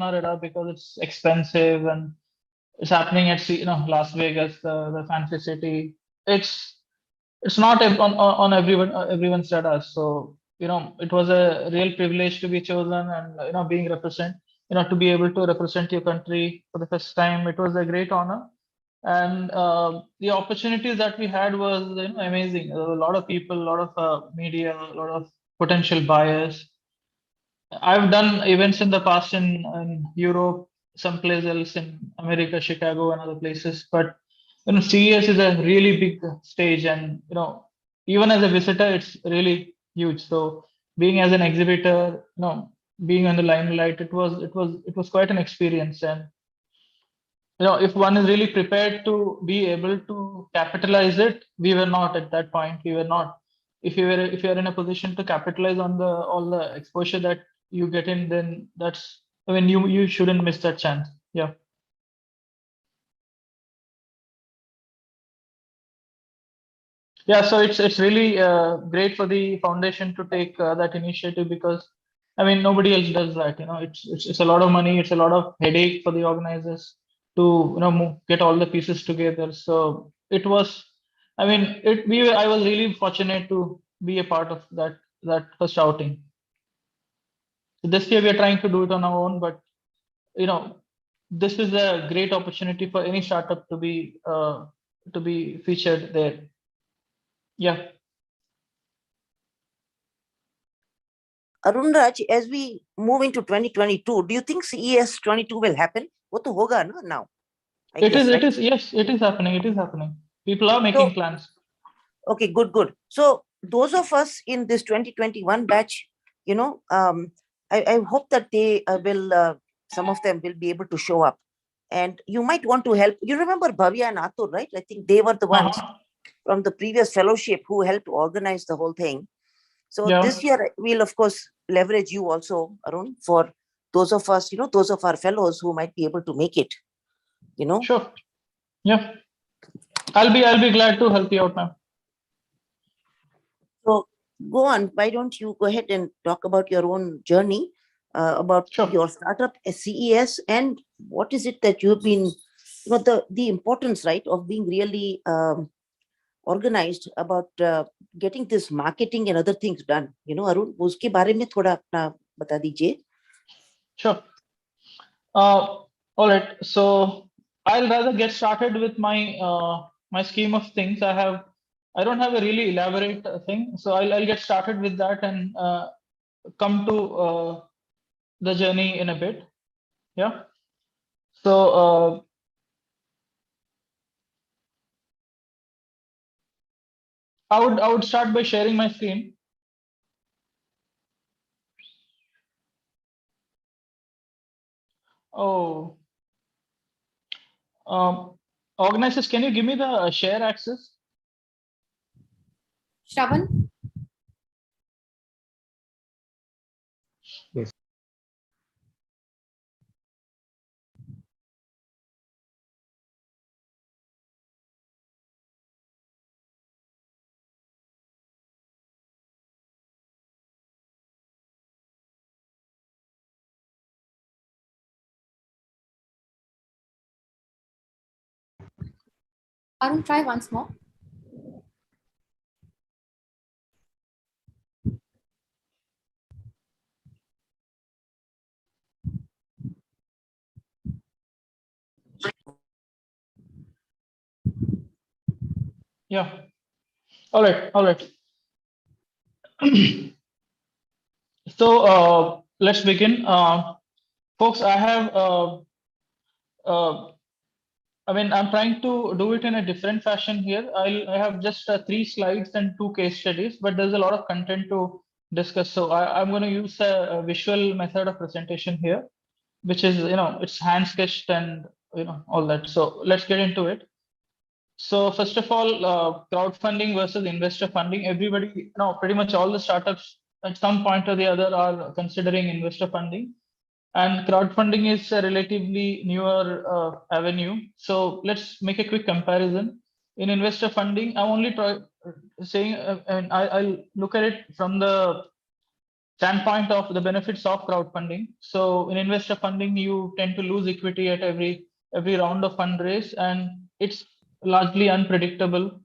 on our radar because it's expensive and it's happening at Las Vegas, the fancy city. It's not on everyone's radar. So it was a real privilege to be chosen and being represent to be able to represent your country for the first time. It was a great honor, and the opportunities that we had was amazing. There were a lot of people, a lot of media, a lot of potential buyers. I've done events in the past in Europe, someplace else in America, Chicago, and other places. But CES is a really big stage, and even as a visitor, it's really huge. So being as an exhibitor, being on the limelight, it was quite an experience. And if one is really prepared to be able to capitalize it, we were not at that point. We were not. If you are in a position to capitalize on the all the exposure that you get in, then that's, I mean, you shouldn't miss that chance. Yeah. Yeah, so it's really great for the foundation to take that initiative, because I mean nobody else does that. It's a lot of money, it's a lot of headache for the organizers to get all the pieces together. So it was, I mean, I was really fortunate to be a part of that first outing. So this year we are trying to do it on our own, but you know this is a great opportunity for any startup to be featured there. Yeah. Arun Raj, as we move into 2022, do you think CES 22 will happen? What to hoga no, now? Yes, it is happening. It is happening. People are making plans. Okay, good. So those of us in this 2021 batch, I hope that they will, some of them will be able to show up. And you might want to help. You remember Bhavya and Atul, right? I think they were the ones from the previous fellowship who helped organize the whole thing. So this year, we'll of course leverage you also, Arun, for those of us, those of our fellows who might be able to make it. Sure. Yeah. I'll be glad to help you out, ma'am. So go on. Why don't you go ahead and talk about your own journey, about your startup CES, and what is it that you've been, the importance, right, of being really organized about getting this marketing and other things done. Arun, उसके बारे में थोड़ा अपना बता दीजिए. Sure. All right. So I'll rather get started with my scheme of things. I don't have a really elaborate thing, so I'll get started with that and come to the journey in a bit. Yeah. So I would start by sharing my screen. Oh. Organizers, can you give me the share access? Shravan? Yes. Arun, try once more. Yeah. All right. So let's begin. Folks, I mean, I'm trying to do it in a different fashion here. I have just 3 slides and 2 case studies, but there's a lot of content to discuss. So I'm going to use a visual method of presentation here, which is, it's hand sketched and, all that. So let's get into it. So first of all, crowdfunding versus investor funding. Everybody, pretty much all the startups at some point or the other are considering investor funding. And crowdfunding is a relatively newer avenue. So let's make a quick comparison. In investor funding, I'm only saying, and I'll look at it from the standpoint of the benefits of crowdfunding. So in investor funding, you tend to lose equity at every round of fundraise, and it's largely unpredictable.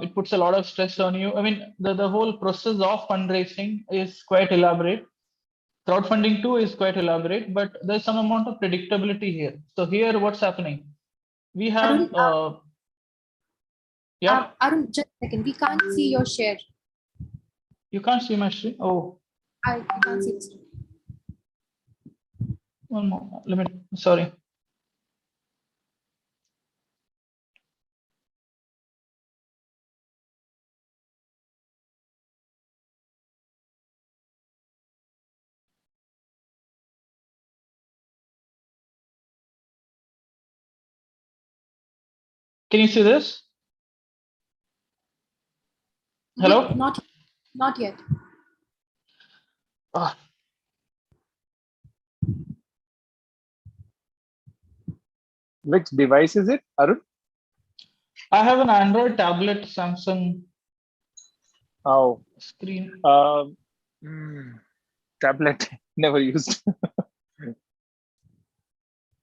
It puts a lot of stress on you. I mean, the whole process of fundraising is quite elaborate. Crowdfunding too is quite elaborate, but there's some amount of predictability here. So here, what's happening? We have, Arun, yeah, Arun, just a second. We can't see your share. you can't see my screen. Oh, I can't see this. one more. Let me, sorry. Can you see this? Hello? Not yet. Ah, Which device is it, Arun? I have an Android tablet, Samsung Oh, screen. tablet, never used.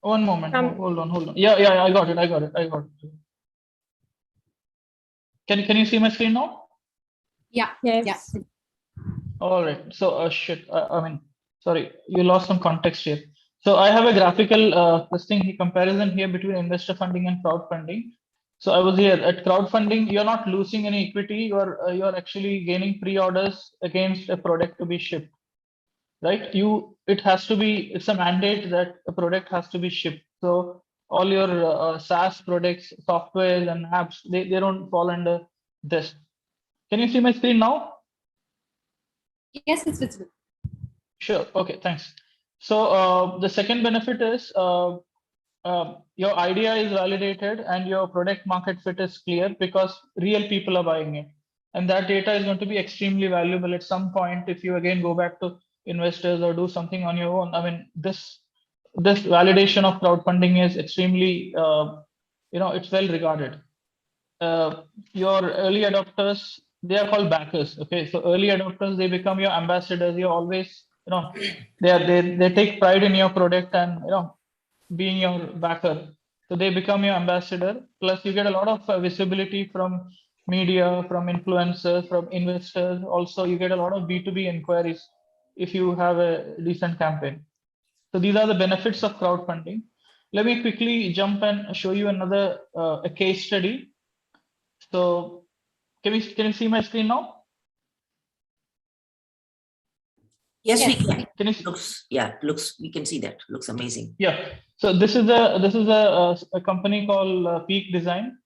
One moment. Hold on. Yeah, I got it. Can you see my screen now? Yeah. Yes. Yeah. All right. So, shit. I mean, sorry, you lost some context here. So I have a graphical comparison here between investor funding and crowdfunding. So I was here at crowdfunding. You're not losing any equity. You're actually gaining pre-orders against a product to be shipped, right? It's a mandate that a product has to be shipped. So all your SaaS products, software and apps, they don't fall under this. Can you see my screen now? Yes, it's visible. Sure. Okay, thanks. So the second benefit is your idea is validated and your product market fit is clear because real people are buying it. And that data is going to be extremely valuable at some point if you again go back to investors or do something on your own. I mean, this validation of crowdfunding is extremely, it's well regarded. Your early adopters, they are called backers. Okay, so early adopters, they become your ambassadors. You're always, they take pride in your product and being your backer. So they become your ambassador. Plus, you get a lot of visibility from media, from influencers, from investors. Also, you get a lot of B2B inquiries if you have a decent campaign. So these are the benefits of crowdfunding. Let me quickly jump and show you another a case study. So can you see my screen now? Yes, we Yes. can. Can you We can see that. Looks amazing. Yeah. So this is a company called Peak Design.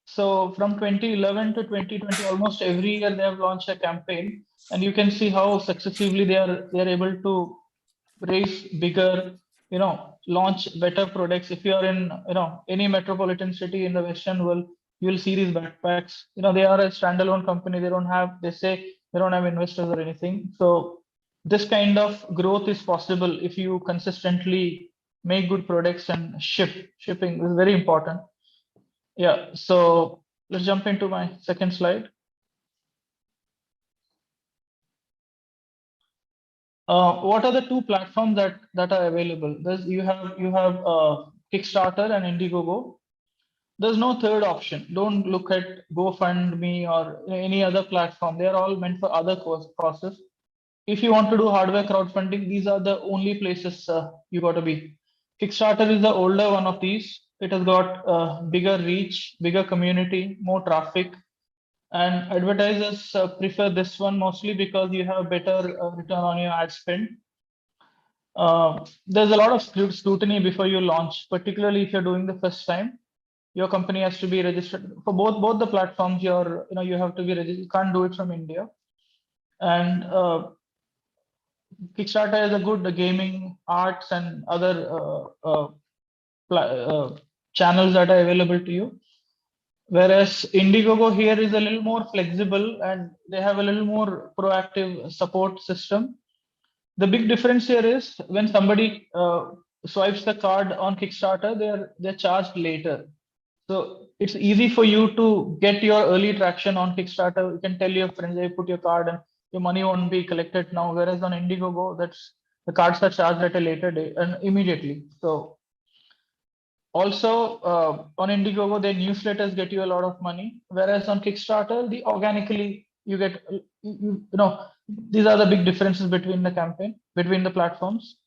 So from 2011 to 2020, almost every year they have launched a campaign, and you can see how successively they are able to raise bigger, launch better products. If you are in any metropolitan city in the Western world, you will see these backpacks. They are a standalone company. They say they don't have investors or anything. So this kind of growth is possible if you consistently make good products and shipping is very important. Yeah, so let's jump into my second slide. What are the two platforms that are available? You have Kickstarter and Indiegogo. There's no third option. Don't look at GoFundMe or any other platform. They are all meant for other causes. If you want to do hardware crowdfunding, these are the only places you got to be. Kickstarter is the older one of these. It has got bigger reach, bigger community, more traffic, and advertisers prefer this one mostly because you have better return on your ad spend. There's a lot of scrutiny before you launch, particularly if you're doing the first time. Your company has to be registered for both the platforms. You have to be registered. You can't do it from India. And Kickstarter is a good gaming, arts, and other channels that are available to you. Whereas Indiegogo here is a little more flexible and they have a little more proactive support system. The big difference here is when somebody swipes the card on Kickstarter, they're charged later. So it's easy for you to get your early traction on Kickstarter. You can tell your friends, they put your card and your money won't be collected now. Whereas on Indiegogo, that's the cards are charged at a later date and immediately. So also on Indiegogo, their newsletters get you a lot of money. Whereas on Kickstarter, the organically you get these are the big differences between the campaign between the platforms.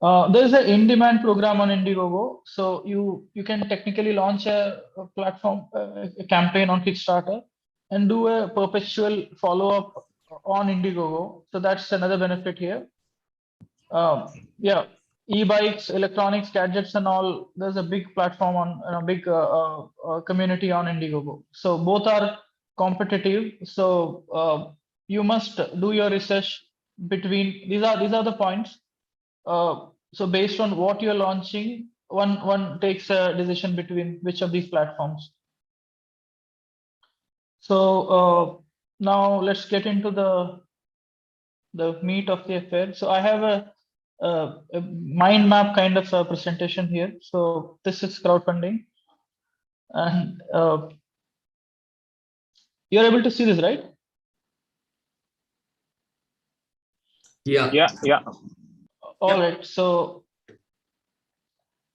There's an in-demand program on Indiegogo, so you can technically launch a platform a campaign on Kickstarter and do a perpetual follow-up on Indiegogo. So that's another benefit here. Yeah, e-bikes, electronics, gadgets, and all. There's a big platform on a big community on Indiegogo. So both are competitive. So you must do your research between these are the points. So based on what you're launching, one takes a decision between which of these platforms. So now let's get into the meat of the affair. So I have a mind map kind of a presentation here. So this is crowdfunding, and you're able to see this, right? Yeah. Yeah. All right. So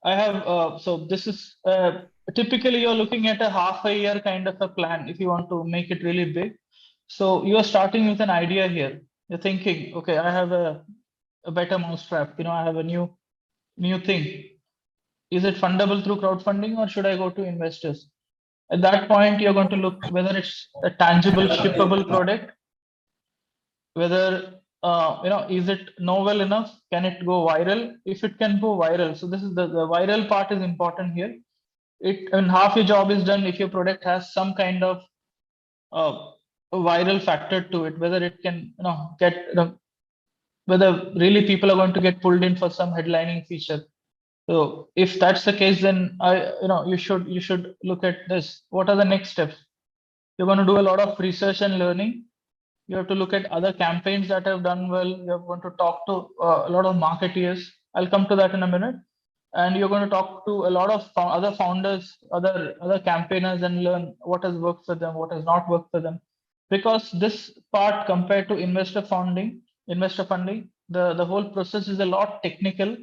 I have so this is typically you're looking at a half a year kind of a plan if you want to make it really big. So you are starting with an idea here. You're thinking, okay, I have a better mousetrap. I have a new thing. Is it fundable through crowdfunding or should I go to investors? At that point, you're going to look whether it's a tangible, shippable product, whether is it novel enough? Can it go viral? If it can go viral, so this is the viral part is important here. Half your job is done if your product has some kind of a viral factor to it, whether it can get whether really people are going to get pulled in for some headlining feature. So if that's the case, then you should look at this. What are the next steps? You're going to do a lot of research and learning. You have to look at other campaigns that have done well. You're going to talk to a lot of marketeers. I'll come to that in a minute. And you're going to talk to a lot of other founders, other campaigners, and learn what has worked for them, what has not worked for them. Because this part compared to investor funding, the whole process is a lot technical.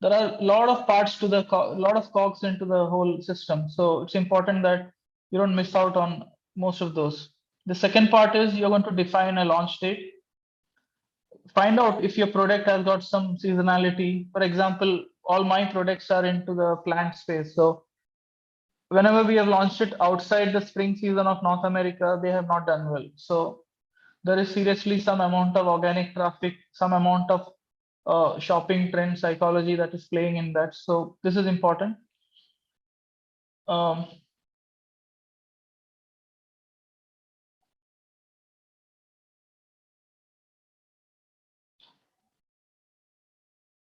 There are a lot of parts to lot of cogs into the whole system. So it's important that you don't miss out on most of those. The second part is you're going to define a launch date. Find out if your product has got some seasonality. For example, all my products are into the plant space. So whenever we have launched it outside the spring season of North America, they have not done well. So there is seriously some amount of organic traffic, some amount of shopping trend psychology that is playing in that. So this is important.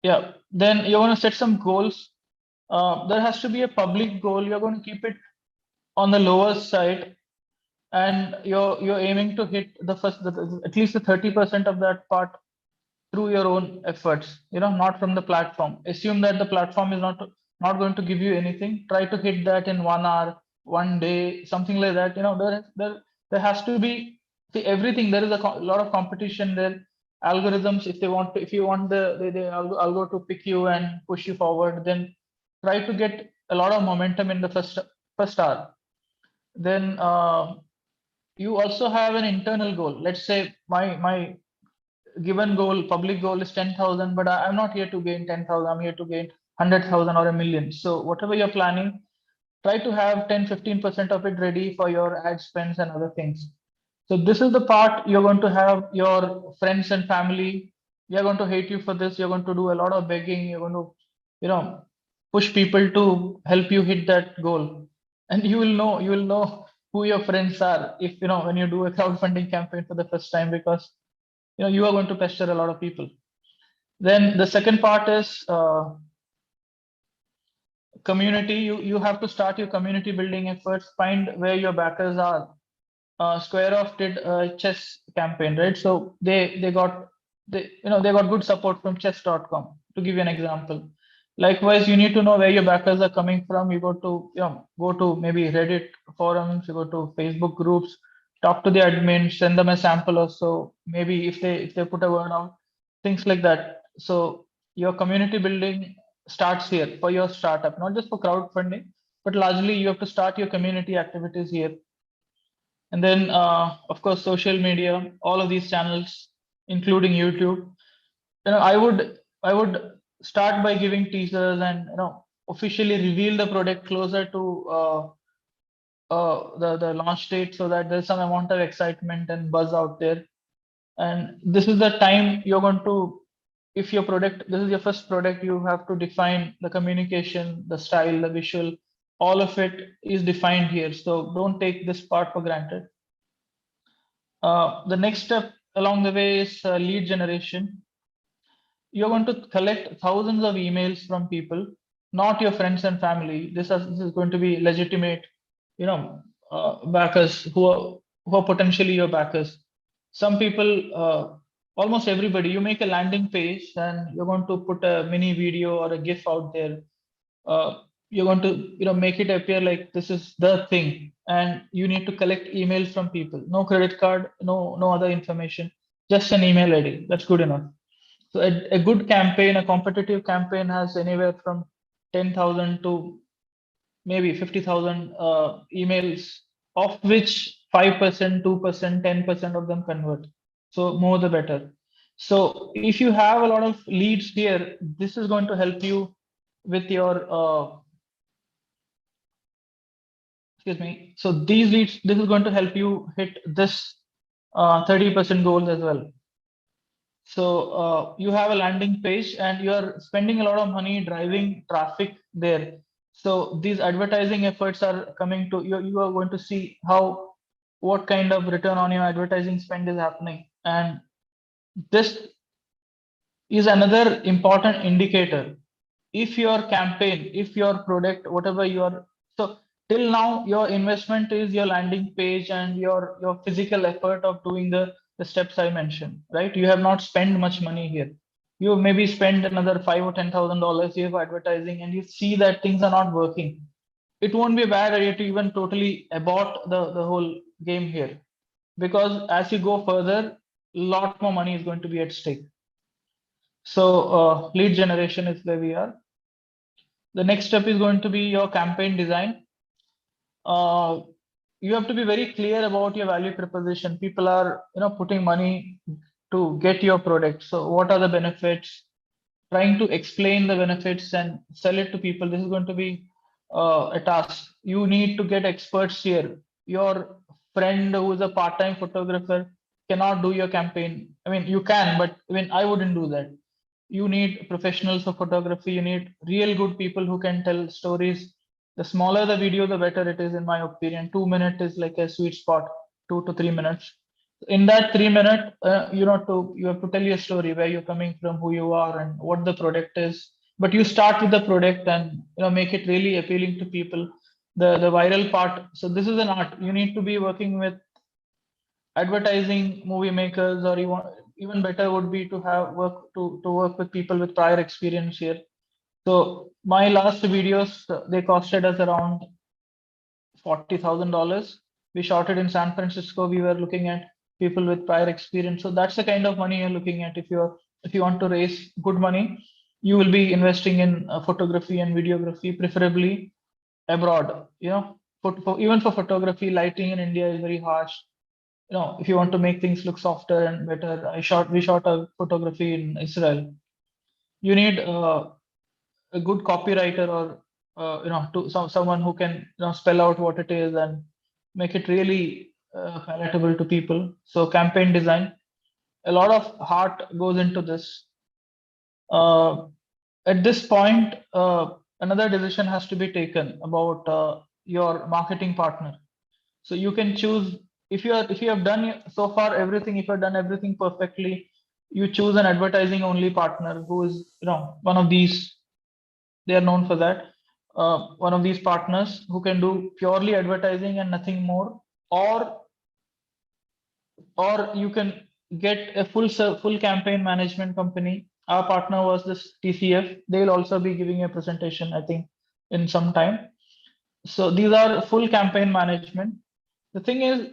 Yeah, then you're going to set some goals. There has to be a public goal. You're going to keep it on the lower side, and you're aiming to hit the first at least the 30% of that part through your own efforts. Not from the platform. Assume that the platform is not going to give you anything. Try to hit that in 1 hour, 1 day, something like that. There has to be everything. There is a lot of competition there. Algorithms, if you want the algo to pick you and push you forward, then try to get a lot of momentum in the first hour. Then you also have an internal goal. Let's say my given goal, public goal is 10,000, but I'm not here to gain 10,000. I'm here to gain 100,000 or a million. So whatever you're planning, try to have 10-15% of it ready for your ad spends and other things. So this is the part you're going to have your friends and family. You're going to hate you for this. You're going to do a lot of begging. You're going to, push people to help you hit that goal. And you will know who your friends are if, when you do a crowdfunding campaign for the first time, because, you are going to pester a lot of people. Then the second part is community. You have to start your community building efforts. Find where your backers are. Square Off did a chess campaign, right? So they got good support from chess.com, to give you an example. Likewise, you need to know where your backers are coming from. You go to maybe Reddit forums, you go to Facebook groups, talk to the admin, send them a sample or so. Maybe if they put a word out, things like that. So your community building starts here for your startup, not just for crowdfunding, but largely you have to start your community activities here. And then, of course, social media, all of these channels, including YouTube. I would start by giving teasers and officially reveal the product closer to the launch date, so that there's some amount of excitement and buzz out there. And this is the time you're going to, if your product, this is your first product, you have to define the communication, the style, the visual, all of it is defined here. So don't take this part for granted. The next step along the way is lead generation. You're going to collect thousands of emails from people, not your friends and family. This is going to be legitimate, backers who are potentially your backers. Some people, almost everybody, you make a landing page and you're going to put a mini video or a GIF out there. You're going to make it appear like this is the thing, and you need to collect emails from people. No credit card, no other information, just an email ID. That's good enough. So a good campaign, a competitive campaign, has anywhere from 10,000 to maybe 50,000 emails, of which 5%, 2%, 10% of them convert. So more the better. So if you have a lot of leads here, this is going to help you with your excuse me. So these leads, this is going to help you hit this 30% goal as well. So you have a landing page and you are spending a lot of money driving traffic there. So these advertising efforts are coming to you. You are going to see what kind of return on your advertising spend is happening. And this is another important indicator. If your campaign, if your product, whatever you are, so till now your investment is your landing page and your physical effort of doing the steps I mentioned, right? You have not spent much money here. You maybe spend another $5,000 or $10,000 here for advertising, and you see that things are not working. It won't be a bad idea to even totally abort the whole game here, because as you go further, a lot more money is going to be at stake. So lead generation is where we are. The next step is going to be your campaign design. You have to be very clear about your value proposition. People are putting money to get your product. So what are the benefits? Trying to explain the benefits and sell it to people. This is going to be a task. You need to get experts here. Your friend who is a part-time photographer cannot do your campaign. I mean, you can, but I wouldn't do that. You need professionals of photography. You need real good people who can tell stories. The smaller the video, the better it is, in my opinion. 2 minutes is like a sweet spot. 2 to 3 minutes. In that 3 minute, you have to tell your story, where you're coming from, who you are, and what the product is. But you start with the product and make it really appealing to people. The viral part. So this is an art. You need to be working with advertising movie makers, or even better would be to have work with people with prior experience here. So my last videos, they costed us around $40,000. We shot it in San Francisco. We were looking at people with prior experience. So that's the kind of money you're looking at. If you want to raise good money, you will be investing in photography and videography, preferably abroad. Even for photography, lighting in India is very harsh. If you want to make things look softer and better, we shot a photography in Israel. You need a good copywriter, or someone who can spell out what it is and make it really palatable to people. So campaign design, a lot of heart goes into this. At this point, another decision has to be taken about your marketing partner. So you can choose, if you have done so far everything, if you have done everything perfectly, you choose an advertising only partner who is one of these. They are known for that. One of these partners who can do purely advertising and nothing more, or you can get a full campaign management company. Our partner was this TCF. They'll also be giving a presentation, I think, in some time. So these are full campaign management. The thing is,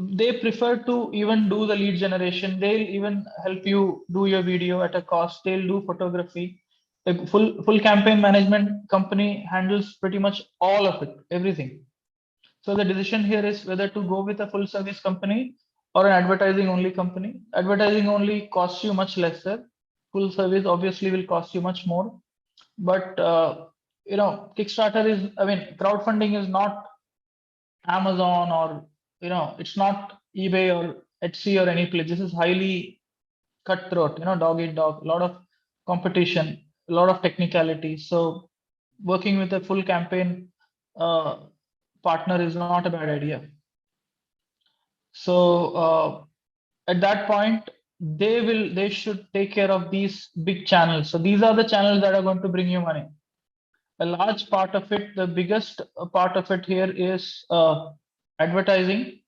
they prefer to even do the lead generation. They'll even help you do your video at a cost. They'll do photography. The full campaign management company handles pretty much all of it, everything. So the decision here is whether to go with a full service company or an advertising only company. Advertising only costs you much lesser. Full service obviously will cost you much more. But Kickstarter is, I mean, crowdfunding is not Amazon, or it's not eBay or Etsy or any place. This is highly cutthroat, dog eat dog, a lot of competition, a lot of technicality. So working with a full campaign uh, partner is not a bad idea. So at that point, they should take care of these big channels. So these are the channels that are going to bring you money. A large part of it, the biggest part of it here is advertising.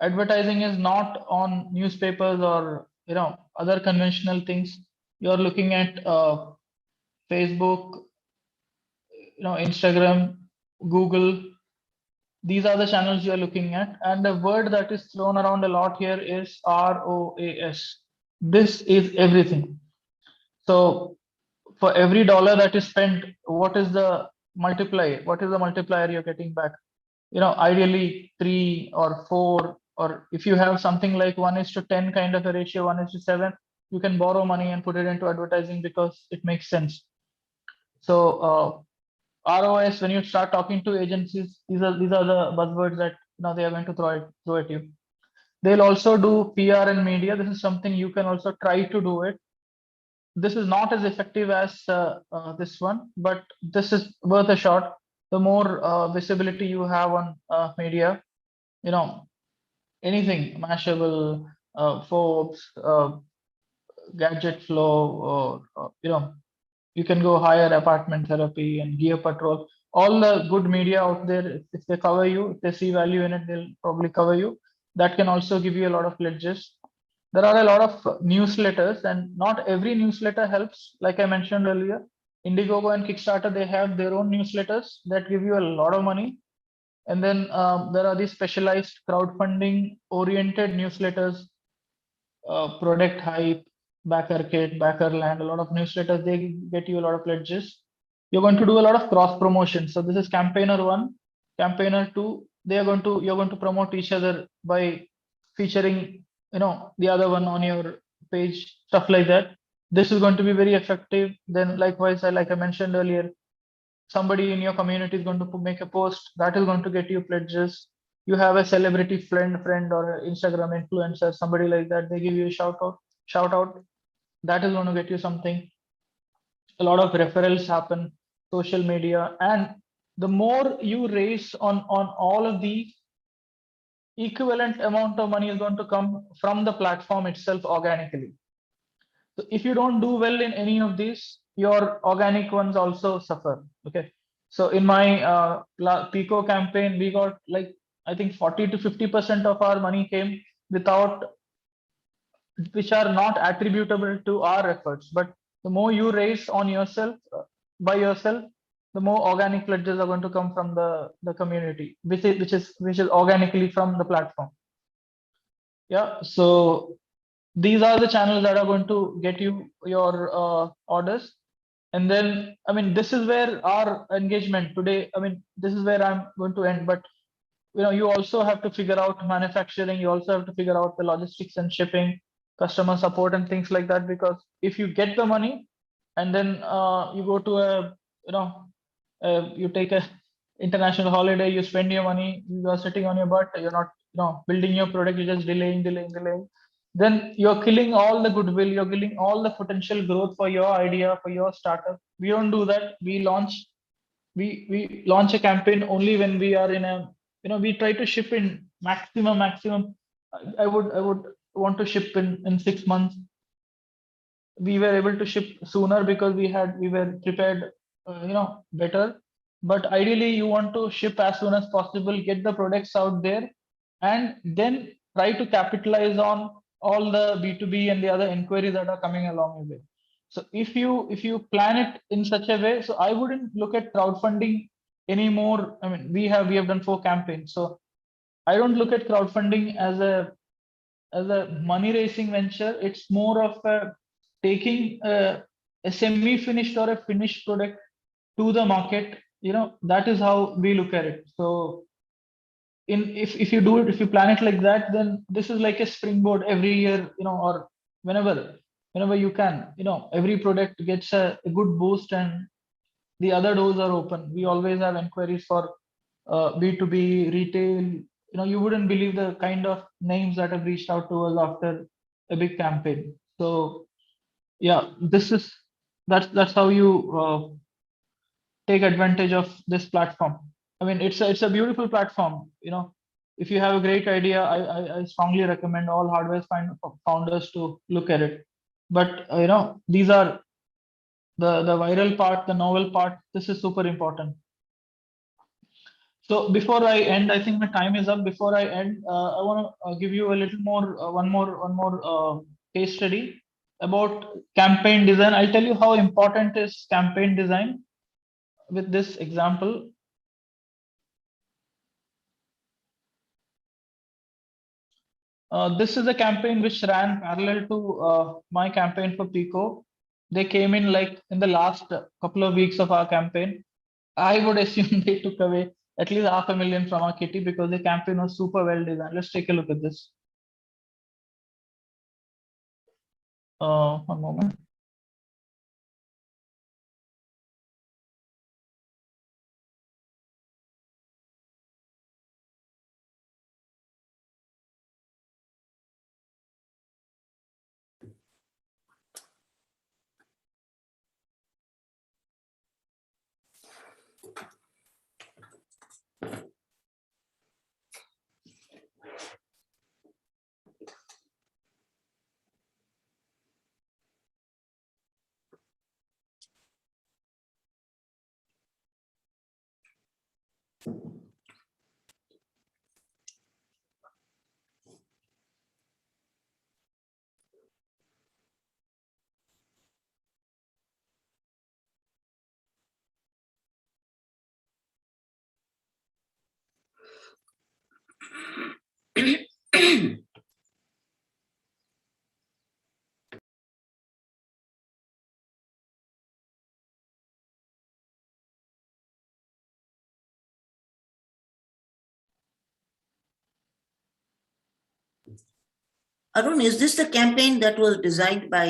Advertising is not on newspapers or other conventional things. You're looking at Facebook, Instagram, Google. These are the channels you're looking at. And the word that is thrown around a lot here is ROAS. This is everything. So for every dollar that is spent, what is the multiplier? What is the multiplier you're getting back? Ideally 3 or 4, or if you have something like 1:10 kind of a ratio, 1:7, you can borrow money and put it into advertising because it makes sense. So ROS, when you start talking to agencies, these are the buzzwords that they are going to throw at you. They'll also do PR and media. This is something you can also try to do it. This is not as effective as this one, but this is worth a shot. The more visibility you have on media, anything, Mashable, Forbes, Gadget Flow, you can go hire Apartment Therapy and Gear Patrol. All the good media out there, if they cover you, if they see value in it, they'll probably cover you. That can also give you a lot of pledges. There are a lot of newsletters, and not every newsletter helps. Like I mentioned earlier, Indiegogo and Kickstarter, they have their own newsletters that give you a lot of money. And then there are these specialized crowdfunding oriented newsletters, Product Hype, Backer Kit, Backer Land, a lot of newsletters, they get you a lot of pledges. You're going to do a lot of cross promotion. So this is campaigner 1, campaigner 2. You're going to promote each other by featuring the other one on your page, stuff like that. This is going to be very effective. Then likewise, like I mentioned earlier, somebody in your community is going to make a post that is going to get you pledges. You have a celebrity friend or an Instagram influencer, somebody like that, they give you a shout out, that is going to get you something. A lot of referrals happen, social media, and the more you raise on all of these, equivalent amount of money is going to come from the platform itself organically. So if you don't do well in any of these, your organic ones also suffer. Okay. So in my Pico campaign, we got like, I think 40 to 50% of our money came without, which are not attributable to our efforts. But the more you raise on yourself, by yourself, the more organic pledges are going to come from the community, which is organically from the platform. Yeah. So these are the channels that are going to get you your orders. And then, I mean, this is where our engagement today, I mean, this is where I'm going to end. But you also have to figure out manufacturing, you also have to figure out the logistics and shipping, customer support and things like that. Because if you get the money and then you go to you take a international holiday, you spend your money, you are sitting on your butt, you're not building your product, you're just delaying, then you're killing all the goodwill, you're killing all the potential growth for your idea, for your startup. We don't do that. We launch a campaign only when we are in a, we try to ship in maximum. I would want to ship in 6 months. We were able to ship sooner because we were prepared, better. But ideally, you want to ship as soon as possible, get the products out there, and then try to capitalize on all the B2B and the other inquiries that are coming along with it. So if you plan it in such a way, so I wouldn't look at crowdfunding anymore. I mean, we have done 4 campaigns, so I don't look at crowdfunding as a money raising venture. It's more of taking a semi-finished or a finished product to the market. That is how we look at it. So if you do it, if you plan it like that, then this is like a springboard every year, or whenever you can. Every product gets a good boost, and the other doors are open. We always have inquiries for B2B retail. You wouldn't believe the kind of names that have reached out to us after a big campaign. So yeah, that's how you take advantage of this platform. I mean, it's a beautiful platform. If you have a great idea, I strongly recommend all hardware founders to look at it. But these are the viral part, the novel part. This is super important. So before I end, I think my time is up. Before I end, I want to give you a little more, one more case study about campaign design. I'll tell you how important is campaign design with this example. This is a campaign which ran parallel to my campaign for Pico. They came in like in the last couple of weeks of our campaign. I would assume they took away at least 500,000 from our kitty because the campaign was super well designed. Let's take a look at this. One moment. Arun, is this the campaign that was designed by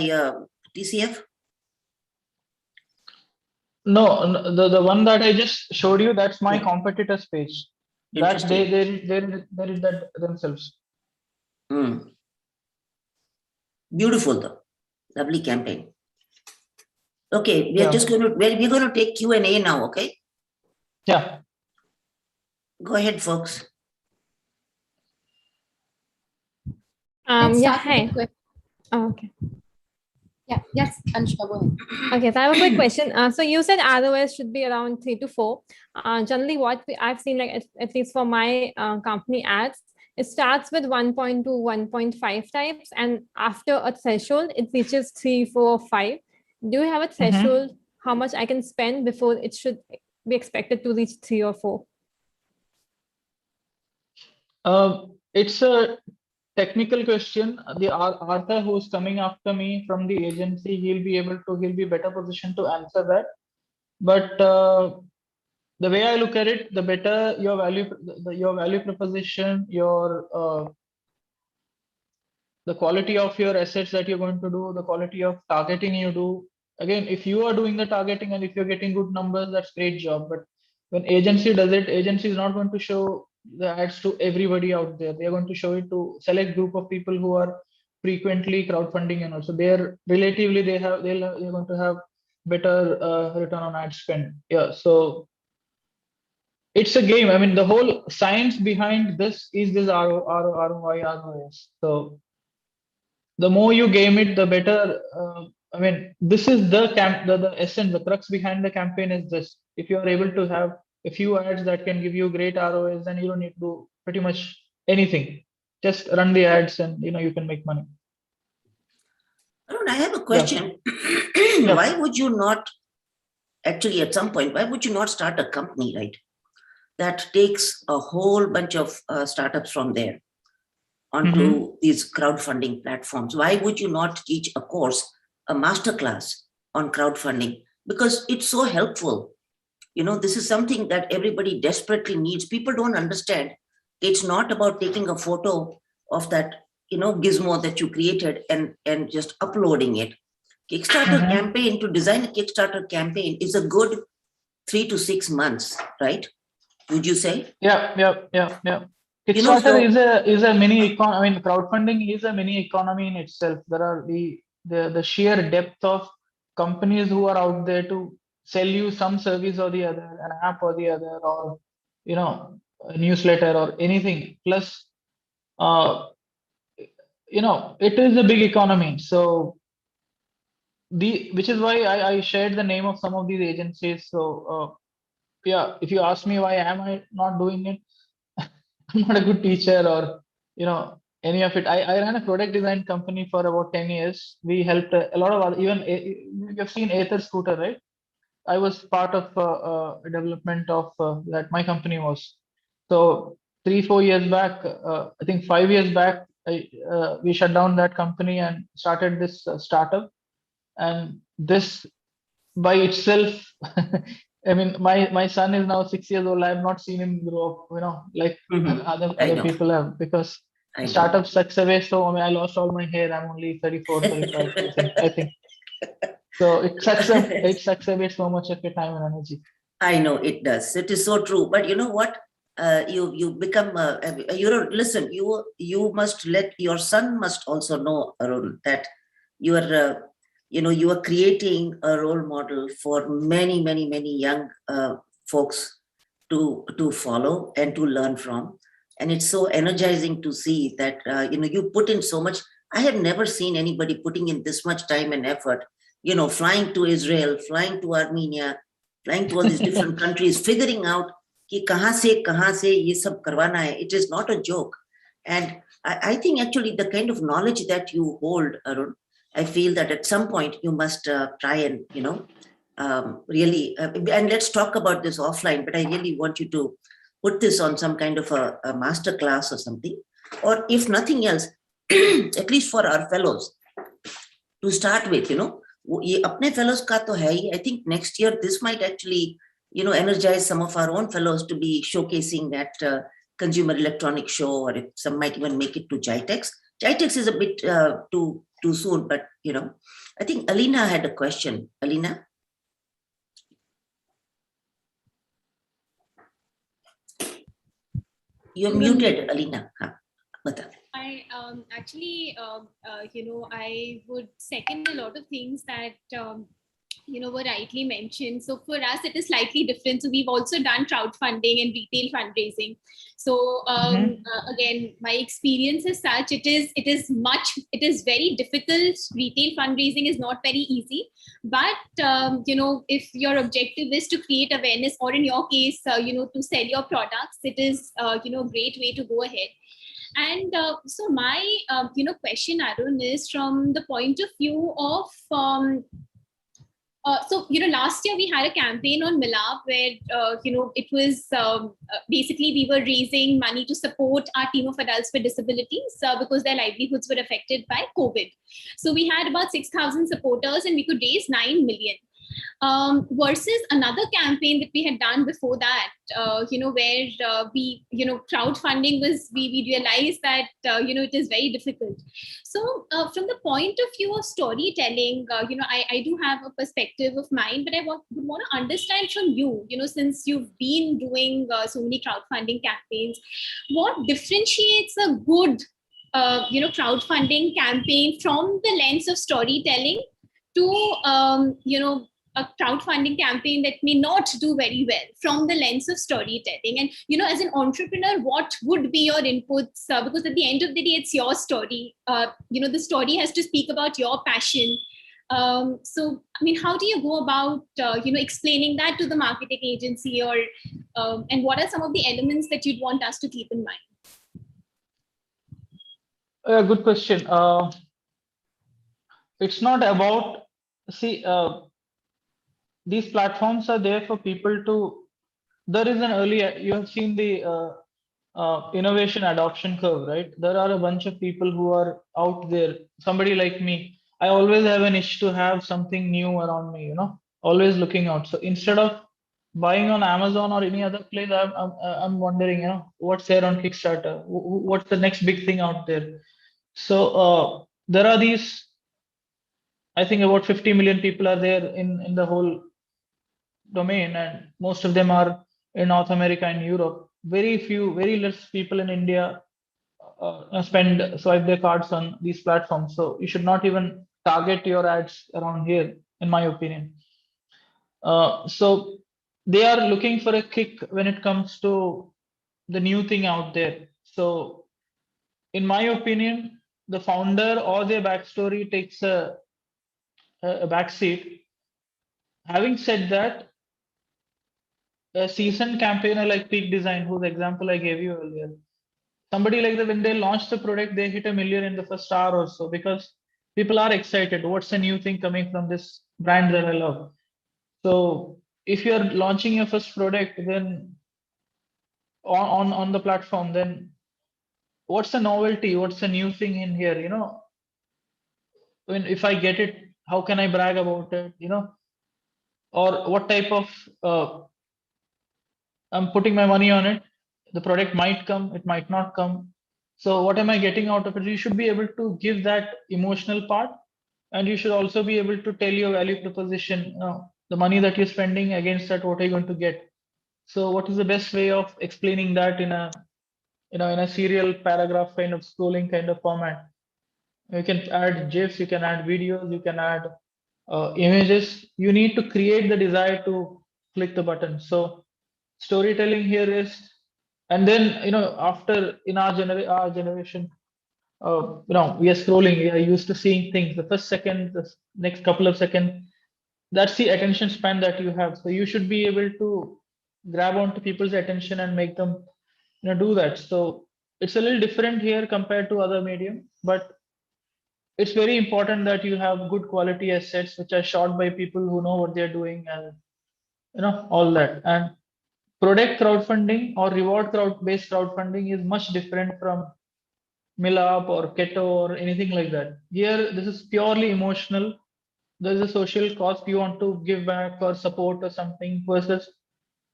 TCF? No, the one that I just showed you, that's my Yeah. competitor's page. That they did that themselves. Beautiful though, lovely campaign. Okay, Yeah. we're going to take Q&A now. Okay, Yeah. go ahead, folks. Let's Yeah, start with hi. the que- Oh, okay. Yeah, yes, Anushka, go ahead. Okay, so I have a quick question. So you said ROS should be around 3 to 4. Generally, I've seen, like at least for my company ads, it starts with 1.2, 1.5 types, and after a threshold, it reaches 3, 4, 5. Do you have a threshold how much I can spend before it should be expected to reach 3 or 4? It's a technical question. The Arthur who's coming after me from the agency, he'll be better positioned to answer that. But the way I look at it, the better your value proposition, the quality of your assets that you're going to do, the quality of targeting you do. Again, if you are doing the targeting and if you're getting good numbers, that's great job. But when agency does it, agency is not going to show the ads to everybody out there. They're going to show it to select group of people who are frequently crowdfunding, and also they're going to have better return on ad spend. Yeah, so it's a game. I mean, the whole science behind this is this ROI, ROS. So the more you game it, the better. I mean, this is the essence, the crux behind the campaign is this. If you are able to have a few ads that can give you great ROIs, then you don't need to do pretty much anything. Just run the ads and you can make money. Arun, I have a question. Yeah. Why would you not, actually at some point, why would you not start a company, right? that takes a whole bunch of startups from there onto these crowdfunding platforms. Why would you not teach a course, a masterclass on crowdfunding? Because it's so helpful. This is something that everybody desperately needs. People don't understand. It's not about taking a photo of that, gizmo that you created and just uploading it. Kickstarter campaign, to design a Kickstarter campaign is a good 3 to 6 months, right? Would you say? Yeah. Kickstarter is a mini economy. I mean, crowdfunding is a mini economy in itself. There are the sheer depth of companies who are out there to sell you some service or the other, an app or the other, or a newsletter or anything. Plus, it is a big economy. So which is why I shared the name of some of these agencies. So yeah, if you ask me why am I not doing it, I'm not a good teacher or any of it. I ran a product design company for about 10 years. We helped a lot of other, even you've seen Aether Scooter, right? I was part of development of that. My company was. So 3-4 years back, I think 5 years back, we shut down that company and started this startup. And this by itself, I mean, my son is now 6 years old. I have not seen him grow up, like other people have, because startup sucks away. So I mean, I lost all my hair. I'm only 34, 35. I think. So it sucks away so much of your time and energy. I know it does. It is so true. But you know what? You become listen. You must let your son must also know, Arun, that you are you are creating a role model for many young folks to follow and to learn from. And it's so energizing to see that you put in so much. I have never seen anybody putting in this much time and effort. Flying to Israel, flying to Armenia, flying to all these different countries, figuring out कि कहाँ से ये सब करवाना है. It is not a joke. And I think actually the kind of knowledge that you hold, Arun, I feel that at some point you must try and, really, and let's talk about this offline, but I really want you to put this on some kind of a master class or something, or if nothing else, at least for our fellows to start with, ये अपने fellows का तो है ही. I think next year this might actually, energize some of our own fellows to be showcasing at Consumer Electronic Show, or if some might even make it to GITEX. GITEX is a bit too soon, but I think Alina had a question. Alina? You're muted, Alina. I actually, I would second a lot of things that were rightly mentioned. So for us, it is slightly different. So we've also done crowdfunding and retail fundraising. So again, my experience is such, it is very difficult. Retail fundraising is not very easy, but if your objective is to create awareness, or in your case, to sell your products, it is a great way to go ahead. And so my question, Arun, is from the point of view of so last year we had a campaign on Milab where it was basically we were raising money to support our team of adults with disabilities because their livelihoods were affected by COVID. So we had about 6,000 supporters and we could raise 9 million. Versus another campaign that we had done before that, where we, crowdfunding was, we realized that, it is very difficult. So from the point of view of storytelling, I do have a perspective of mine, but I would want to understand from you, since you've been doing so many crowdfunding campaigns, what differentiates a good, crowdfunding campaign from the lens of storytelling to, a crowdfunding campaign that may not do very well from the lens of storytelling. And, as an entrepreneur, what would be your inputs? Because at the end of the day, it's your story. The story has to speak about your passion. So, I mean, how do you go about, explaining that to the marketing agency, or, and what are some of the elements that you'd want us to keep in mind? Good question. It's not about, see, these platforms are there for people to there is an early, you have seen the innovation adoption curve, right? There are a bunch of people who are out there. Somebody like me, I always have an itch to have something new around me, always looking out. So instead of buying on Amazon or any other place, I'm wondering, what's there on Kickstarter? What's the next big thing out there? So there are these, I think about 50 million people are there in the whole domain, and most of them are in North America and Europe. Very less people in India swipe their cards on these platforms. So you should not even target your ads around here, in my opinion. So they are looking for a kick when it comes to the new thing out there. So in my opinion, the founder or their backstory takes a backseat. Having said that, a seasoned campaigner like Peak Design, whose example I gave you earlier, somebody like that, when they launch the product, they hit 1 million in the first hour or so because people are excited. What's a new thing coming from this brand that I love? So if you're launching your first product, then on the platform, then what's the novelty? What's the new thing in here? When if I get it, how can I brag about it? Or what type of I'm putting my money on it. The product might come, it might not come. So what am I getting out of it? You should be able to give that emotional part, and you should also be able to tell your value proposition. The money that you're spending against that, what are you going to get? So what is the best way of explaining that in a serial paragraph kind of scrolling kind of format? You can add GIFs, you can add videos, you can add images. You need to create the desire to click the button. So storytelling here is, and then after in our generation, we are scrolling, we are used to seeing things. The first second, the next couple of seconds, that's the attention span that you have. So you should be able to grab onto people's attention and make them do that. So it's a little different here compared to other medium, but it's very important that you have good quality assets which are shot by people who know what they're doing, and all that. And product crowdfunding or reward based crowdfunding is much different from Millup or Keto or anything like that. Here, this is purely emotional. There's a social cost you want to give back or support or something, versus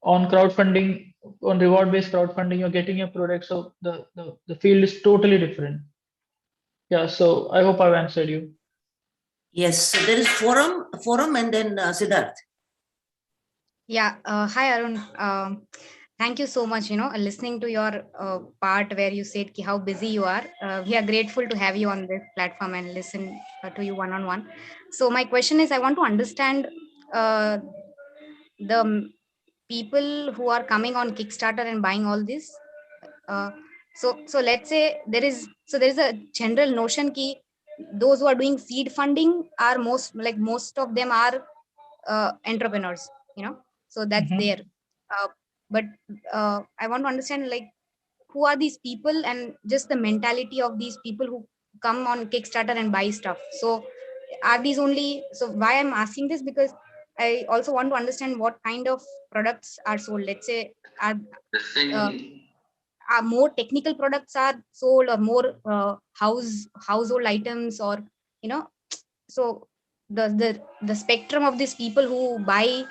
on crowdfunding, on reward based crowdfunding, you're getting a product. So the field is totally different. Yeah, so I hope I've answered you. Yes, so there is forum and then Siddharth. Yeah, hi Arun. Thank you so much. Listening to your part where you said how busy you are. We are grateful to have you on this platform and listen to you one-on-one. So my question is, I want to understand the people who are coming on Kickstarter and buying all this. So let's say there is a general notion ki those who are doing seed funding are most of them are entrepreneurs, so that's there. But I want to understand who are these people and just the mentality of these people who come on Kickstarter and buy stuff. So are these only, so why I'm asking this, because I also want to understand what kind of products are sold. Let's say are more technical products are sold, or more household items, or so the spectrum of these people who buy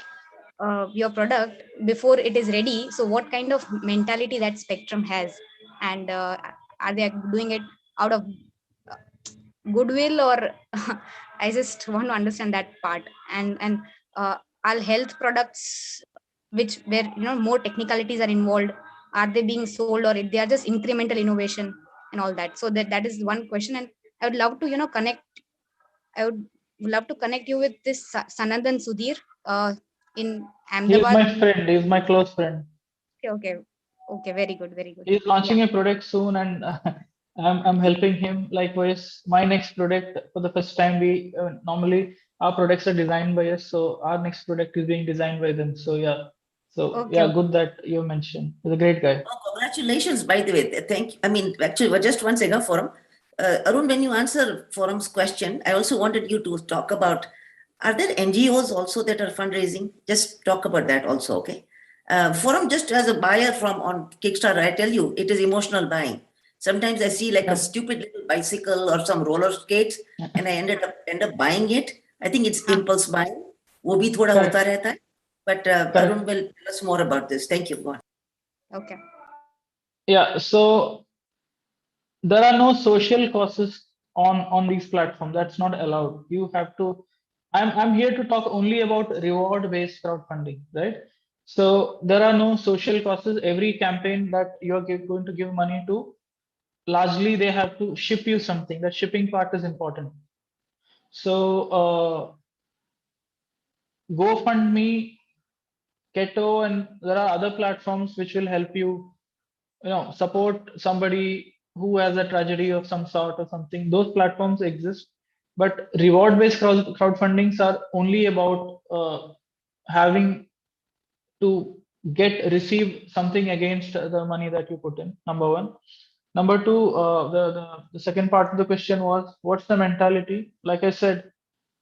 your product before it is ready. So what kind of mentality that spectrum has, and are they doing it out of goodwill, or I just want to understand that part. And are health products where more technicalities are involved, are they being sold, or they are just incremental innovation and all that? So that is one question. And I would love to connect, I would love to connect you with this Sanandan Sudhir in He is Ahmedabad. my friend. He is my close friend. Okay, very good. He's launching a product soon, and I'm helping him. Likewise, my next product, for the first time, we normally our products are designed by us, so our next product is being designed by them. So yeah, Okay. good that you mentioned. He's a great guy. Oh, congratulations, by the way. Thank you. I mean, actually, just one second, Forum. Arun, when you answer Forum's question, I also wanted you to talk about, are there NGOs also that are fundraising? Just talk about that also, okay? Forum just as a buyer from on Kickstarter, I tell you, it is emotional buying. Sometimes I see like a stupid little bicycle or some roller skates, and I end up buying it. I think it's impulse buying. वो भी थोड़ा होता रहता है. But Arun will tell us more about this. Thank you. Go on. Okay. Yeah, so there are no social causes on these platforms. That's not allowed. You have to. I'm here to talk only about reward-based crowdfunding, right? So there are no social causes. Every campaign that you're going to give money to, largely they have to ship you something. That shipping part is important. So GoFundMe, Keto, and there are other platforms which will help you, support somebody who has a tragedy of some sort or something. Those platforms exist, but reward-based crowdfundings are only about having to receive something against the money that you put in. Number one. Number two, the second part of the question was, what's the mentality? Like I said,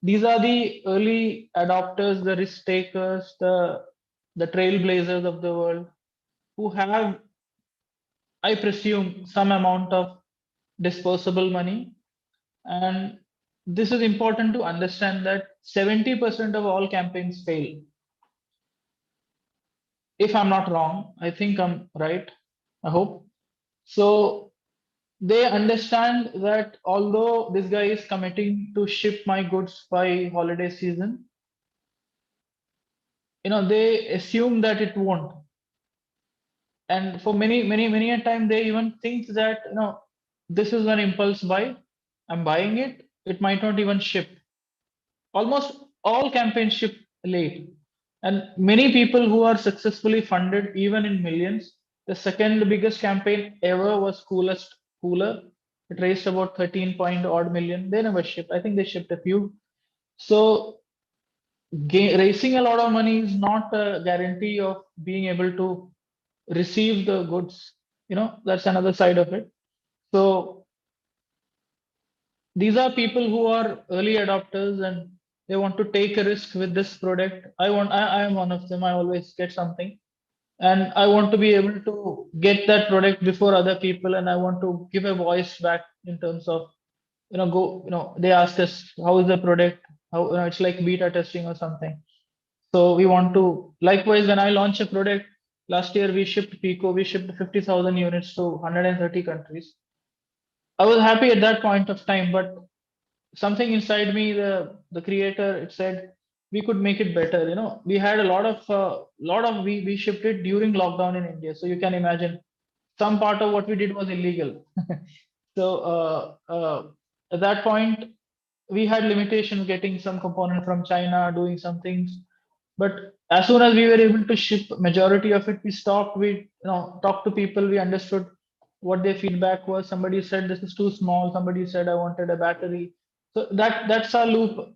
these are the early adopters, the risk takers, the trailblazers of the world who have, I presume, some amount of disposable money. And this is important to understand that 70% of all campaigns fail. If I'm not wrong, I think I'm right. I hope. So they understand that although this guy is committing to ship my goods by holiday season, they assume that it won't. And for many a time, they even think that, this is an impulse buy. I'm buying it. It might not even ship. Almost all campaigns ship late. And many people who are successfully funded, even in millions, the second biggest campaign ever was Coolest Cooler. It raised about 13 point odd million. They never shipped. I think they shipped a few. So raising a lot of money is not a guarantee of being able to receive the goods. That's another side of it. So these are people who are early adopters and they want to take a risk with this product. I am one of them. I always get something, and I want to be able to get that product before other people, and I want to give a voice back in terms of, they ask us, how is the product? How, it's like beta testing or something. So we want to, likewise, when I launch a product, last year we shipped Pico, we shipped 50,000 units to 130 countries. I was happy at that point of time, but something inside me, the creator, it said we could make it better. We had a lot of we shipped it during lockdown in India, so you can imagine some part of what we did was illegal. So at that point, we had limitations getting some component from China, doing some things. But as soon as we were able to ship majority of it, we stopped. We talked to people. We understood what their feedback was. Somebody said this is too small. Somebody said I wanted a battery. So that's our loop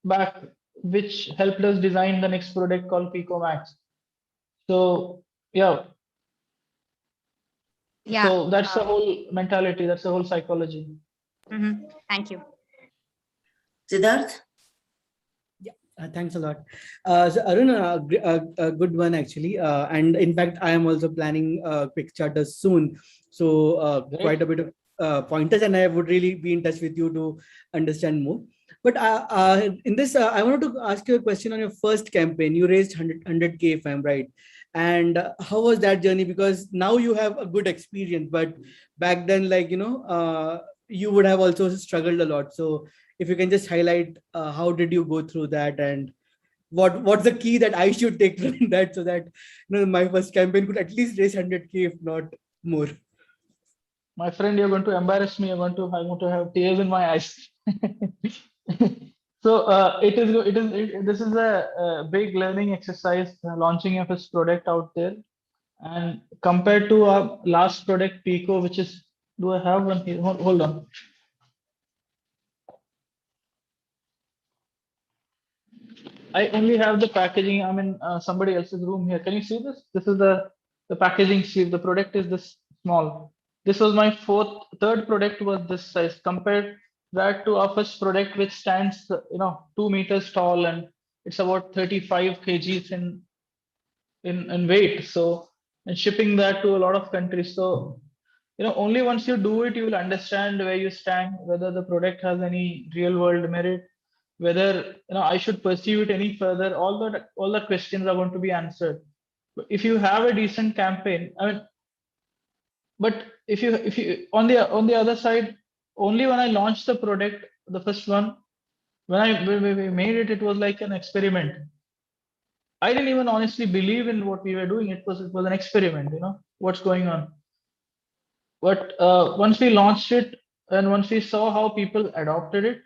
back, which helped us design the next product called Pico Max. So yeah. Yeah. So that's the whole mentality. That's the whole psychology. Thank you. Siddharth? Thanks a lot. So Arun, a good one actually. And in fact, I am also planning quick charters soon. So quite a bit of pointers, and I would really be in touch with you to understand more. But in this, I wanted to ask you a question on your first campaign. You raised 100K, if I'm right. And how was that journey? Because now you have a good experience, but back then, you would have also struggled a lot. So if you can just highlight how did you go through that, and what's the key that I should take from that, so that my first campaign could at least raise 100K, if not more. My friend, you're going to embarrass me. I'm going to have tears in my eyes. So this is a big learning exercise, launching of this product out there. And compared to our last product, Pico, which is, do I have one here? Hold on. I only have the packaging. I'm in somebody else's room here. Can you see this? This is the packaging sleeve. The product is this small. This was my third product was this size. Compared that to our first product, which stands 2 meters tall, and it's about 35 kgs in in weight. So, and shipping that to a lot of countries. So, only once you do it, you will understand where you stand, whether the product has any real world merit, whether I should pursue it any further. All the questions are going to be answered. If you have a decent campaign, I mean, but if you on the other side, only when I launched the product, the first one, when we made it, it was like an experiment. I didn't even honestly believe in what we were doing. It was an experiment, what's going on. But once we launched it and once we saw how people adopted it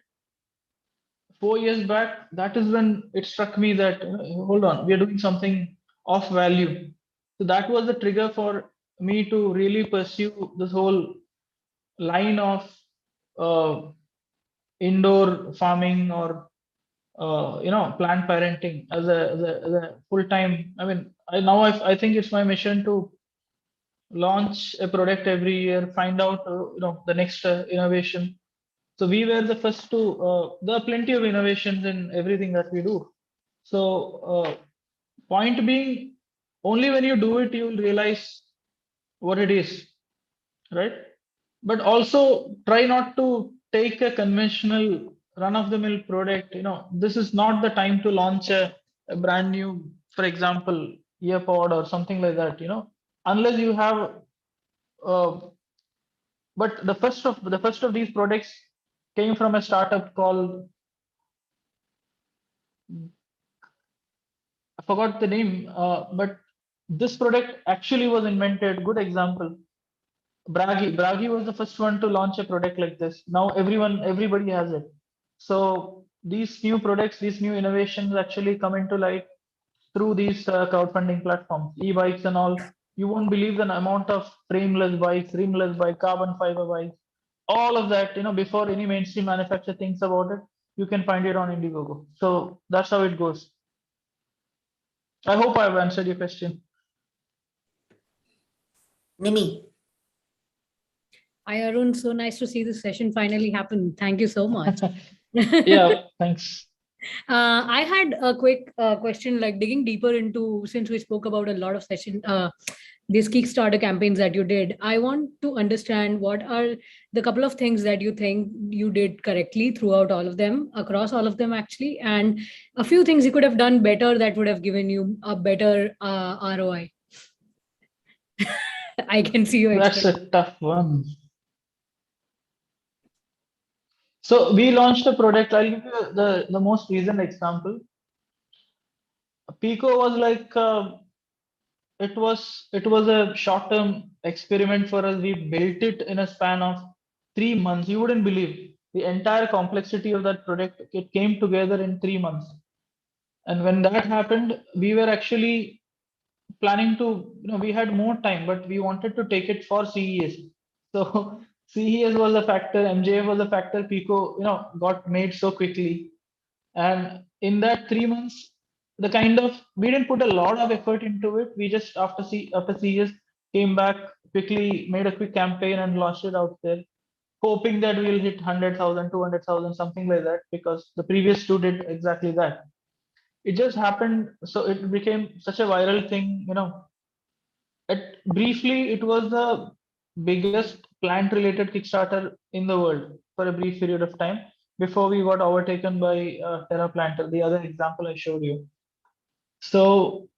4 years back, that is when it struck me that hold on, we are doing something of value. So that was the trigger for me to really pursue this whole line of uh, indoor farming or plant parenting as a full time. I mean, I think it's my mission to launch a product every year, find out the next innovation. So we were the first to. There are plenty of innovations in everything that we do. So point being, only when you do it you will realize what it is, right? But also try not to take a conventional run-of-the-mill product. This is not the time to launch a brand new, for example, earpod or something like that. Unless you have. Uh, but the first of these products came from a startup called, I forgot the name, but this product actually was invented. Good example. Bragi was the first one to launch a product like this. Now everybody has it. So these new products, these new innovations actually come into light through these crowdfunding platforms, e-bikes and all. You won't believe the amount of frameless bikes, rimless bike, carbon fiber bikes, all of that. Before any mainstream manufacturer thinks about it, you can find it on Indiegogo. So that's how it goes. I hope I've answered your question. Nimi. Hi, Arun. So nice to see this session finally happen. Thank you so much. Yeah, thanks. I had a quick question, like digging deeper into, since we spoke about a lot of these Kickstarter campaigns that you did. I want to understand what are the couple of things that you think you did correctly throughout all of them, across all of them actually, and a few things you could have done better that would have given you a better ROI. I can see you. That's a tough one. So we launched a product. I'll give you the most recent example. Pico was like it was a short-term experiment for us. We built it in a span of 3 months. You wouldn't believe the entire complexity of that product. It came together in 3 months. And when that happened, we were actually planning to, we had more time, but we wanted to take it for CES. So CES was a factor, MJF was a factor, Pico, got made so quickly. And in that 3 months, we didn't put a lot of effort into it. We just after CES came back quickly, made a quick campaign and launched it out there, hoping that we'll hit 100,000, 200,000, something like that, because the previous two did exactly that. It just happened, so it became such a viral thing. Briefly, it was the biggest plant-related Kickstarter in the world for a brief period of time before we got overtaken by Terra Planter, the other example I showed you. So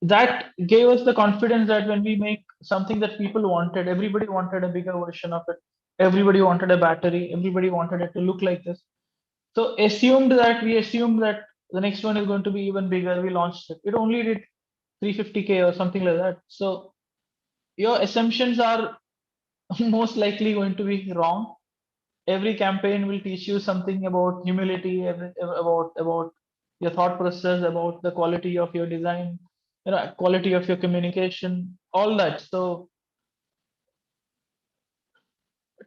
that gave us the confidence that when we make something that people wanted, everybody wanted a bigger version of it. Everybody wanted a battery. Everybody wanted it to look like this. So we assumed that the next one is going to be even bigger. We launched it. It only did 350K or something like that. So your assumptions are most likely going to be wrong. Every campaign will teach you something about humility, about your thought process, about the quality of your design, quality of your communication, all that. So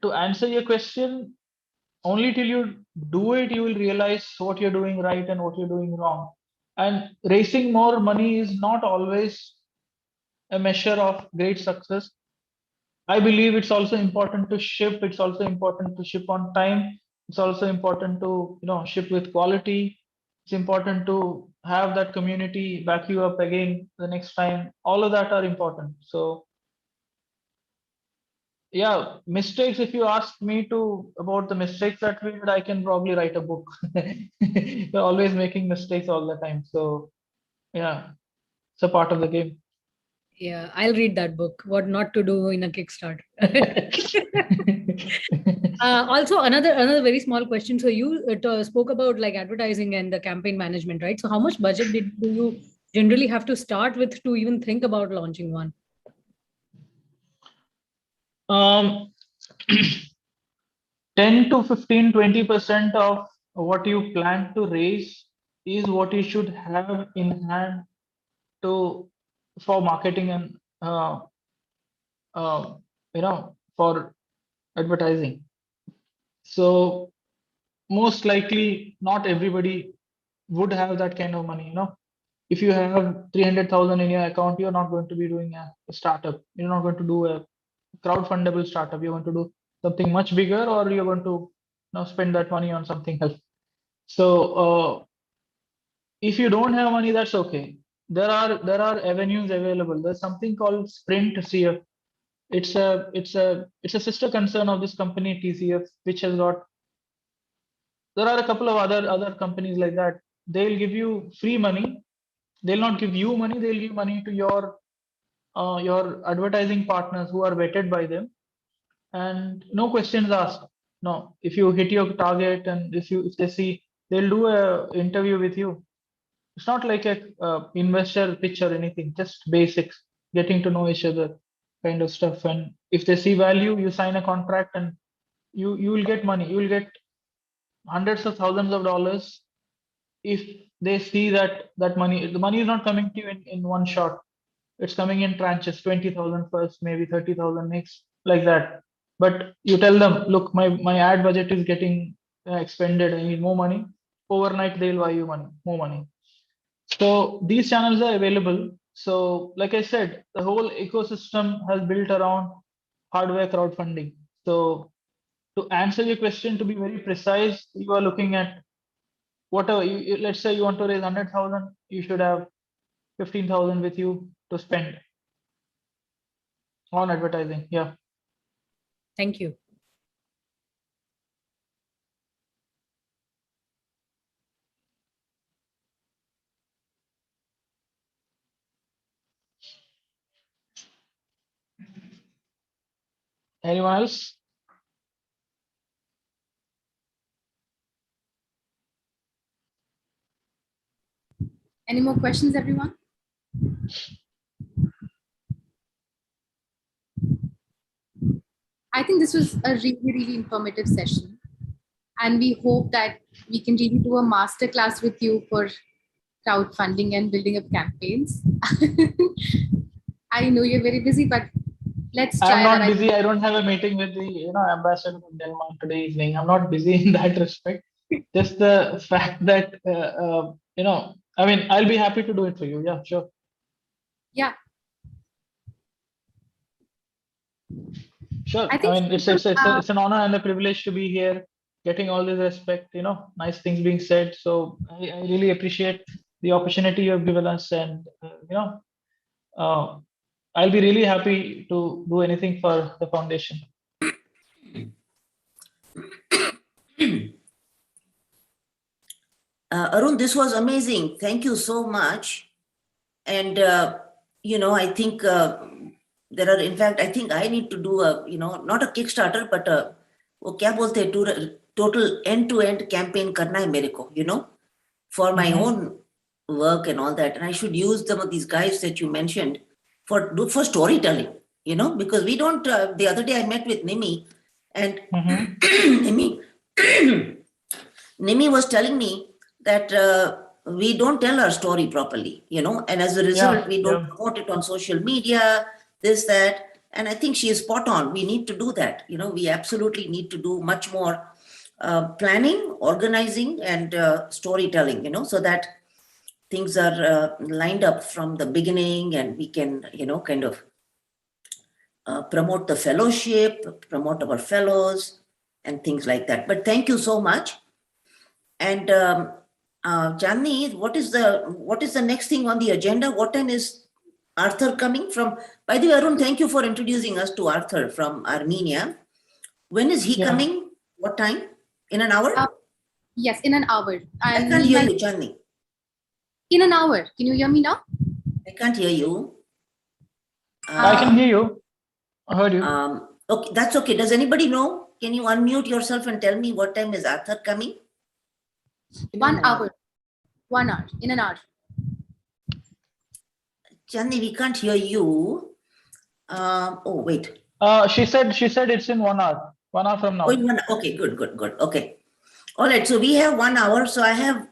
to answer your question, only till you do it, you will realize what you're doing right and what you're doing wrong. And raising more money is not always a measure of great success. I believe it's also important to ship. It's also important to ship on time. It's also important to ship with quality. It's important to have that community back you up again the next time. All of that are important. So yeah, mistakes. If you ask me to about the mistakes that we did, I can probably write a book. We're always making mistakes all the time. So yeah, it's a part of the game. Yeah, I'll read that book, What Not to Do in a Kickstarter. Also, another very small question. So you spoke about like advertising and the campaign management, right? So how much budget do you generally have to start with to even think about launching one? um, 10 to 15, 20% of what you plan to raise is what you should have in hand to for marketing and uh, for advertising. So most likely not everybody would have that kind of money. If you have 300,000 in your account, you're not going to be doing a startup. You're not going to do a crowdfundable startup. You're going to do something much bigger, or you're going to spend that money on something else. So if you don't have money, that's okay. There are avenues available. There's something called Sprint CF. It's a sister concern of this company TCF, which has got. There are a couple of other companies like that. They'll give you free money. They'll not give you money. They'll give money to your advertising partners who are vetted by them, and no questions asked. No, if you hit your target and if they see, they'll do a interview with you. It's not like a investor pitch or anything, just basics, getting to know each other kind of stuff. And if they see value, you sign a contract and you will get money. You will get hundreds of thousands of dollars if they see that the money is not coming to you in one shot. It's coming in tranches, 20,000 first, maybe 30,000 next, like that. But you tell them, look, my ad budget is getting expended. I need more money. Overnight, they'll buy you more money. So these channels are available. So like I said, the whole ecosystem has built around hardware crowdfunding. So to answer your question, to be very precise, you are looking at whatever let's say you want to raise 100,000, you should have 15,000 with you to spend on advertising. Yeah. Thank you. Anyone else? Any more questions, everyone? I think this was a really, really informative session. And we hope that we can really do a masterclass with you for crowdfunding and building up campaigns. I know you're very busy, but let's try. I'm not busy. I don't have a meeting with the ambassador of Denmark today evening. I'm not busy in that respect. Just the fact that I mean, I'll be happy to do it for you. Yeah, sure. Yeah. Sure. I mean, it's an honor and a privilege to be here, getting all this respect. Nice things being said. So I really appreciate the opportunity you have given us, and I'll be really happy to do anything for the foundation. Arun, this was amazing. Thank you so much. And, I think there are, in fact, I think I need to do not a Kickstarter, but वो क्या बोलते हैं, total end-to-end campaign करना है मेरे को, for my own work and all that. And I should use some of these guys that you mentioned for storytelling, because we don't, the other day I met with Nimi, and Nimi was telling me that we don't tell our story properly, and as a result, we don't promote it on social media, this, that. And I think she is spot on. We need to do that. We absolutely need to do much more planning, organizing, and storytelling, so that things are lined up from the beginning, and we can, kind of promote the fellowship, promote our fellows, and things like that. But thank you so much. And Chandni, what is the next thing on the agenda? What time is Arthur coming from? By the way, Arun, thank you for introducing us to Arthur from Armenia. When is he coming? What time? In an hour? Yes, in an hour. I can't hear you, Chandni. In an hour. Can you hear me now? I can't hear you. I can hear you. I heard you. Okay, that's okay. Does anybody know? Can you unmute yourself and tell me what time is Arthur coming? 1 hour. 1 hour. In an hour. Chandni, we can't hear you. Oh, wait. She said it's in 1 hour. 1 hour from now. Oh, okay, good. Okay. All right. So we have 1 hour. So I have,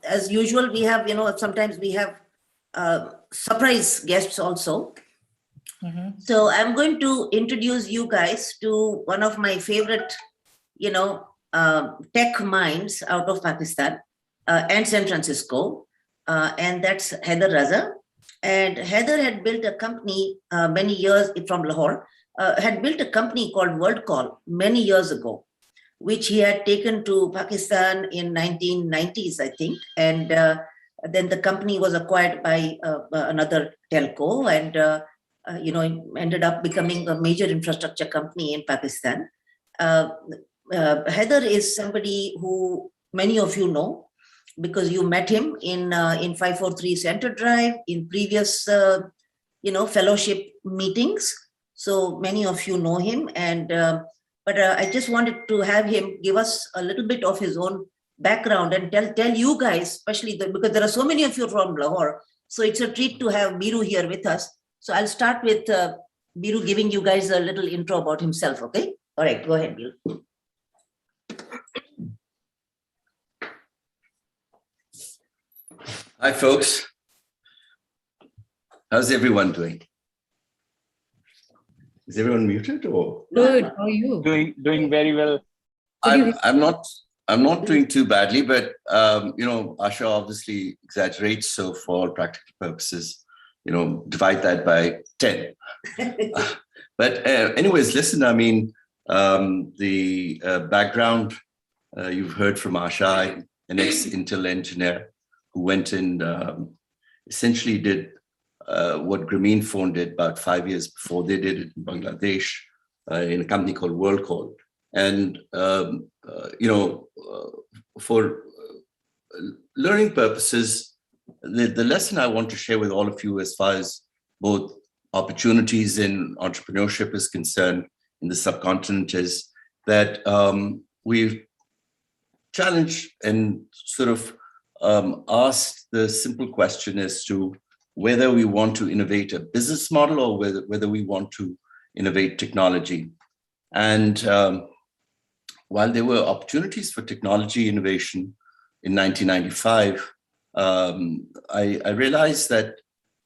as usual, we have, sometimes we have surprise guests also. Mm-hmm. So I'm going to introduce you guys to one of my favorite, tech minds out of Pakistan and San Francisco. And that's Heather Raza. And Heather had built a company many years from Lahore, had built a company called WorldCall many years ago, which he had taken to Pakistan in 1990s, I think. And then the company was acquired by another telco and, it ended up becoming a major infrastructure company in Pakistan. Heather is somebody who many of you know because you met him in 543 Center Drive in previous, fellowship meetings. So many of you know him, and but I just wanted to have him give us a little bit of his own background and tell you guys, especially because there are so many of you from Lahore. So it's a treat to have Biru here with us. So I'll start with Biru giving you guys a little intro about himself. Okay. All right. Go ahead, Biru. Hi, folks. How's everyone doing? Is everyone muted or? Good. How are you? Doing very well. I'm not doing too badly, but Asha obviously exaggerates. So for all practical purposes, divide that by 10. But anyways, listen. I mean, the background you've heard from Asha, an ex-Intel engineer who went and essentially did what Grameen Phone did about 5 years before. They did it in Bangladesh in a company called WorldCall. And, for learning purposes, the lesson I want to share with all of you as far as both opportunities in entrepreneurship is concerned in the subcontinent is that we've challenged and sort of asked the simple question as to whether we want to innovate a business model or whether we want to innovate technology. And while there were opportunities for technology innovation in 1995, I realized that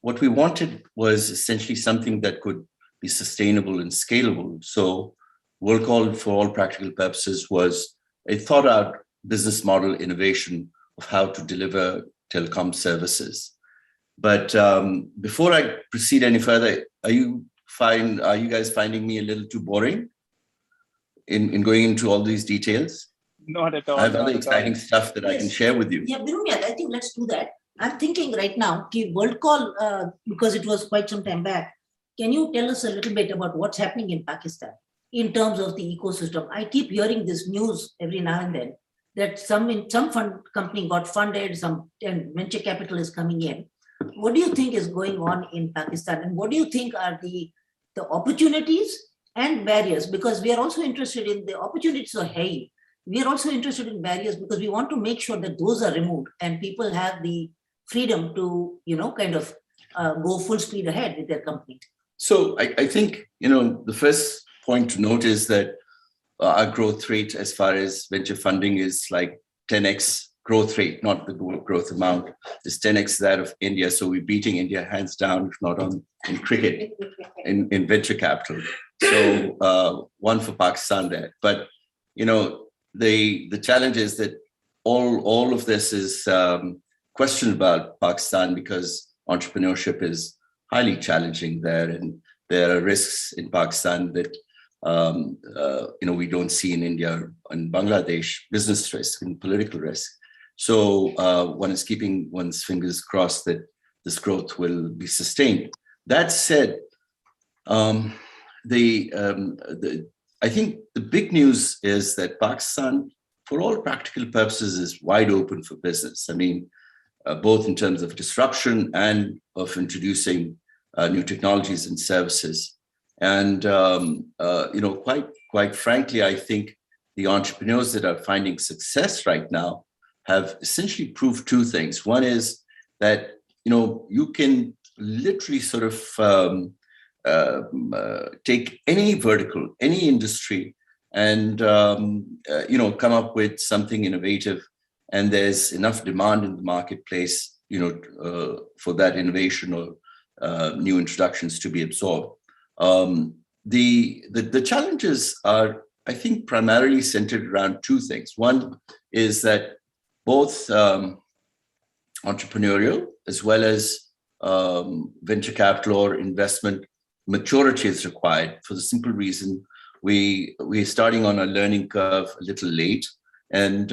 what we wanted was essentially something that could be sustainable and scalable. So WorldCall, for all practical purposes, was a thought out business model innovation of how to deliver telecom services. But before I proceed any further, are you guys finding me a little too boring in going into all these details? Not at all. I have other exciting stuff that I can share with you. Yeah, Birumia, I think let's do that. I'm thinking right now, WorldCall, because it was quite some time back, can you tell us a little bit about what's happening in Pakistan in terms of the ecosystem? I keep hearing this news every now and then that some fund company got funded, and venture capital is coming in. What do you think is going on in Pakistan? And what do you think are the opportunities and barriers? Because we are also interested in the opportunities are hey. We are also interested in barriers because we want to make sure that those are removed and people have the freedom to, go full speed ahead with their company. So I think, the first point to note is that our growth rate as far as venture funding is like 10x growth rate, not the growth amount, is 10x that of India. So we're beating India hands down, if not in cricket, in venture capital. So one for Pakistan there. But, the challenge is that all of this is questioned about Pakistan because entrepreneurship is highly challenging there, and there are risks in Pakistan that we don't see in India and Bangladesh: business risk and political risk. So one is keeping one's fingers crossed that this growth will be sustained. That said, I think the big news is that Pakistan, for all practical purposes, is wide open for business. I mean, both in terms of disruption and of introducing new technologies and services. And quite frankly, I think the entrepreneurs that are finding success right now have essentially proved two things. One is that you can literally sort of take any vertical, any industry, and come up with something innovative, and there's enough demand in the marketplace, for that innovation or new introductions to be absorbed. The challenges are, I think, primarily centered around two things. One is that both entrepreneurial as well as venture capital or investment maturity is required, for the simple reason we're starting on a learning curve a little late, and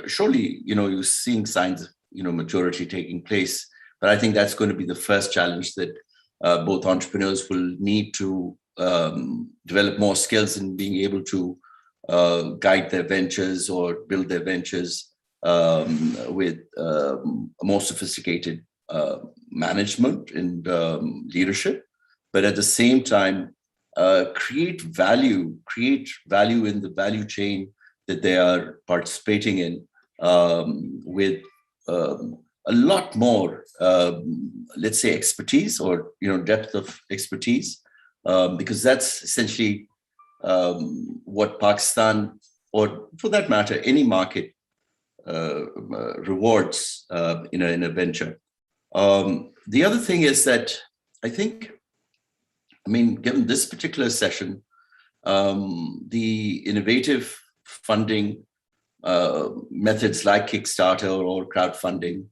surely you're seeing signs of maturity taking place. But I think that's going to be the first challenge that both entrepreneurs will need to develop more skills in being able to guide their ventures or build their ventures with more sophisticated management and leadership, but at the same time create value in the value chain that they are participating in, with a lot more, let's say, expertise or depth of expertise, because that's essentially what Pakistan, or for that matter, any market rewards in a venture. The other thing is that I think, given this particular session, the innovative funding methods like Kickstarter or crowdfunding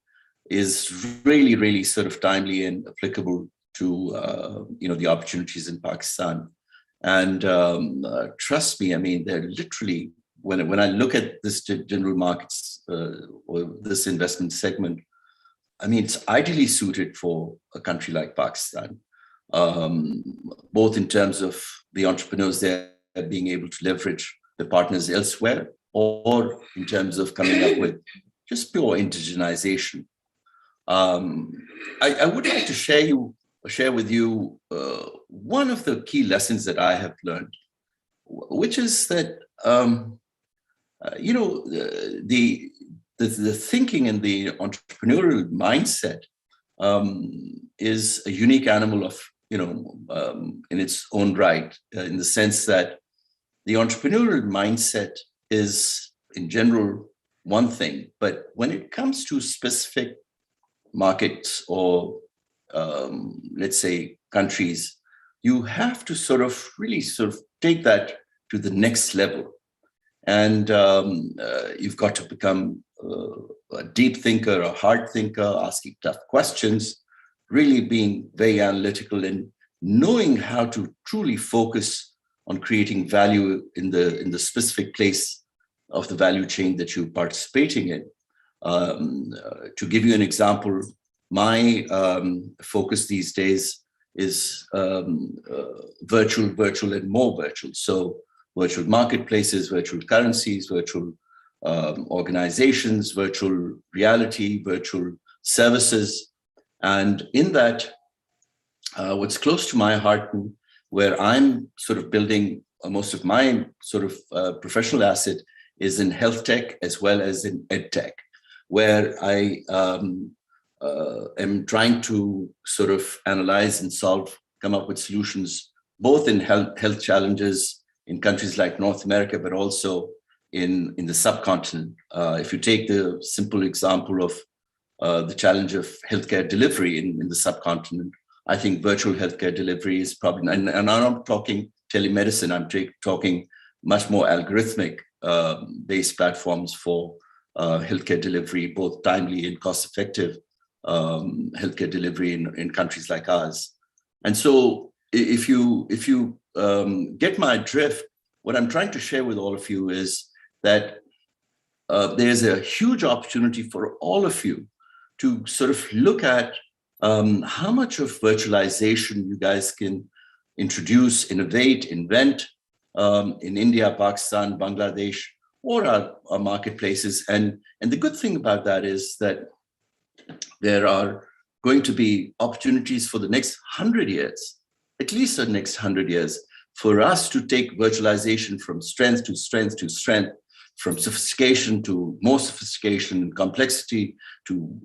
is really, really sort of timely and applicable to the opportunities in Pakistan. And trust me, they're literally, when I look at this general markets or this investment segment, it's ideally suited for a country like Pakistan, both in terms of the entrepreneurs there being able to leverage the partners elsewhere, or in terms of coming up with just pure indigenization. I would like to share with you one of the key lessons that I have learned, which is that the thinking and the entrepreneurial mindset is a unique animal of in its own right, in the sense that the entrepreneurial mindset is in general one thing, but when it comes to specific markets or let's say countries, you have to really take that to the next level. And you've got to become a deep thinker, a hard thinker, asking tough questions, really being very analytical and knowing how to truly focus on creating value in the specific place of the value chain that you're participating in. To give you an example, my focus these days is virtual and more virtual. So virtual marketplaces, virtual currencies, virtual organizations, virtual reality, virtual services. And in that, what's close to my heart and where I'm sort of building most of my sort of professional asset is in health tech as well as in ed tech, where I am trying to sort of analyze and come up with solutions, both in health challenges in countries like North America, but also in the subcontinent. If you take the simple example of the challenge of healthcare delivery in the subcontinent, I think virtual healthcare delivery is probably, and I'm not talking telemedicine, I'm talking much more algorithmic based platforms for healthcare delivery, both timely and cost-effective healthcare delivery in countries like ours. And so if you get my drift, what I'm trying to share with all of you is that there's a huge opportunity for all of you to sort of look at how much of virtualization you guys can introduce, innovate, invent in India, Pakistan, Bangladesh, or our marketplaces. And the good thing about that is that there are going to be opportunities for the next 100 years, at least the next 100 years, for us to take virtualization from strength to strength to strength, from sophistication to more sophistication, and complexity to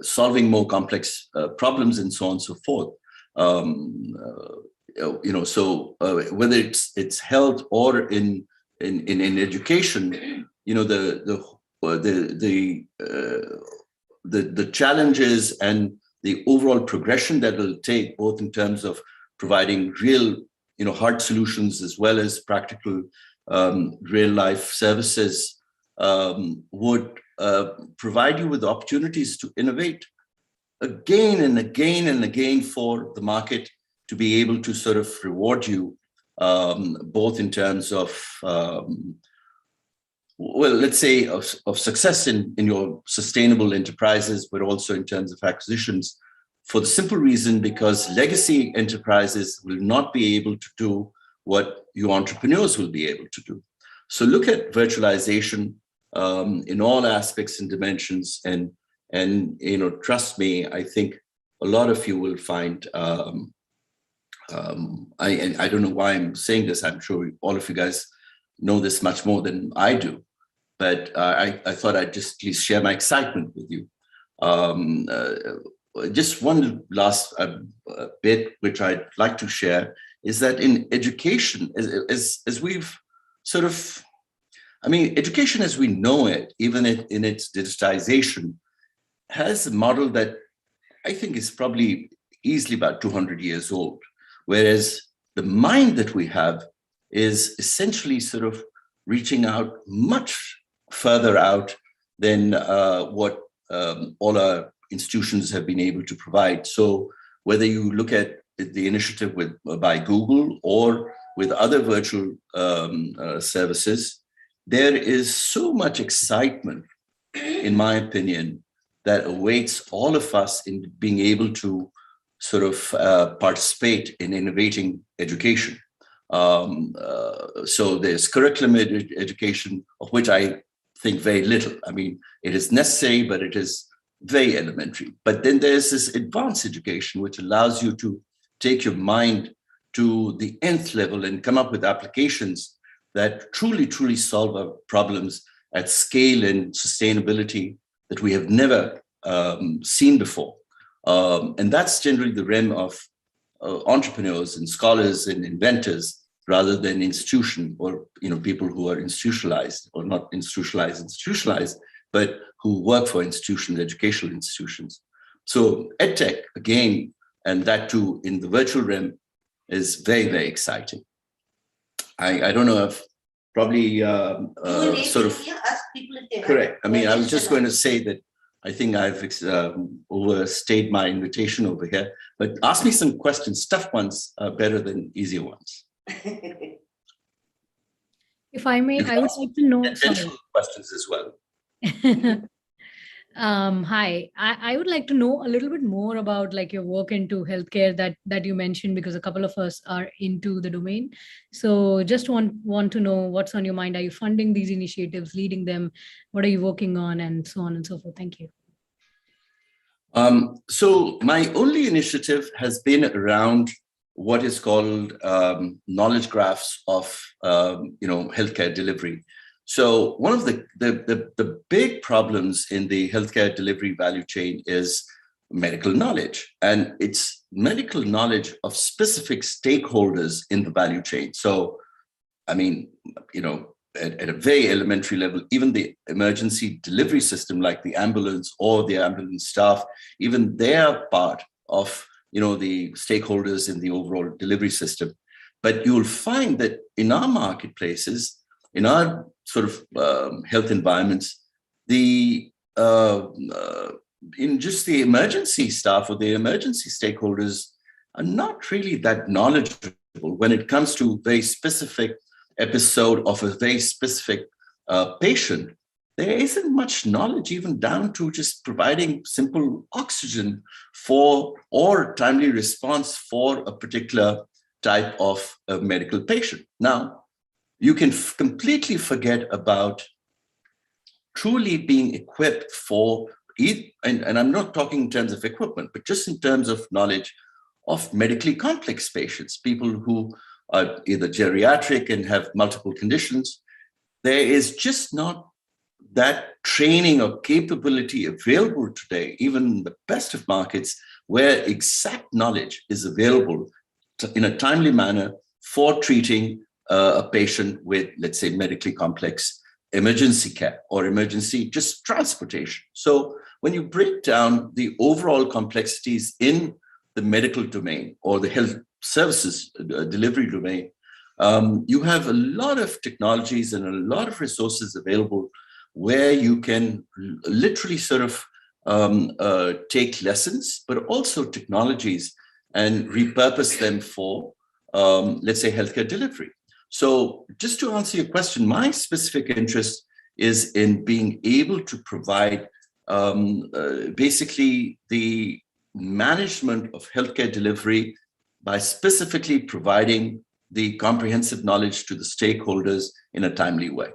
solving more complex problems, and so on and so forth. Whether it's health or in education, the challenges and the overall progression that will take, both in terms of providing real, hard solutions as well as practical real life services, would provide you with opportunities to innovate again and again and again for the market to be able to sort of reward you, both in terms of, let's say of success in your sustainable enterprises, but also in terms of acquisitions, for the simple reason because legacy enterprises will not be able to do what you entrepreneurs will be able to do. So look at virtualization in all aspects and dimensions, and trust me, I think a lot of you will find. I don't know why I'm saying this. I'm sure all of you guys know this much more than I do, but I thought I'd just please share my excitement with you. Just one last bit which I'd like to share is that in education, as we've sort of, education as we know it, even in its digitization, has a model that I think is probably easily about 200 years old, whereas the mind that we have is essentially sort of reaching out much further out than what all our institutions have been able to provide. So whether you look at the initiative by Google or with other virtual services, there is so much excitement, in my opinion, that awaits all of us in being able to sort of participate in innovating education. So there's curriculum education, of which I think very little. It is necessary, but it is very elementary. But then there's this advanced education, which allows you to take your mind to the nth level and come up with applications that truly solve our problems at scale and sustainability that we have never seen before. And that's generally the realm of entrepreneurs and scholars and inventors, rather than institution or people who are institutionalized, or not institutionalized, but who work for institutions, educational institutions. So EdTech, again, and that too in the virtual realm, is very, very exciting. I don't know if probably sort of correct. I was just going to say that I think I've overstayed my invitation over here, but ask me some questions. Tough ones are better than easier ones. If I may, I would like to know questions as well. Hi, I would like to know a little bit more about your work into healthcare that you mentioned, because a couple of us are into the domain. So just want to know what's on your mind. Are you funding these initiatives, leading them? What are you working on, and so on and so forth? Thank you. So my only initiative has been around what is called knowledge graphs of healthcare delivery. So one of the big problems in the healthcare delivery value chain is medical knowledge, and it's medical knowledge of specific stakeholders in the value chain. So, at a very elementary level, even the emergency delivery system, like the ambulance or the ambulance staff, even they're part of the stakeholders in the overall delivery system. But you'll find that in our marketplaces, in our sort of health environments, in just the emergency staff or the emergency stakeholders are not really that knowledgeable when it comes to very specific episode of a very specific patient, there isn't much knowledge even down to just providing simple oxygen or timely response for a particular type of medical patient. Now, you can completely forget about truly being equipped for, and I'm not talking in terms of equipment, but just in terms of knowledge of medically complex patients, people who are either geriatric and have multiple conditions. There is just not that training or capability available today, even in the best of markets, where exact knowledge is available in a timely manner for treating a patient with, let's say, medically complex emergency care or emergency just transportation. So when you break down the overall complexities in the medical domain or the health services delivery domain, you have a lot of technologies and a lot of resources available where you can literally sort of take lessons, but also technologies and repurpose them for, let's say, healthcare delivery. So just to answer your question, my specific interest is in being able to provide basically the management of healthcare delivery by specifically providing the comprehensive knowledge to the stakeholders in a timely way.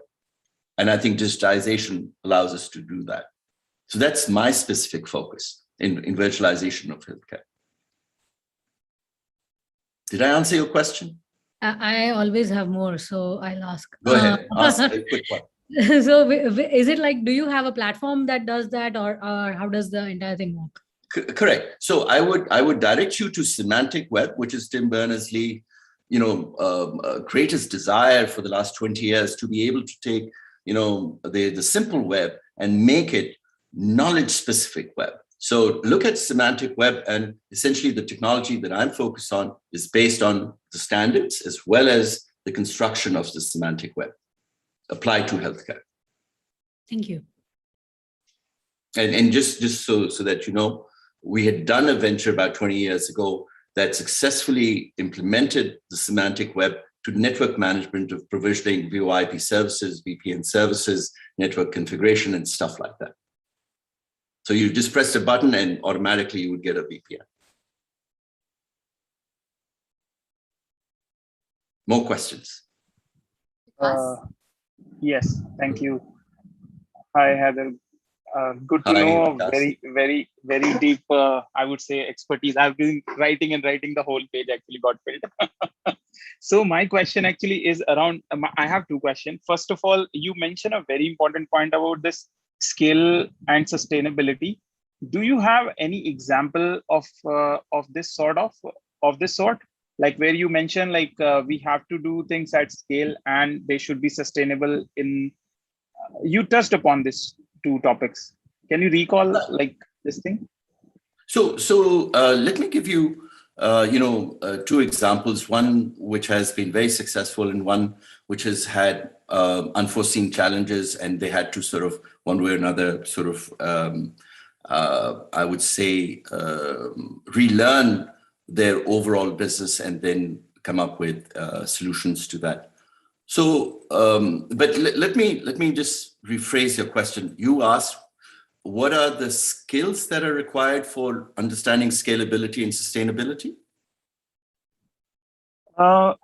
And I think digitization allows us to do that. So that's my specific focus in virtualization of healthcare. Did I answer your question? I always have more, so I'll ask. Go ahead, ask a quick one. So is it like, do you have a platform that does that, or how does the entire thing work? Correct. So I would direct you to Semantic Web, which is Tim Berners-Lee, greatest desire for the last 20 years to be able to take, the simple web and make it knowledge-specific web. So look at Semantic Web, and essentially the technology that I'm focused on is based on the standards as well as the construction of the Semantic Web applied to healthcare. Thank you. And just so that you know, we had done a venture about 20 years ago that successfully implemented the Semantic Web to network management of provisioning VoIP services, VPN services, network configuration, and stuff like that. So you just pressed a button and automatically you would get a VPN. More questions? Yes, thank you. Hi, Heather. Good to know of very deep, I would say, expertise. I've been writing and writing, the whole page actually got filled. So my question actually is around, I have two questions. First of all, you mentioned a very important point about this scale and sustainability. Do you have any example of this sort, like where you mentioned like we have to do things at scale and they should be sustainable in, you touched upon this two topics. Can you recall like this thing? So let me give you, two examples, one which has been very successful and one which has had unforeseen challenges, and they had to sort of one way or another sort of, I would say, relearn their overall business and then come up with solutions to that. So, but let me just rephrase your question. You asked, what are the skills that are required for understanding scalability and sustainability?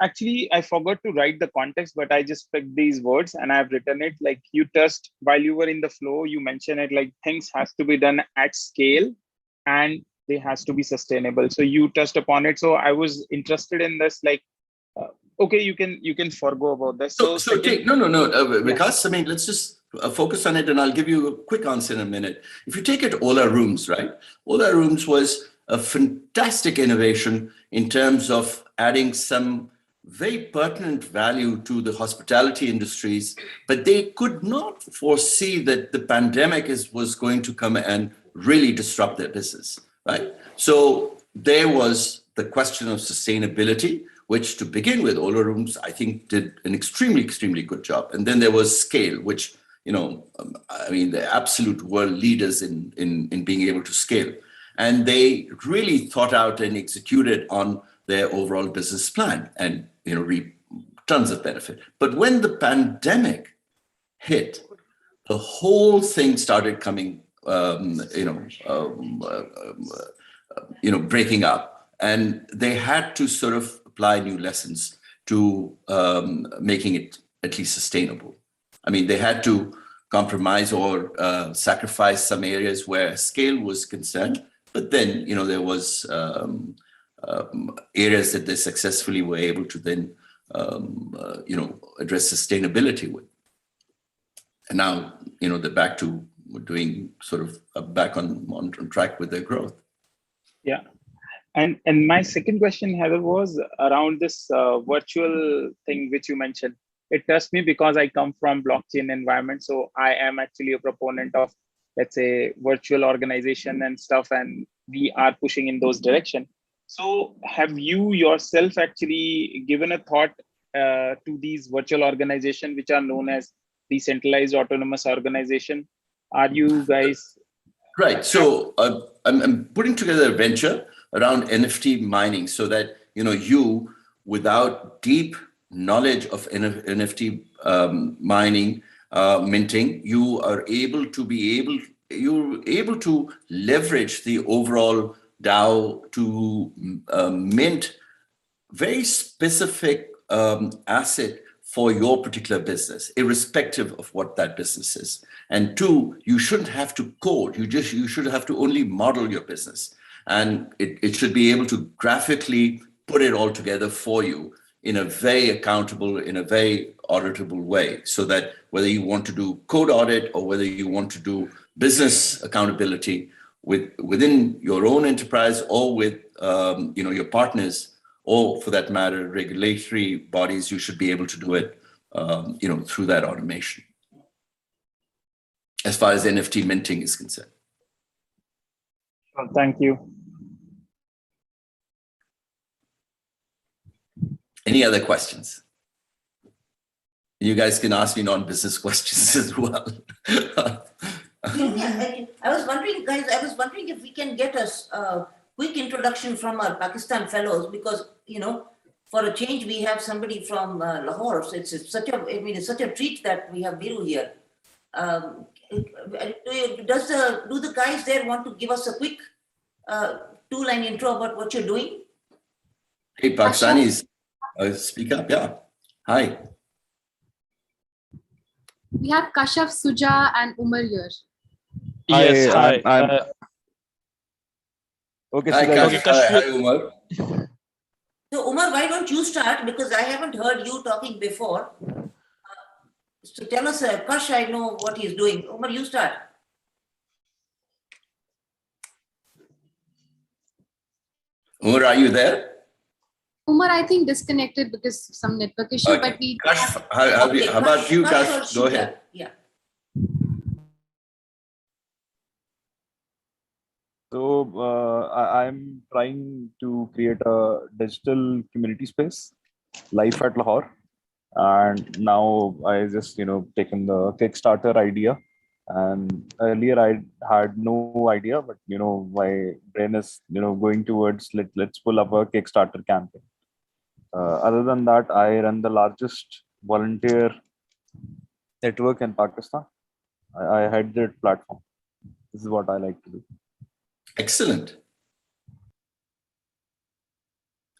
Actually, I forgot to write the context, but I just picked these words and I've written it. Like you touched while you were in the flow, you mentioned it like things has to be done at scale and they has to be sustainable. So you touched upon it. So I was interested in this, like, okay, you can forgo about this. So take, no, Vikas, I mean, let's just focus on it and I'll give you a quick answer in a minute. If you take it Ola Rooms, right? Ola Rooms was a fantastic innovation in terms of adding some very pertinent value to the hospitality industries, but they could not foresee that the pandemic was going to come and really disrupt their business, right? So there was the question of sustainability, which to begin with, Ola Rooms, I think did an extremely good job. And then there was scale, which, I mean, the absolute world leaders in being able to scale. And they really thought out and executed on their overall business plan and, reap tons of benefit. But when the pandemic hit, the whole thing started coming, breaking up, and they had to sort of apply new lessons to making it at least sustainable. I mean, they had to compromise or sacrifice some areas where scale was concerned, but then, there was areas that they successfully were able to then, address sustainability with. And now, they're back to doing sort of back on track with their growth. Yeah. And my second question, Heather, was around this virtual thing which you mentioned. It touched me because I come from blockchain environment. So I am actually a proponent of, let's say, virtual organization and stuff, and we are pushing in those direction. So have you yourself actually given a thought to these virtual organizations, which are known as decentralized autonomous organization? Are you guys? Right. So I'm putting together a venture around NFT mining so that, you, without deep knowledge of NFT mining, minting, you're able to leverage the overall DAO to mint very specific asset for your particular business, irrespective of what that business is. And two, you shouldn't have to code. You should have to only model your business. And it should be able to graphically put it all together for you in a very accountable, in a very auditable way, so that whether you want to do code audit or whether you want to do business accountability within your own enterprise or with your partners, or for that matter, regulatory bodies, you should be able to do it through that automation, as far as NFT minting is concerned. Well, thank you. Any other questions? You guys can ask me non-business questions as well. I was wondering, guys, if we can get a quick introduction from our Pakistan fellows, because, for a change, we have somebody from Lahore. So it's such a treat that we have Biru here. Do the guys there want to give us a quick two-line intro about what you're doing? Hey, Pakistanis, speak up. Yeah. Hi. We have Kashaf, Suja, and Umar here. Yes, hi. Okay, hi, Umar. So, Umar, why don't you start? Because I haven't heard you talking before. So tell us, Kash, I know what he's doing. Umar, you start. Umar, are you there? Umar, I think disconnected because of some network issue, Okay. but we. Kash, how about you, Kash? Go ahead. Yeah. So I'm trying to create a digital community space, life at Lahore. And now I just, taken the Kickstarter idea. And earlier I had no idea, but, my brain is, going towards let's pull up a Kickstarter campaign. Other than that, I run the largest volunteer network in Pakistan. I head that platform. This is what I like to do. Excellent.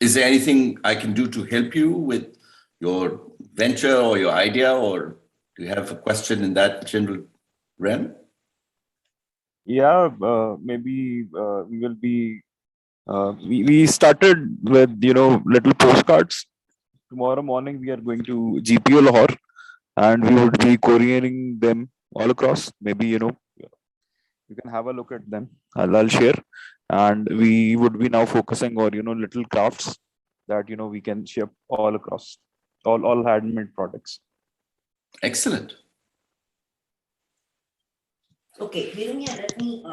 Is there anything I can do to help you with your venture or your idea, or do you have a question in that general realm? Yeah, maybe we will be. We started with little postcards. Tomorrow morning we are going to GPO Lahore, and we would be couriering them all across. Maybe you can have a look at them. I'll share, and we would be now focusing on little crafts that we can ship all across, all handmade products. Excellent. Okay, Virumia, let me.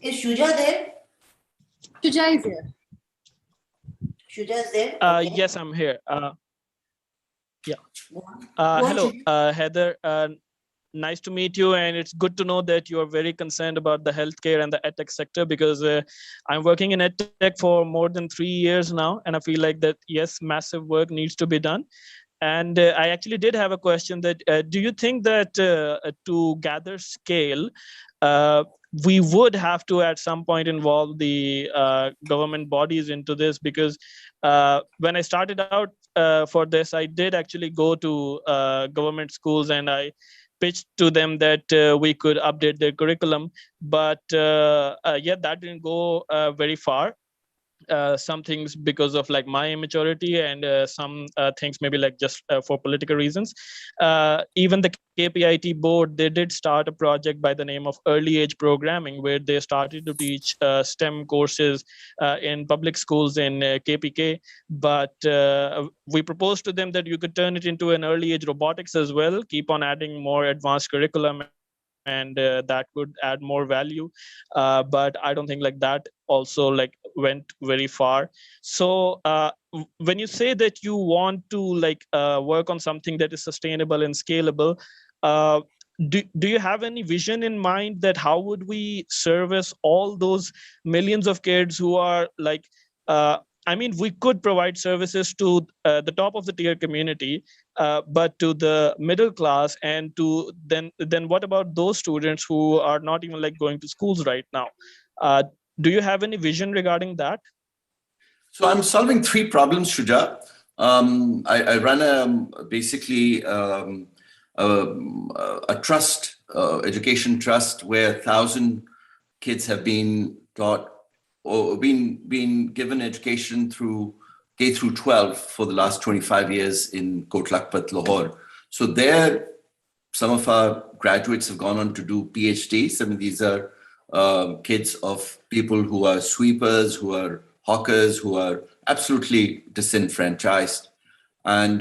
Is Shuja there? Shuja is here. Shuja is there? Okay. Yes, I'm here. Yeah. on, Hello, Shuja. Heather. Nice to meet you, and it's good to know that you are very concerned about the healthcare and the edtech sector, because I'm working in edtech for more than 3 years now, and I feel like that yes, massive work needs to be done. And I actually did have a question that, do you think that to gather scale, we would have to at some point involve the government bodies into this? Because when I started out for this, I did actually go to government schools and I pitched to them that we could update their curriculum. But yeah, that didn't go very far. Some things because of like my immaturity, and some things maybe like just for political reasons. Even the KPIT board, they did start a project by the name of Early Age Programming, where they started to teach STEM courses in public schools in KPK. But we proposed to them that you could turn it into an early age robotics as well, keep on adding more advanced curriculum, and that could add more value. But I don't think like that also like went very far. So when you say that you want to like work on something that is sustainable and scalable, do you have any vision in mind that how would we service all those millions of kids who are like, I mean, we could provide services to the top of the tier community, but to the middle class, and to then what about those students who are not even like going to schools right now? Do you have any vision regarding that? So I'm solving three problems, Shuja. I run basically a trust, education trust, where 1,000 kids have been taught or been given education through K through 12 for the last 25 years in Kot Lakhpat, Lahore. So there, some of our graduates have gone on to do PhDs. Some of these are kids of people who are sweepers, who are hawkers, who are absolutely disenfranchised. And,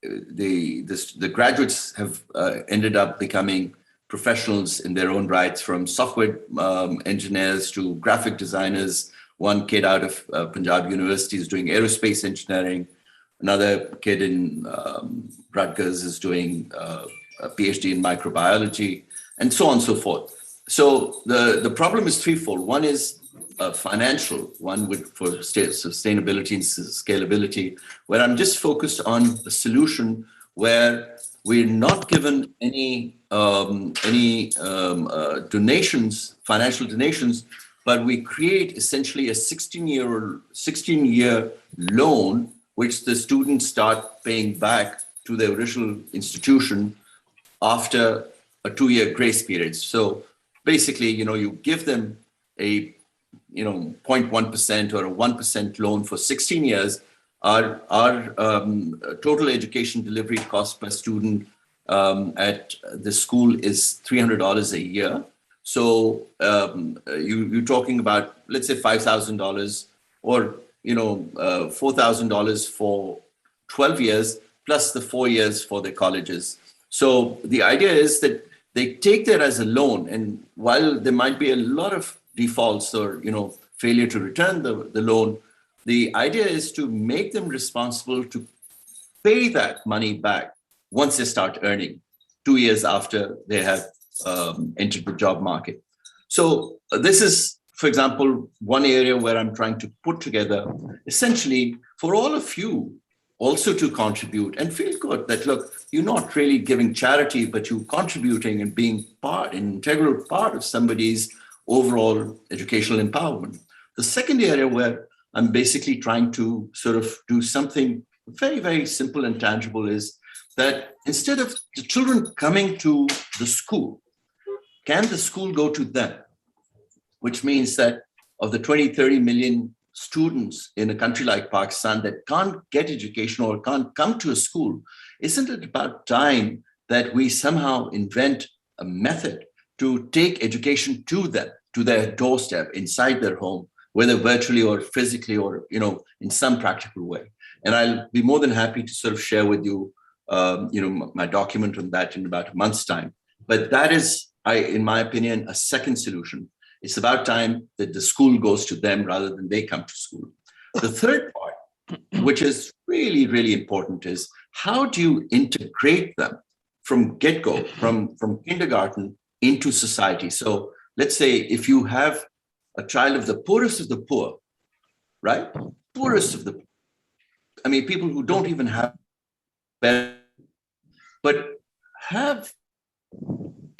the graduates have ended up becoming professionals in their own rights, from software engineers to graphic designers. One kid out of Punjab University is doing aerospace engineering. Another kid in Rutgers is doing a PhD in microbiology, and so on and so forth. So the problem is threefold. One is financial, one for sustainability and scalability, where I'm just focused on a solution where we're not given any donations, financial donations, but we create essentially a 16-year loan, which the students start paying back to their original institution after a 2-year grace period. So basically, you give them a 0.1% or a 1% loan for 16 years. Our total education delivery cost per student at the school is $300 a year. So you're talking about, let's say, $5,000 or $4,000 for 12 years plus the 4 years for their colleges. So the idea is that they take that as a loan, and while there might be a lot of defaults or failure to return the loan, the idea is to make them responsible to pay that money back once they start earning, 2 years after they have entered the job market. So this is, for example, one area where I'm trying to put together, essentially, for all of you also to contribute and feel good that, look, you're not really giving charity, but you're contributing and being an integral part of somebody's overall educational empowerment. The second area where I'm basically trying to sort of do something very, very simple and tangible is that instead of the children coming to the school, can the school go to them? Which means that of the 20, 30 million students in a country like Pakistan that can't get education or can't come to a school, isn't it about time that we somehow invent a method to take education to them, to their doorstep, inside their home, whether virtually or physically or, in some practical way? And I'll be more than happy to sort of share with you, my document on that in about a month's time. But that is, in my opinion, a second solution. It's about time that the school goes to them rather than they come to school. The third part, which is really, really important, is how do you integrate them from get-go, from kindergarten into society? So let's say if you have a child of the poorest of the poor, right? Poorest of the poor, I mean, people who don't even have, but have,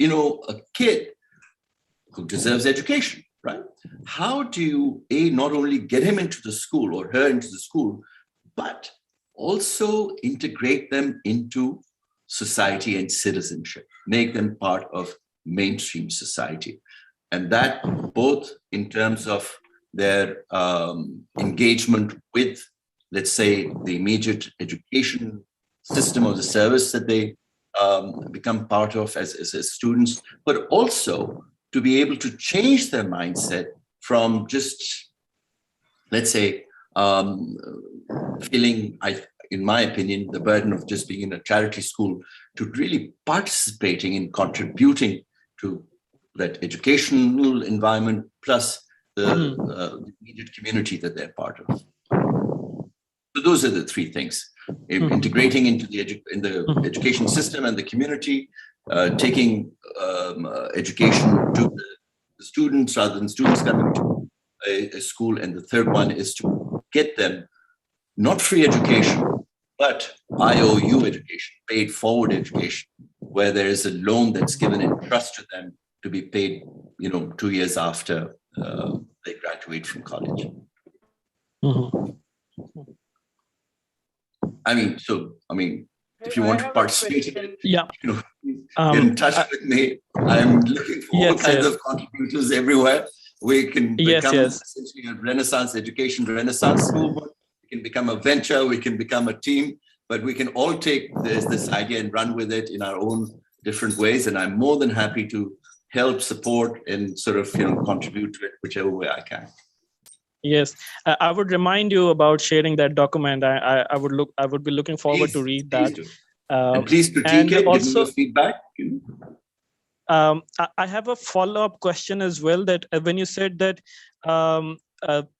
a kid who deserves education, right? How do you, not only get him into the school or her into the school, but also integrate them into society and citizenship, make them part of mainstream society. And that both in terms of their engagement with, let's say, the immediate education system or the service that they become part of as students, but also to be able to change their mindset from just, let's say, feeling, in my opinion, the burden of just being in a charity school, to really participating in contributing to that educational environment, plus the immediate community that they're part of. So those are the three things: integrating into the education system and the community, taking education to the students rather than students coming to a school, and the third one is to get them not free education, but IOU education, paid forward education, where there is a loan that's given in trust to them to be paid, 2 years after they graduate from college. I mean, if you want to participate in it, get in touch with me. I'm looking for all kinds of contributors everywhere. We can become essentially a Renaissance education Renaissance school. We can become a venture. We can become a team. But we can all take this idea and run with it in our own different ways. And I'm more than happy to help, support, and sort of contribute to it whichever way I can. Yes, I would remind you about sharing that document. I would be looking forward to read that. And please critique it, also, give me your feedback. I have a follow-up question as well. That when you said that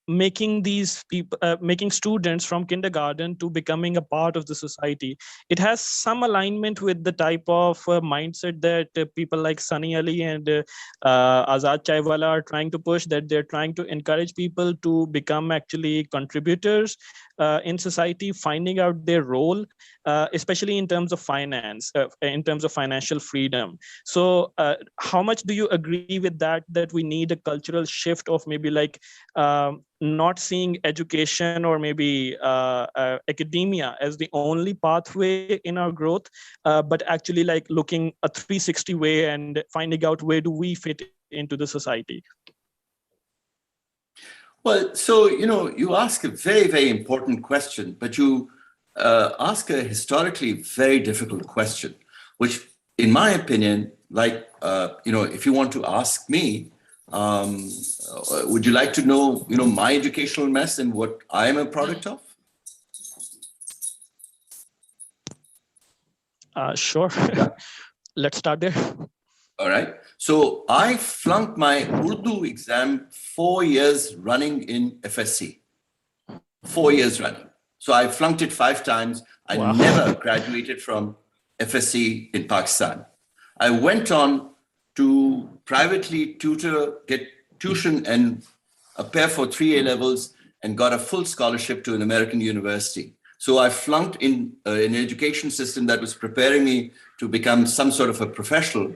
making these people, making students from kindergarten to becoming a part of the society, it has some alignment with the type of mindset that people like Sunny Ali and Azad Chaiwala are trying to push, that they're trying to encourage people to become actually contributors in society, finding out their role, especially in terms of finance, in terms of financial freedom. So how much do you agree with that we need a cultural shift of maybe like not seeing education or maybe academia as the only pathway in our growth, but actually like looking a 360 way and finding out where do we fit into the society? Well, so, you ask a very, very important question, but you ask a historically very difficult question, which in my opinion, like, if you want to ask me, would you like to know, my educational mess and what I am a product of? Sure. Let's start there. All right. So I flunked my Urdu exam 4 years running in FSC. 4 years running. So I flunked it 5 times. I never graduated from FSC in Pakistan. I went on to privately get tuition and appear for 3 A-levels and got a full scholarship to an American university. So I flunked in an education system that was preparing me to become some sort of a professional.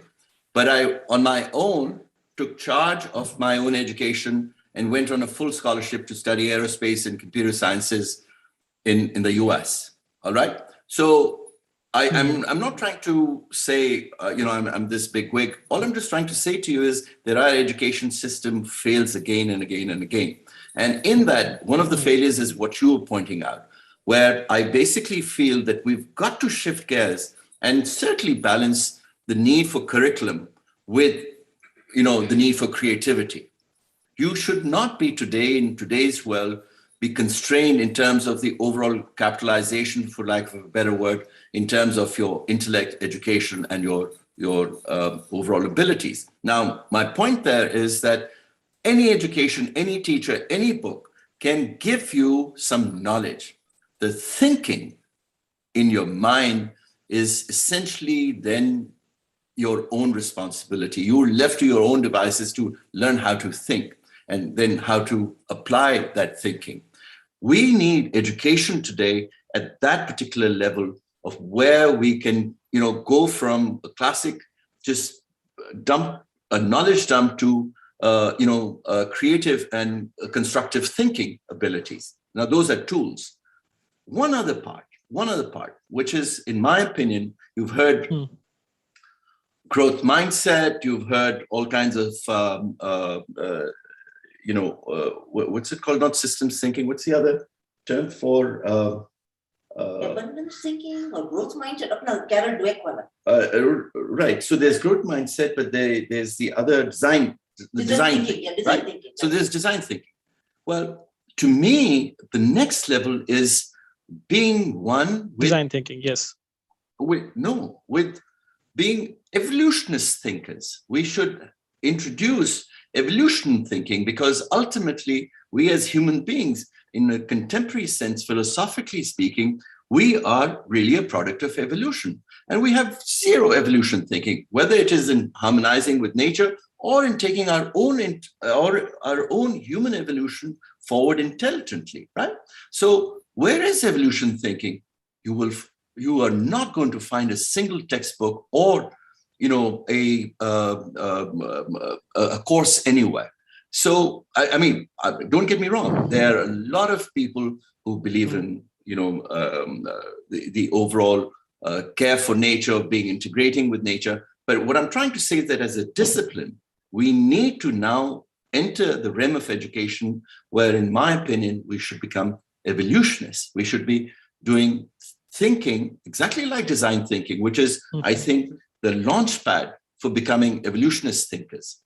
But I, on my own, took charge of my own education and went on a full scholarship to study aerospace and computer sciences in the US. All right. So I'm not trying to say, I'm this big wig. All I'm just trying to say to you is that our education system fails again and again and again. And in that, one of the failures is what you were pointing out, where I basically feel that we've got to shift gears and certainly balance the need for curriculum with, the need for creativity. You should not be today, in today's world, be constrained in terms of the overall capitalization, for lack of a better word, in terms of your intellect, education, and your overall abilities. Now, my point there is that any education, any teacher, any book can give you some knowledge. The thinking in your mind is essentially then your own responsibility. You're left to your own devices to learn how to think and then how to apply that thinking. We need education today at that particular level of where we can, go from a classic just a knowledge dump to, creative and constructive thinking abilities. Now, those are tools. One other part, which is, in my opinion, you've heard growth mindset, you've heard all kinds of, what's it called? Not systems thinking. What's the other term for? Abundance thinking or growth mindset. Right. So there's growth mindset, but there's the other design thinking. Right? Thinking. So there's design thinking. Well, to me, the next level is being one with design thinking. Yes. With being evolutionist thinkers. We should introduce evolution thinking, because ultimately we as human beings, in a contemporary sense, philosophically speaking, we are really a product of evolution. And we have zero evolution thinking, whether it is in harmonizing with nature or in taking our own human evolution forward intelligently, right? So where is evolution thinking? You are not going to find a single textbook or a course anywhere. So I mean, don't get me wrong. There are a lot of people who believe in the overall care for nature, being integrating with nature. But what I'm trying to say is that as a discipline, we need to now enter the realm of education where, in my opinion, we should become evolutionists. We should be doing thinking exactly like design thinking, which is, I think, the launch pad for becoming evolutionist thinkers.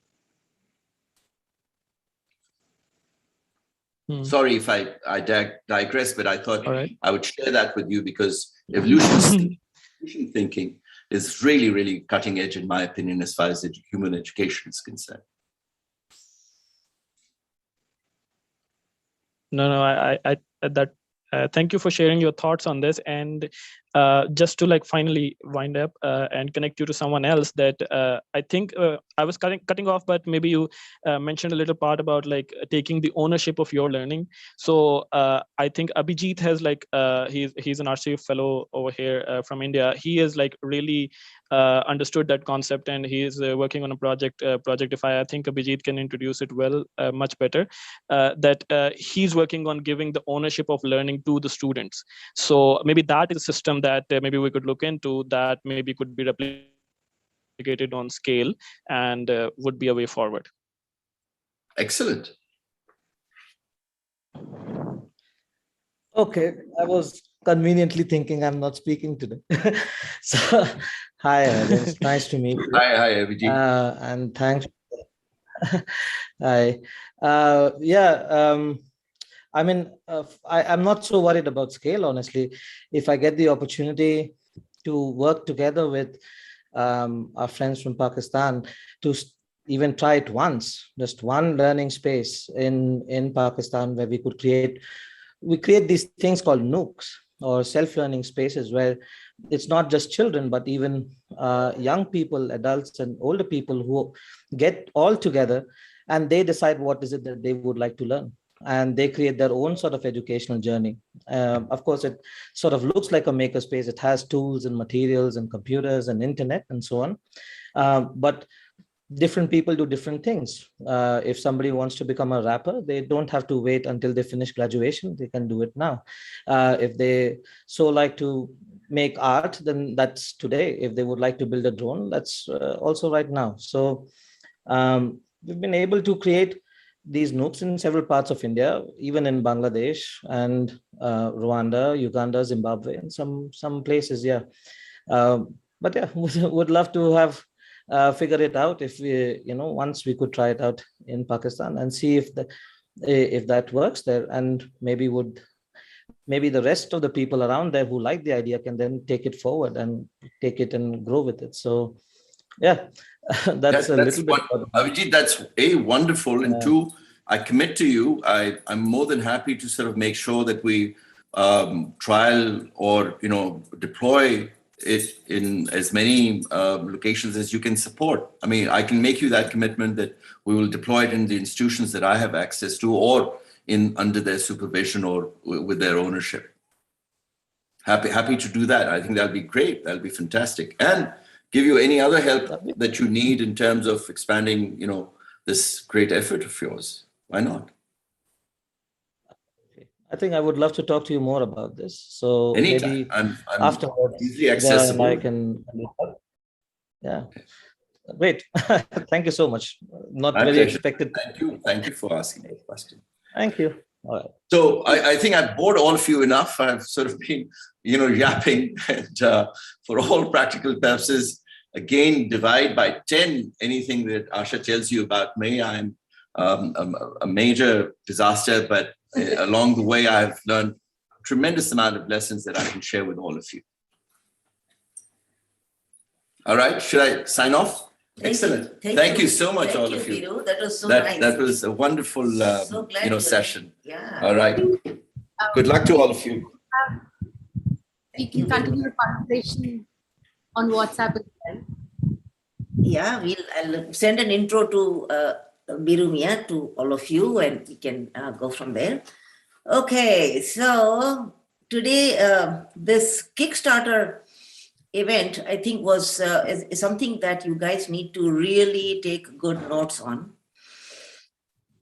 Sorry if I digress, but I thought I would share that with you, because evolution thinking is really, really cutting edge, in my opinion, as far as human education is concerned. No, thank you for sharing your thoughts on this. And just to finally wind up and connect you to someone else, that I think I was cutting off, but maybe you mentioned a little part about taking the ownership of your learning. So I think Abhijit has he's an RCF fellow over here from India. He has really understood that concept, and he is working on a project. I think Abhijit can introduce it much better. That he's working on giving the ownership of learning to the students. So maybe that is a system that maybe we could look into, that maybe could be replicated on scale and would be a way forward. Excellent. Okay, I was conveniently thinking I'm not speaking today. So, hi, it's nice to meet you. Hi, Abhijit. And thanks. Hi. I mean, I'm not so worried about scale, honestly. If I get the opportunity to work together with our friends from Pakistan to even try it once, just one learning space in Pakistan where we create these things called NOOCs, or self-learning spaces, where it's not just children, but even young people, adults and older people who get all together and they decide what is it that they would like to learn. And they create their own sort of educational journey. Of course, it sort of looks like a makerspace. It has tools and materials and computers and internet and so on. But different people do different things. If somebody wants to become a rapper, they don't have to wait until they finish graduation. They can do it now. If they so like to make art, then that's today. If they would like to build a drone, that's also right now. So we've been able to create these NOOCs in several parts of India, even in Bangladesh and Rwanda, Uganda, Zimbabwe, and some places, yeah. But yeah, would love to have figure it out if we, once we could try it out in Pakistan and see if that works there, and maybe the rest of the people around there who like the idea can then take it forward and take it and grow with it. So yeah, that's a little bit. Abhijit, that's wonderful. And two, I commit to you, I'm more than happy to sort of make sure that we trial or, deploy it in as many locations as you can support. I mean, I can make you that commitment that we will deploy it in the institutions that I have access to, or, under their supervision or with their ownership. Happy to do that. I think that'll be great. That'll be fantastic. And give you any other help that you need in terms of expanding, this great effort of yours. Why not? I think I would love to talk to you more about this. So anytime. maybe I'm afterwards, easily accessible. I can. Yeah, great. Thank you so much. Not My very pleasure. expected. Thank you for asking that question. Thank you. All right. So I think I've bored all of you enough. I've sort of been, yapping, and for all practical purposes, again, divide by 10 anything that Asha tells you about me. I'm a major disaster, but along the way, I've learned a tremendous amount of lessons that I can share with all of you. All right, should I sign off? Excellent. Thank you so much, all of you. Viru. That was so nice. That was a wonderful, So glad session. Yeah. All right. Good luck to all of you. We can continue the conversation on WhatsApp as well. Yeah, I'll send an intro to Birumia to all of you, and we can go from there. Okay, so today this Kickstarter event, I think, was is something that you guys need to really take good notes on.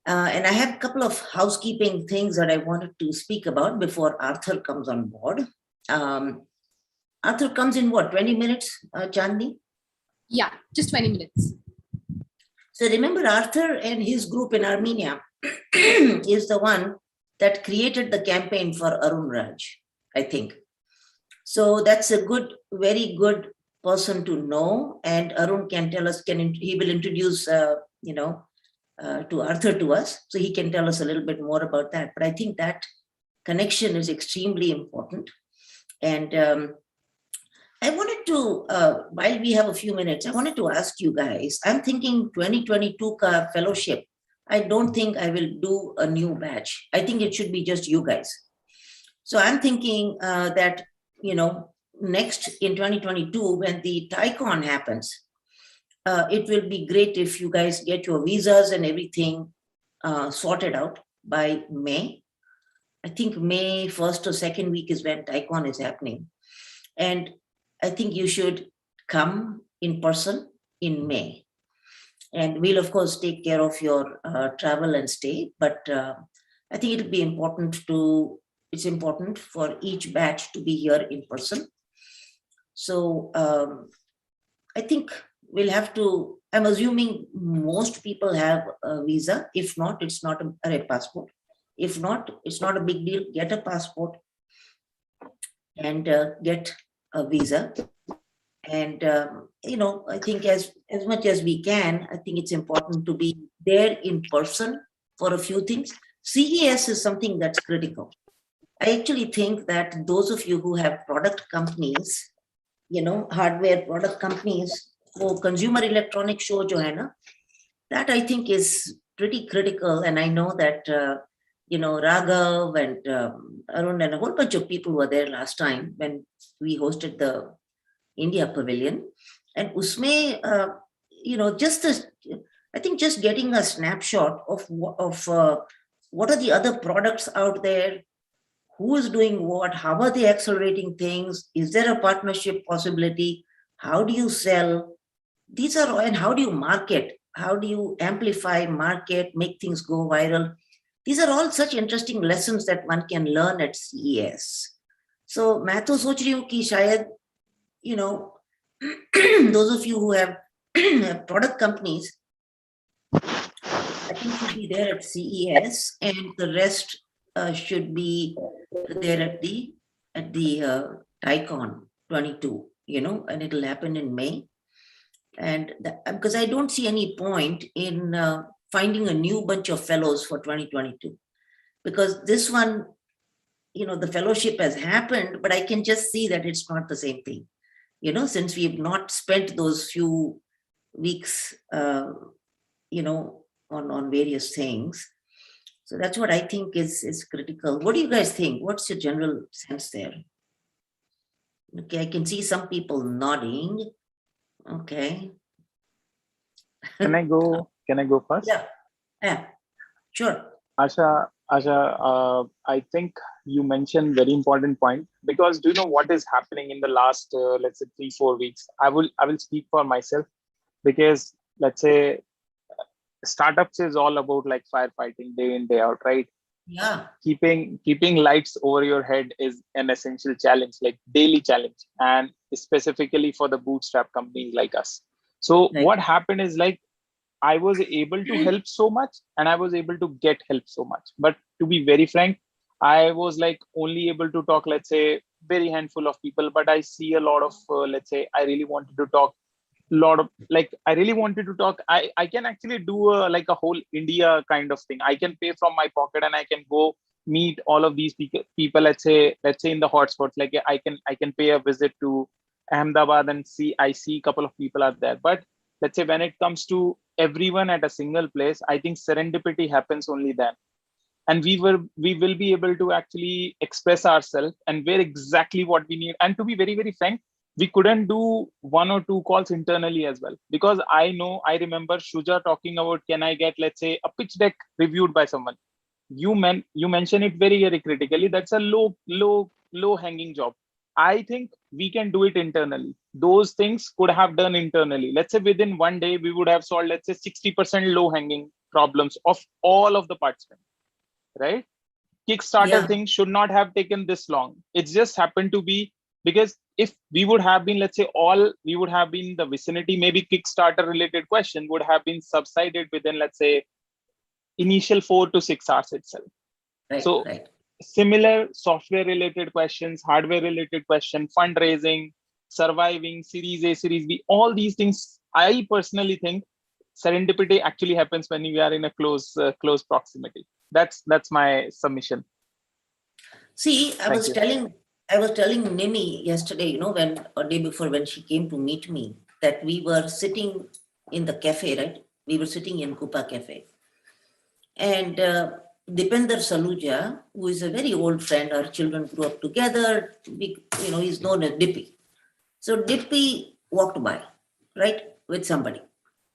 And I have a couple of housekeeping things that I wanted to speak about before Arthur comes on board. Arthur comes in what, 20 minutes, Chandni? Yeah, just 20 minutes. So remember, Arthur and his group in Armenia is the one that created the campaign for Arun Raj, I think. So that's a very good person to know. And Arun can tell us, he will introduce, to Arthur to us. So he can tell us a little bit more about that. But I think that connection is extremely important. And I wanted to, while we have a few minutes, I wanted to ask you guys, I'm thinking 2022 fellowship. I don't think I will do a new batch. I think it should be just you guys. So I'm thinking that, next in 2022, when the TiCon happens, it will be great if you guys get your visas and everything sorted out by May. I think May 1st or 2nd week is when TiCon is happening. And I think you should come in person in May. And we'll, of course, take care of your travel and stay. But I think it'll be it's important for each batch to be here in person. So I think we'll have to, I'm assuming most people have a visa. If not, it's not a passport. If not, it's not a big deal. Get a passport and get a visa. And, I think as much as we can, I think it's important to be there in person for a few things. CES is something that's critical. I actually think that those of you who have product companies, hardware product companies, for consumer electronic show, Johanna, that I think is pretty critical. And I know that, Raghav and Arun and a whole bunch of people were there last time when we hosted the India Pavilion. And Usme, I think just getting a snapshot of what are the other products out there, who is doing what, how are they accelerating things, is there a partnership possibility, how do you sell, and how do you market, how do you amplify, market, make things go viral. These are all such interesting lessons that one can learn at CES. So मैं तो सोच रही हूँ कि शायद, those of you who have product companies, I think should be there at CES, and the rest should be there at the TiCon 22, and it'll happen in May. And because I don't see any point in finding a new bunch of fellows for 2022, because this one, the fellowship has happened, but I can just see that it's not the same thing. Since we've not spent those few weeks, on various things. So that's what I think is critical. What do you guys think? What's your general sense there? Okay, I can see some people nodding. Okay. Can I go first? Yeah, sure. Asha, Asha, I think you mentioned very important point, because do you know what is happening in the last let's say 3-4 weeks? I will speak for myself, because let's say startups is all about like firefighting day in day out, right? Yeah. Keeping lights over your head is an essential challenge, like daily challenge, and specifically for the bootstrap companies like us. So what happened is, like, I was able to help so much and I was able to get help so much. But to be very frank, I was like only able to talk, let's say, very handful of people. But I see a lot of, let's say, I really wanted to talk I really wanted to talk. I can actually do like a whole India kind of thing. I can pay from my pocket and I can go meet all of these people, let's say in the hotspots. Like I can pay a visit to Ahmedabad and I see a couple of people are there. But let's say when it comes to everyone at a single place, I think serendipity happens only then. And we will be able to actually express ourselves and where exactly what we need. And to be very, very frank, we couldn't do 1 or 2 calls internally as well, because I remember Shuja talking about, can I get, let's say, a pitch deck reviewed by someone? You mentioned it very, very critically. That's a low hanging job. I think we can do it internally. Those things could have done internally. Let's say within 1 day, we would have solved, let's say, 60% low hanging problems of all of the participants, right? Kickstarter thing should not have taken this long. It just happened to be because if we would have been, let's say, we would have been the vicinity, maybe Kickstarter related question would have been subsided within, let's say, initial 4 to 6 hours itself. Similar software related questions, hardware related question, fundraising, surviving, Series A, Series B, all these things, I personally think serendipity actually happens when we are in a close proximity. That's my submission. See, I was telling Nimi yesterday, a day before, when she came to meet me, that we were sitting in the cafe, right? We were sitting in Kupa Cafe. And Dipender Saluja, who is a very old friend, our children grew up together, he's known as Dippy. So Dippy walked by, right, with somebody.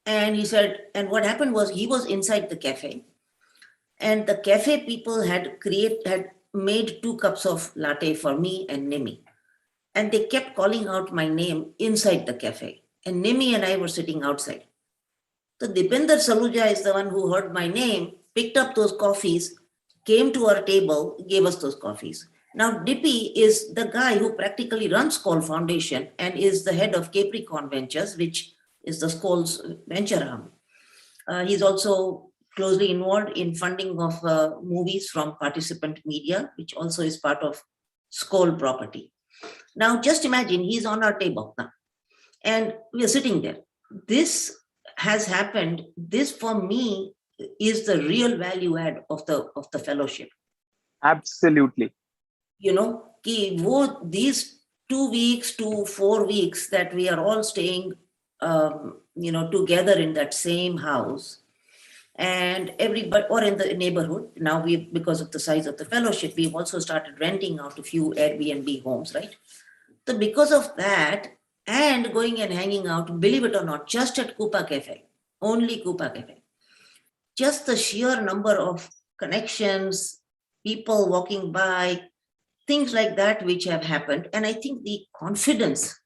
And he said, and what happened was, he was inside the cafe, and the cafe people had made 2 cups of latte for me and Nimi. And they kept calling out my name inside the cafe. And Nimi and I were sitting outside. So Dipender Saluja is the one who heard my name, picked up those coffees, came to our table, gave us those coffees. Now, Dippy is the guy who practically runs Skoll Foundation and is the head of Capricorn Ventures, which is the Skoll's venture arm. He's also closely involved in funding of movies from participant media, which also is part of Skoll property. Now, just imagine, he's on our table now, and we are sitting there. This has happened. This, for me, is the real value add of the fellowship. Absolutely. These 2 weeks to 4 weeks that we are all staying, together in that same house, and everybody, or in the neighborhood. Now because of the size of the fellowship, we've also started renting out a few Airbnb homes, right? So because of that, and going and hanging out, believe it or not, just at Kupa Cafe, only Kupa Cafe, just the sheer number of connections, people walking by, things like that which have happened. And I think the confidence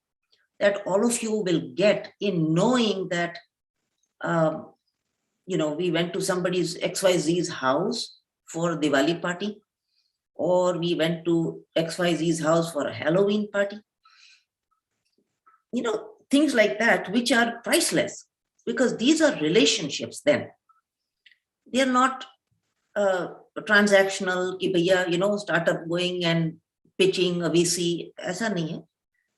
that all of you will get in knowing that, we went to somebody's XYZ's house for a Diwali party, or we went to XYZ's house for a Halloween party. Things like that, which are priceless, because these are relationships then. They're not transactional, startup going and pitching a VC. Aisa nahi hai.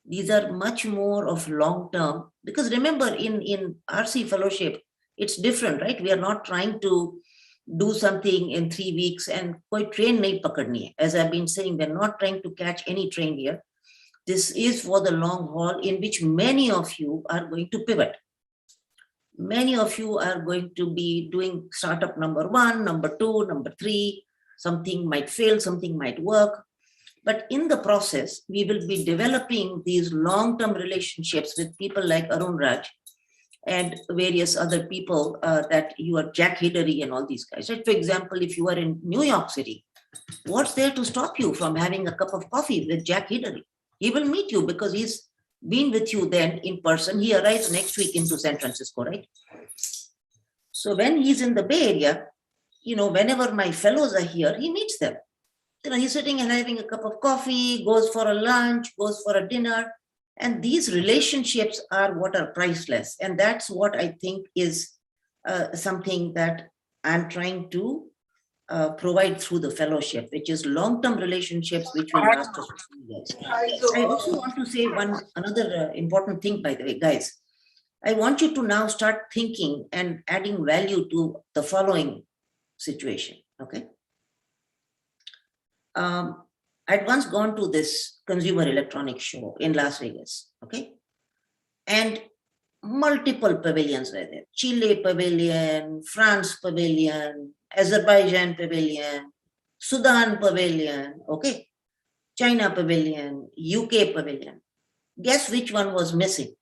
These are much more of long-term, because remember, in RC Fellowship, it's different, right? We are not trying to do something in 3 weeks and koi train nahi pakadni hai. As I've been saying, we're not trying to catch any train here. This is for the long haul, in which many of you are going to pivot. Many of you are going to be doing startup number 1, number 2, number 3. Something might fail, something might work. But in the process, we will be developing these long-term relationships with people like Arun Raj and various other people that you are Jack Hiddery and all these guys. Right? For example, if you are in New York City, what's there to stop you from having a cup of coffee with Jack Hiddery? He will meet you because he's been with you then in person. He arrives next week into San Francisco, right? So when he's in the Bay Area, whenever my fellows are here, he meets them. He's sitting and having a cup of coffee, goes for a lunch, goes for a dinner. And these relationships are what are priceless. And that's what I think is something that I'm trying to provide through the fellowship, which is long-term relationships which will last us for 2 years. I also want to say another important thing, by the way, guys. I want you to now start thinking and adding value to the following situation, okay? I'd once gone to this consumer electronics show in Las Vegas, okay? And multiple pavilions were there. Chile Pavilion, France Pavilion, Azerbaijan Pavilion, Sudan Pavilion, okay? China Pavilion, UK Pavilion. Guess which one was missing?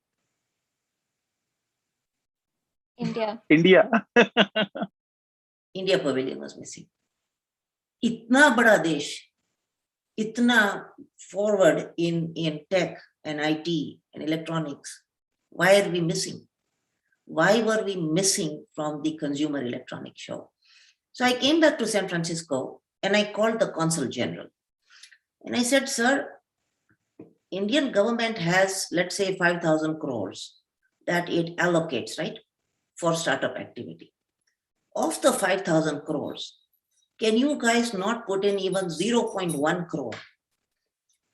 India. India. India Pavilion was missing. Itna bada desh, itna forward in tech and IT and electronics. Why are we missing? Why were we missing from the Consumer Electronics Show? So I came back to San Francisco and I called the Consul General. And I said, sir, Indian government has, let's say, 5,000 crores that it allocates, right, for startup activity. Of the 5,000 crores, can you guys not put in even 0.1 crore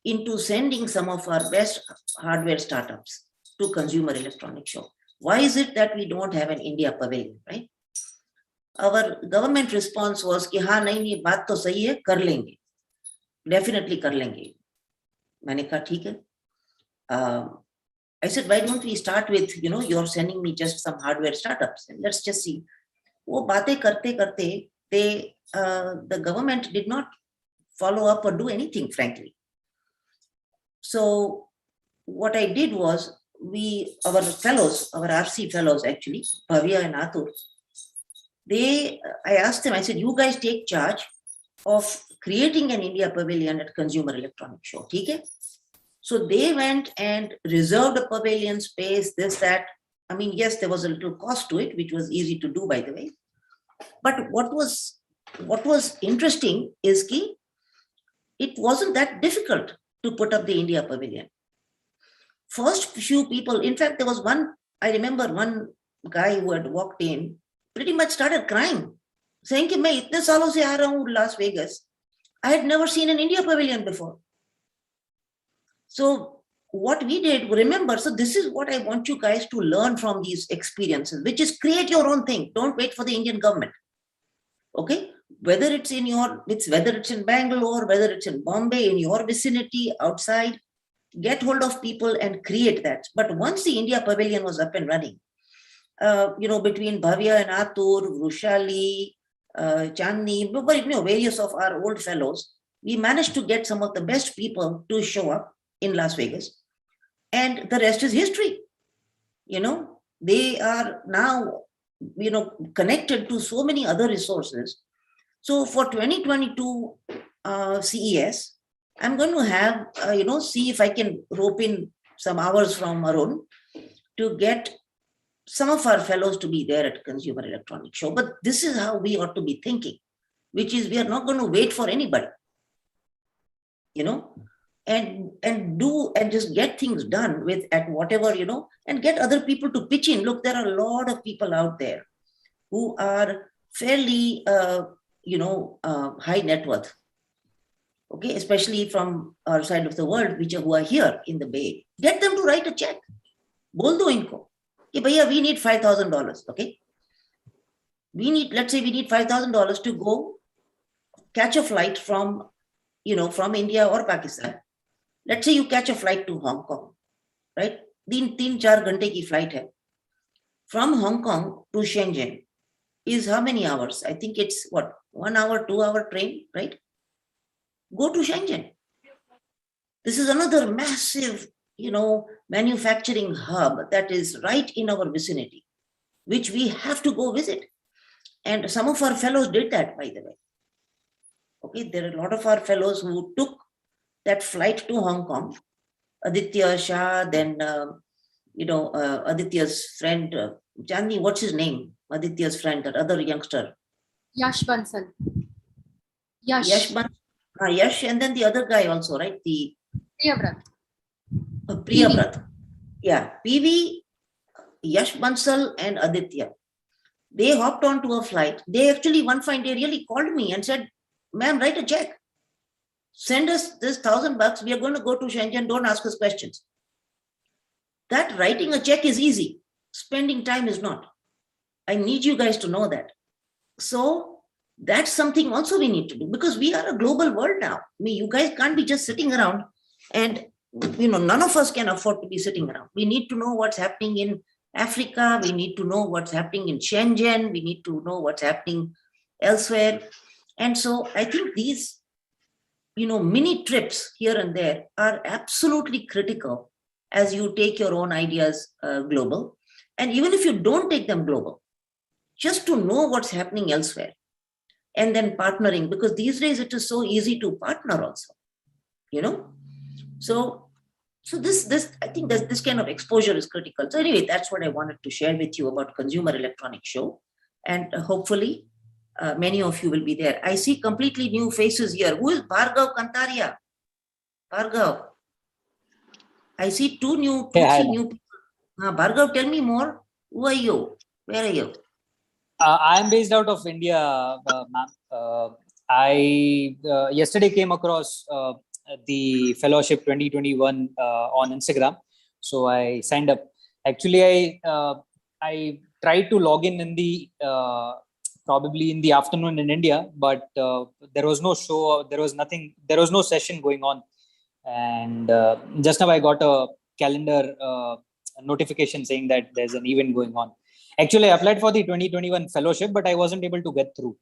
into sending some of our best hardware startups to Consumer Electronics Show? Why is it that we don't have an India Pavilion, right? Our government response was कि हाँ नहीं बात तो सही है कर लेंगे, definitely कर लेंगे. मैंने कहा ठीक है. I said, why don't we start with, you're sending me just some hardware startups and let's just see. वो बातें करते करते the government did not follow up or do anything, frankly. So what I did was our fellows, our RC fellows actually, Bhavya and Atur, I asked them, I said, you guys take charge of creating an India Pavilion at Consumer Electronics Show, okay? So they went and reserved a pavilion space, this, that. I mean, yes, there was a little cost to it, which was easy to do, by the way. But what was interesting is that it wasn't that difficult to put up the India Pavilion. First few people, in fact, there was I remember one guy who had walked in, pretty much started crying, saying कि मैं इतने सालों से आ रहा हूँ Las Vegas. I had never seen an India Pavilion before. So what we did, remember, so this is what I want you guys to learn from these experiences, which is create your own thing. Don't wait for the Indian government. Okay? Whether it's in Bangalore, whether it's in Bombay, in your vicinity, outside, get hold of people and create that. But once the India Pavilion was up and running, between Bhavya and Atur, Vrushali, Chandni, various of our old fellows, we managed to get some of the best people to show up in Las Vegas. And the rest is history. They are now, connected to so many other resources. So for 2022 CES, I'm going to have, see if I can rope in some hours from Arun to get some of our fellows to be there at Consumer Electronics Show. But this is how we ought to be thinking, which is we are not going to wait for anybody, and do and just get things done with at whatever, and get other people to pitch in. Look, there are a lot of people out there who are fairly, high net worth. Okay, especially from our side of the world, who are here in the Bay. Get them to write a check. Bol do inko. Ki bhaiya, we need $5,000. Okay. Let's say we need $5,000 to go catch a flight from India or Pakistan. Let's say you catch a flight to Hong Kong, right? 3-4 ghante ki flight hai. From Hong Kong to Shenzhen is how many hours? I think it's 1 hour, 2 hour train, right? Go to Shenzhen. This is another massive, manufacturing hub that is right in our vicinity, which we have to go visit. And some of our fellows did that, by the way. Okay, there are a lot of our fellows who took that flight to Hong Kong. Aditya Shah, then, Aditya's friend, Chandni, what's his name? Aditya's friend, that other youngster. Yash Bansal. Yash, Yash, and then the other guy also, right? The Priyavrat. Priyavrat. Yeah, PV, Yash Bansal, and Aditya. They hopped onto a flight. They actually, one fine day, really called me and said, "Ma'am, write a check. Send us this $1,000. We are going to go to Shenzhen. Don't ask us questions." That writing a check is easy. Spending time is not. I need you guys to know that. So that's something also we need to do, because we are a global world now. I mean, you guys can't be just sitting around, and none of us can afford to be sitting around. We need to know what's happening in Africa. We need to know what's happening in Shenzhen. We need to know what's happening elsewhere. And so I think these, mini trips here and there are absolutely critical as you take your own ideas global. And even if you don't take them global, just to know what's happening elsewhere, and then partnering, because these days it is so easy to partner also, So this I think that this kind of exposure is critical. So anyway, that's what I wanted to share with you about Consumer Electronics Show, and hopefully many of you will be there. I see completely new faces here. Who is Bhargav Kantaria? Bhargav. I see two new people. Bhargav, tell me more. Who are you? Where are you? I am based out of India, ma'am. I yesterday came across the Fellowship 2021 on Instagram, so I signed up. Actually, I tried to log in the probably in the afternoon in India, but there was no show. There was nothing. There was no session going on, and just now I got a calendar notification saying that there's an event going on. Actually, I applied for the 2021 fellowship, but I wasn't able to get through.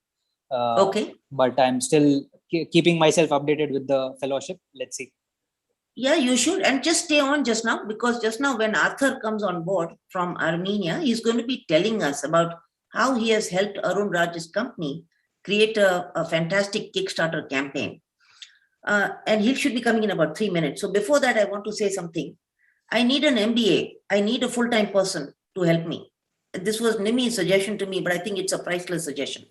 Okay. But I'm still keeping myself updated with the fellowship. Let's see. Yeah, you should. And just stay on just now, because just now when Arthur comes on board from Armenia, he's going to be telling us about how he has helped Arun Raj's company create a fantastic Kickstarter campaign. And he should be coming in about 3 minutes. So before that, I want to say something. I need an MBA. I need a full-time person to help me. This was Nimi's suggestion to me, but I think it's a priceless suggestion.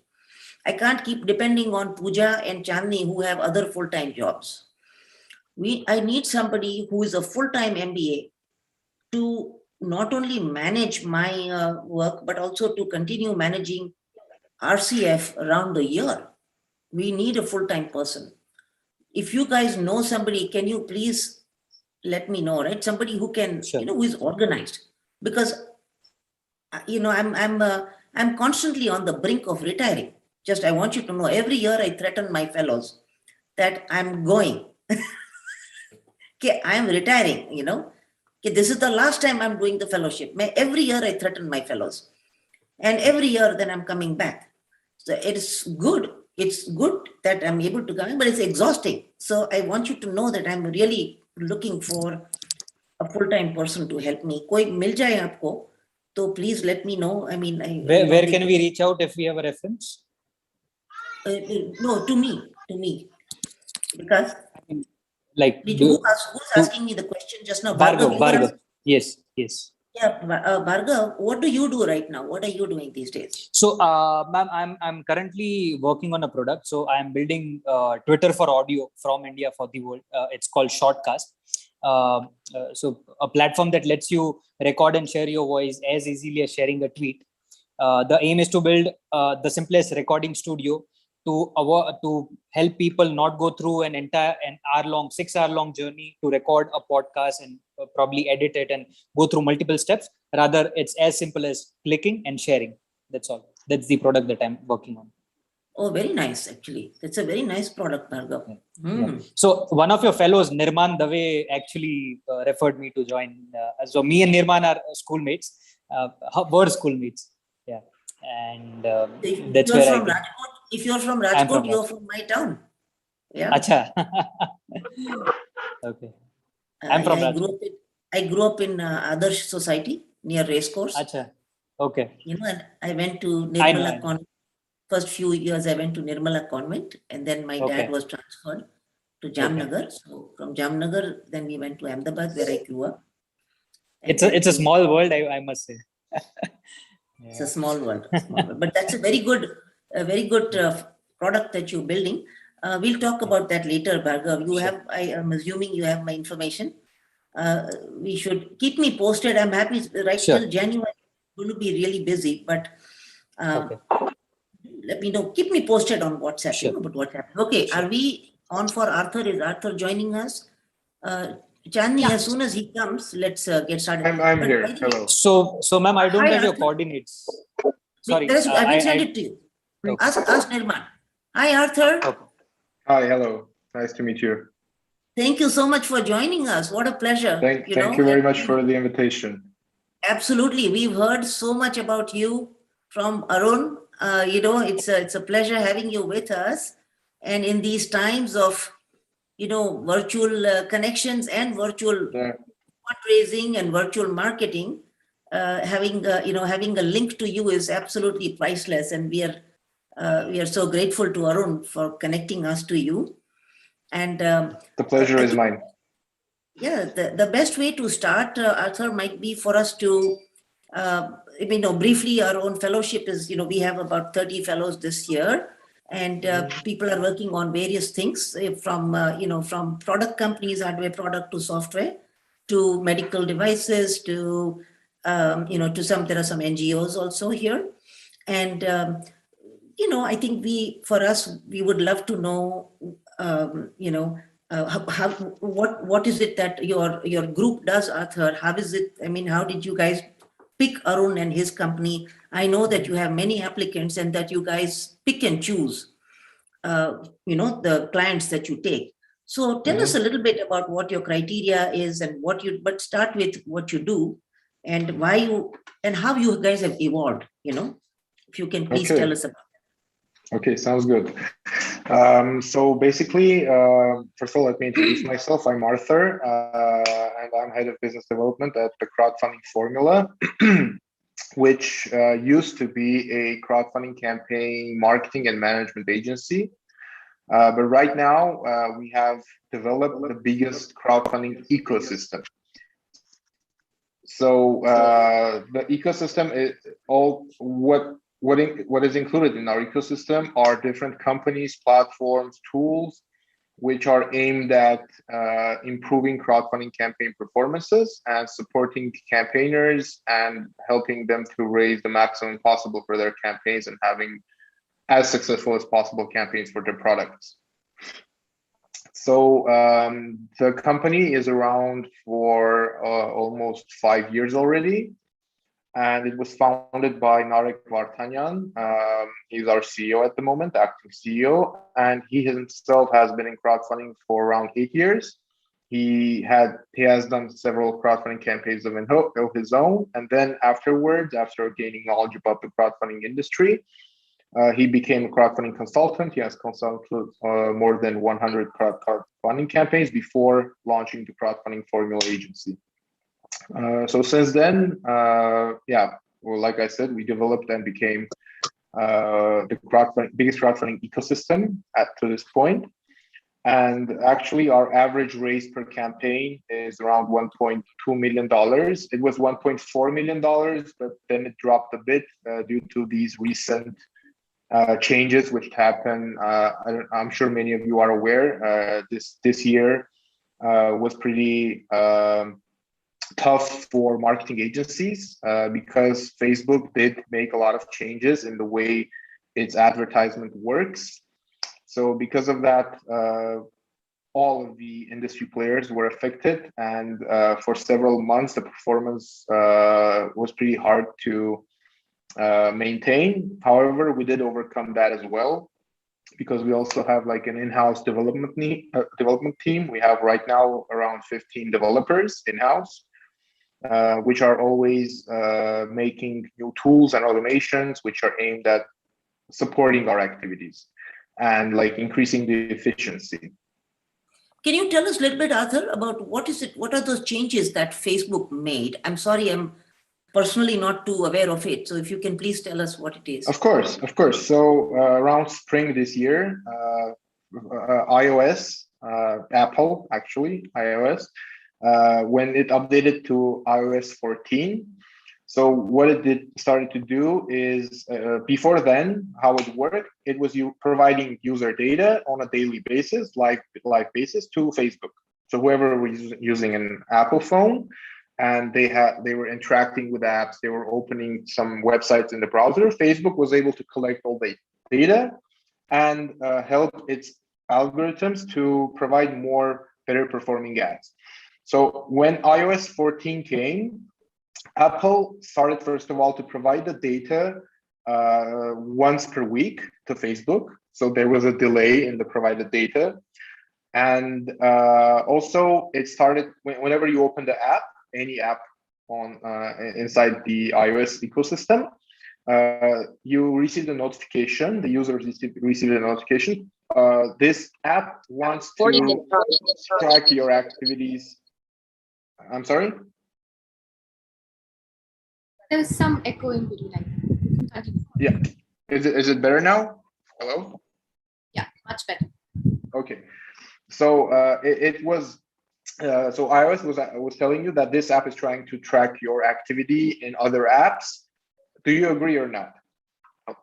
I can't keep depending on Pooja and Chandni, who have other full-time jobs. I need somebody who is a full-time MBA to not only manage my work, but also to continue managing RCF around the year. We need a full-time person. If you guys know somebody, can you please let me know, right? Somebody who can, who is organized, because I'm constantly on the brink of retiring. Just, I want you to know, every year I threaten my fellows that I'm going. Okay, I'm retiring, Okay, this is the last time I'm doing the fellowship. Every year I threaten my fellows. And every year then I'm coming back. So it's good. It's good that I'm able to come, but it's exhausting. So I want you to know that I'm really looking for a full-time person to help me. Koi mil jaye aapko, so please let me know. I mean, where can we reach out if we have a reference? No, to me, because like who's asking me the question just now? Bhargav. Yes. Yeah, Bhargav, what do you do right now? What are you doing these days? So, ma'am, I'm currently working on a product. So I'm building Twitter for audio from India for the world. It's called Shortcast. So a platform that lets you record and share your voice as easily as sharing a tweet. The aim is to build the simplest recording studio to help people not go through an 6-hour-long journey to record a podcast and probably edit it and go through multiple steps. Rather, it's as simple as clicking and sharing. That's all. That's the product that I'm working on. Oh, very nice, actually. That's a very nice product, Bhargav. Yeah. So one of your fellows, Nirman Dave, actually referred me to join. So me and Nirman are schoolmates, were schoolmates. Yeah. And that's where I came. If you're from Rajkot, you're from my town. Yeah. Acha. Okay. I'm from Rajkot. I grew up in Adarsh Society near Racecourse. Acha. Okay. You know, and I went to I know. Nirmala Convent. First few years I went to Nirmala Convent, and then my Okay. dad was transferred to Jamnagar. So from Jamnagar, then we went to Ahmedabad, where I grew up. And It's a small world, I must say. It's a small world, but that's a very good product that you're building. We'll talk about that later, Bhargav. You have, I am assuming you have my information. We should keep me posted. I'm happy till January. I'm going to be really busy, but let me know. Keep me posted on WhatsApp. You know about what's happening. Okay, are we on for Arthur? Is Arthur joining us? Chandni, as soon as he comes, let's get started. I'm here. Hello. So ma'am, I don't have your Arthur. coordinates. Sorry. I will send it to you. Okay. Ask Nirman. Hi, Arthur. Hi, hello. Nice to meet you. Thank you so much for joining us. What a pleasure. Thank you very much for the invitation. Absolutely. We've heard so much about you from Arun. You know, it's a pleasure having you with us. And in these times of, you know, virtual connections and virtual fundraising and virtual marketing, having a link to you is absolutely priceless. And we are so grateful to Arun for connecting us to you. And the pleasure is mine. Yeah, the best way to start, Arthur, might be for us to, briefly, our own fellowship is, we have about 30 fellows this year, and people are working on various things from product companies, hardware product to software, to medical devices, to, there are some NGOs also here. And, I think we would love to know, what is it that your group does, Arthur? How is it? I mean, how did you guys pick Arun and his company? I know that you have many applicants and that you guys pick and choose, the clients that you take. So tell us a little bit about what your criteria is and but start with what you do and how you guys have evolved, if you can please tell us about that. Okay, sounds good. So basically, first of all, let me introduce myself. I'm Arthur, and I'm head of business development at the Crowdfunding Formula, which used to be a crowdfunding campaign marketing and management agency. But right now, we have developed the biggest crowdfunding ecosystem. So the ecosystem is what is included in our ecosystem are different companies, platforms, tools, which are aimed at improving crowdfunding campaign performances and supporting campaigners and helping them to raise the maximum possible for their campaigns and having as successful as possible campaigns for their products. So the company is around for almost 5 years already. And it was founded by Narek Vartanyan. He's our CEO at the moment, acting CEO, and he himself has been in crowdfunding for around 8 years. He has done several crowdfunding campaigns of his own, and then afterwards, after gaining knowledge about the crowdfunding industry, he became a crowdfunding consultant. He has consulted more than 100 crowdfunding campaigns before launching the Crowdfunding Formula agency. So since then, like I said, we developed and became the biggest crowdfunding ecosystem to this point. And actually, our average raise per campaign is around $1.2 million. It was $1.4 million, but then it dropped a bit due to these recent changes which happened. I'm sure many of you are aware. This year was pretty tough for marketing agencies because Facebook did make a lot of changes in the way its advertisement works. So because of that, all of the industry players were affected, and for several months the performance was pretty hard to maintain. However, we did overcome that as well, because we also have like an in-house development team. We have right now around 15 developers in-house, which are always making new tools and automations which are aimed at supporting our activities and like increasing the efficiency. Can you tell us a little bit, Arthur, about what is it? What are those changes that Facebook made? I'm sorry, I'm personally not too aware of it. So if you can please tell us what it is. Of course, of course. So around spring this year, iOS, Apple actually, iOS, when it updated to iOS 14. So what it started to do is, before then, how it worked, it was you providing user data on a daily basis, live basis to Facebook. So whoever was using an Apple phone, and they were interacting with apps, they were opening some websites in the browser, Facebook was able to collect all the data and help its algorithms to provide better performing ads. So when iOS 14 came, Apple started, first of all, to provide the data once per week to Facebook. So there was a delay in the provided data. And also it started, whenever you open the app, any app on inside the iOS ecosystem, you receive a notification, the users receive a notification. This app wants to track your activities. I'm sorry? There was some echo in between. Yeah. Is it better now? Hello? Yeah, much better. Okay. So it was so iOS was telling you that this app is trying to track your activity in other apps. Do you agree or not? Oh,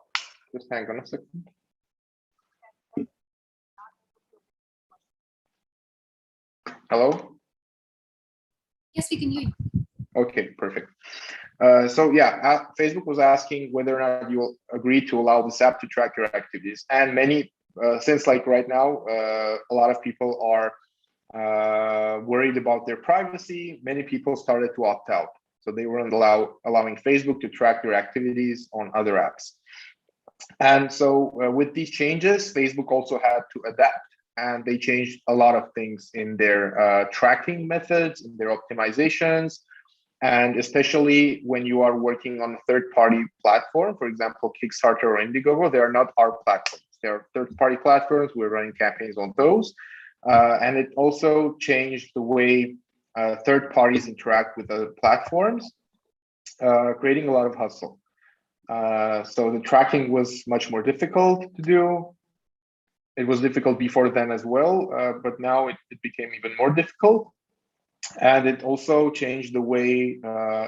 just hang on a second. Hello? Yes, we can hear you. Okay, perfect. So yeah, Facebook was asking whether or not you will agree to allow this app to track your activities. And many, since like right now, a lot of people are worried about their privacy, many people started to opt out. So they weren't allowing Facebook to track their activities on other apps. And so with these changes, Facebook also had to adapt, and they changed a lot of things in their tracking methods, in their optimizations. And especially when you are working on a third-party platform, for example, Kickstarter or Indiegogo, they are not our platforms. They are third-party platforms. We're running campaigns on those. And it also changed the way third parties interact with other platforms, creating a lot of hustle. So the tracking was much more difficult to do. It was difficult before then as well, but now it became even more difficult. And it also changed the way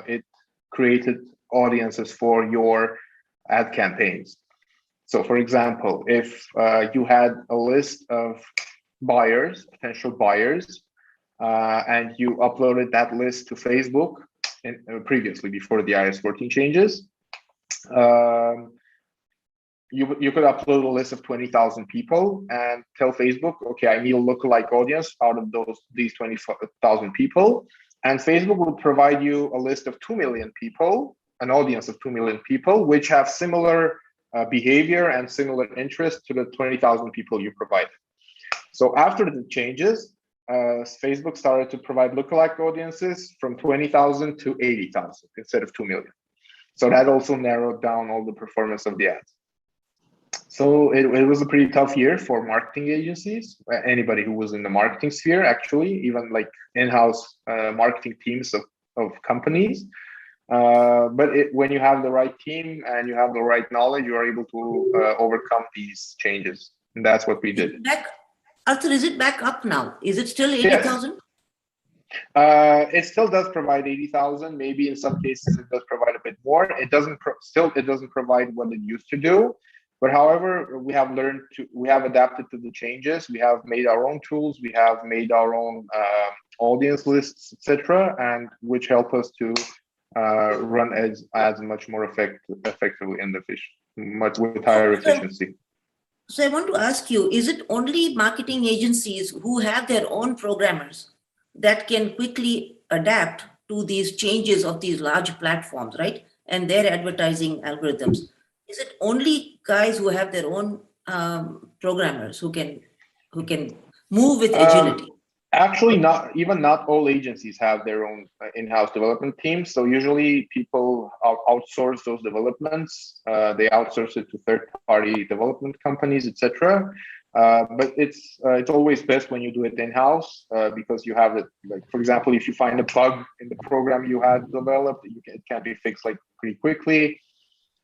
it created audiences for your ad campaigns. So for example, if you had a list of buyers, potential buyers, and you uploaded that list to Facebook previously before the iOS 14 changes, you could upload a list of 20,000 people and tell Facebook, okay, I need a lookalike audience out of these 20,000 people. And Facebook will provide you a list of 2 million people, an audience of 2 million people, which have similar behavior and similar interest to the 20,000 people you provided. So after the changes, Facebook started to provide lookalike audiences from 20,000 to 80,000 instead of 2 million. So that also narrowed down all the performance of the ads. So it was a pretty tough year for marketing agencies, anybody who was in the marketing sphere, actually, even like in-house marketing teams of companies. But when you have the right team and you have the right knowledge, you are able to overcome these changes. And that's what we did. Arthur, is it back up now? Is it still 80,000? Yes. It still does provide 80,000. Maybe in some cases it does provide a bit more. It doesn't provide what it used to do. But however, we have adapted to the changes. We have made our own tools. We have made our own audience lists, etc., and which help us to run ads much more effectively and much with higher efficiency. So I want to ask you, is it only marketing agencies who have their own programmers that can quickly adapt to these changes of these large platforms, right? And their advertising algorithms? Is it only guys who have their own programmers who can move with agility? Actually, not all agencies have their own in-house development teams. So usually people outsource those developments. They outsource it to third-party development companies, etc. But it's always best when you do it in-house because you have it, like, for example, if you find a bug in the program you had developed, it can be fixed like pretty quickly.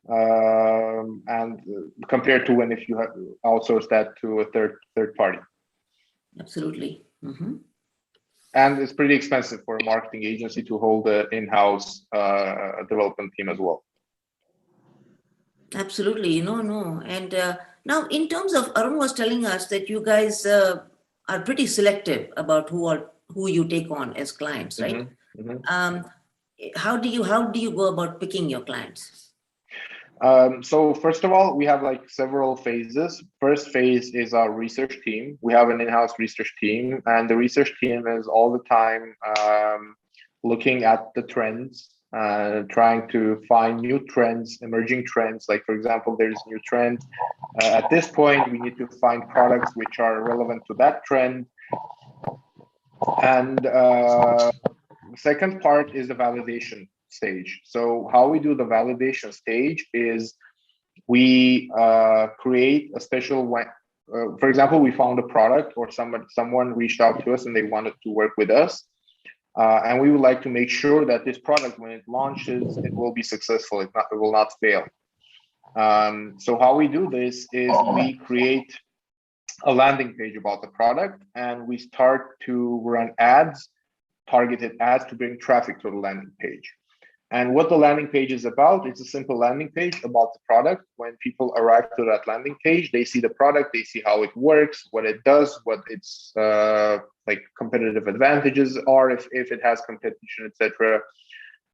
And compared to when if you have outsourced that to a third party. Absolutely. Mm-hmm. And it's pretty expensive for a marketing agency to hold an in-house development team as well. Absolutely, no. And now, in terms of, Arun was telling us that you guys are pretty selective about who you take on as clients, right? Mm-hmm. Mm-hmm. How do you go about picking your clients? So first of all, we have like several phases. First phase is our research team. We have an in-house research team, and the research team is all the time looking at the trends, trying to find new trends, emerging trends. Like, for example, there's new trend. At this point, we need to find products which are relevant to that trend. And the second part is the validation stage. So how we do the validation stage is we create a special way. For example, we found a product or someone reached out to us and they wanted to work with us. And we would like to make sure that this product, when it launches, it will be successful. It will not fail. So how we do this is we create a landing page about the product, and we start to run ads, targeted ads to bring traffic to the landing page. And what the landing page is about, it's a simple landing page about the product. When people arrive to that landing page, they see the product, they see how it works, what it does, what its like competitive advantages are, if it has competition, etc.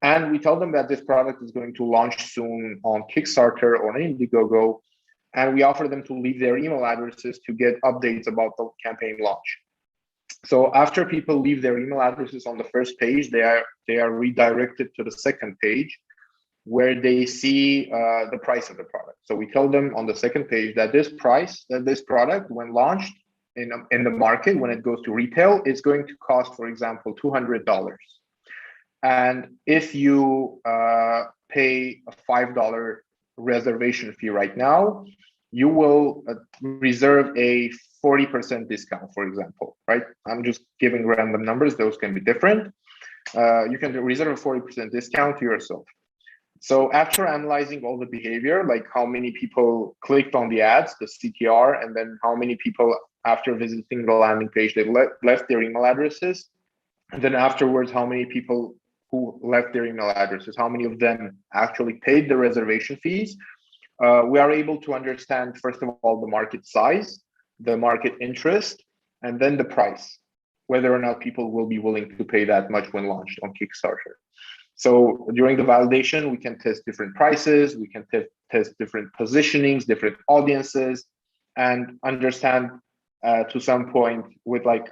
And we tell them that this product is going to launch soon on Kickstarter or on Indiegogo, and we offer them to leave their email addresses to get updates about the campaign launch. So after people leave their email addresses on the first page, they are redirected to the second page where they see the price of the product. So we tell them on the second page that this product, when launched in the market, when it goes to retail, is going to cost, for example, $200. And if you pay a $5 reservation fee right now, you will reserve a 40% discount, for example, right? I'm just giving random numbers. Those can be different. You can reserve a 40% discount to yourself. So after analyzing all the behavior, like how many people clicked on the ads, the CTR, and then how many people after visiting the landing page, they left their email addresses. And then afterwards, how many people who left their email addresses, how many of them actually paid the reservation fees. We are able to understand, first of all, the market size, the market interest, and then the price, whether or not people will be willing to pay that much when launched on Kickstarter. So during the validation, we can test different prices, we can test different positionings, different audiences, and understand to some point with like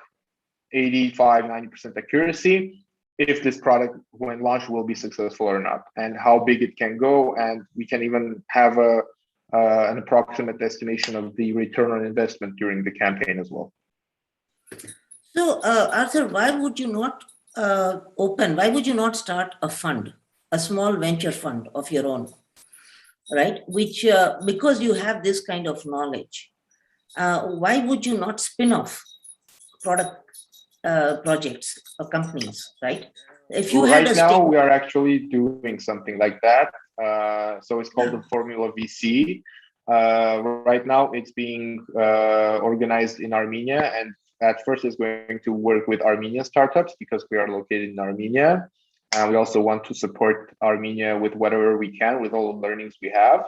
85-90% accuracy if this product when launched will be successful or not, and how big it can go. And we can even have an approximate estimation of the return on investment during the campaign as well. So Arthur, why would you not start a fund, a small venture fund of your own, right? Which, because you have this kind of knowledge, why would you not spin off projects or companies, right? If you right now, we are actually doing something like that. So it's called the Formula VC. Right now, it's being organized in Armenia, and at first it's going to work with Armenian startups because we are located in Armenia. And we also want to support Armenia with whatever we can, with all the learnings we have.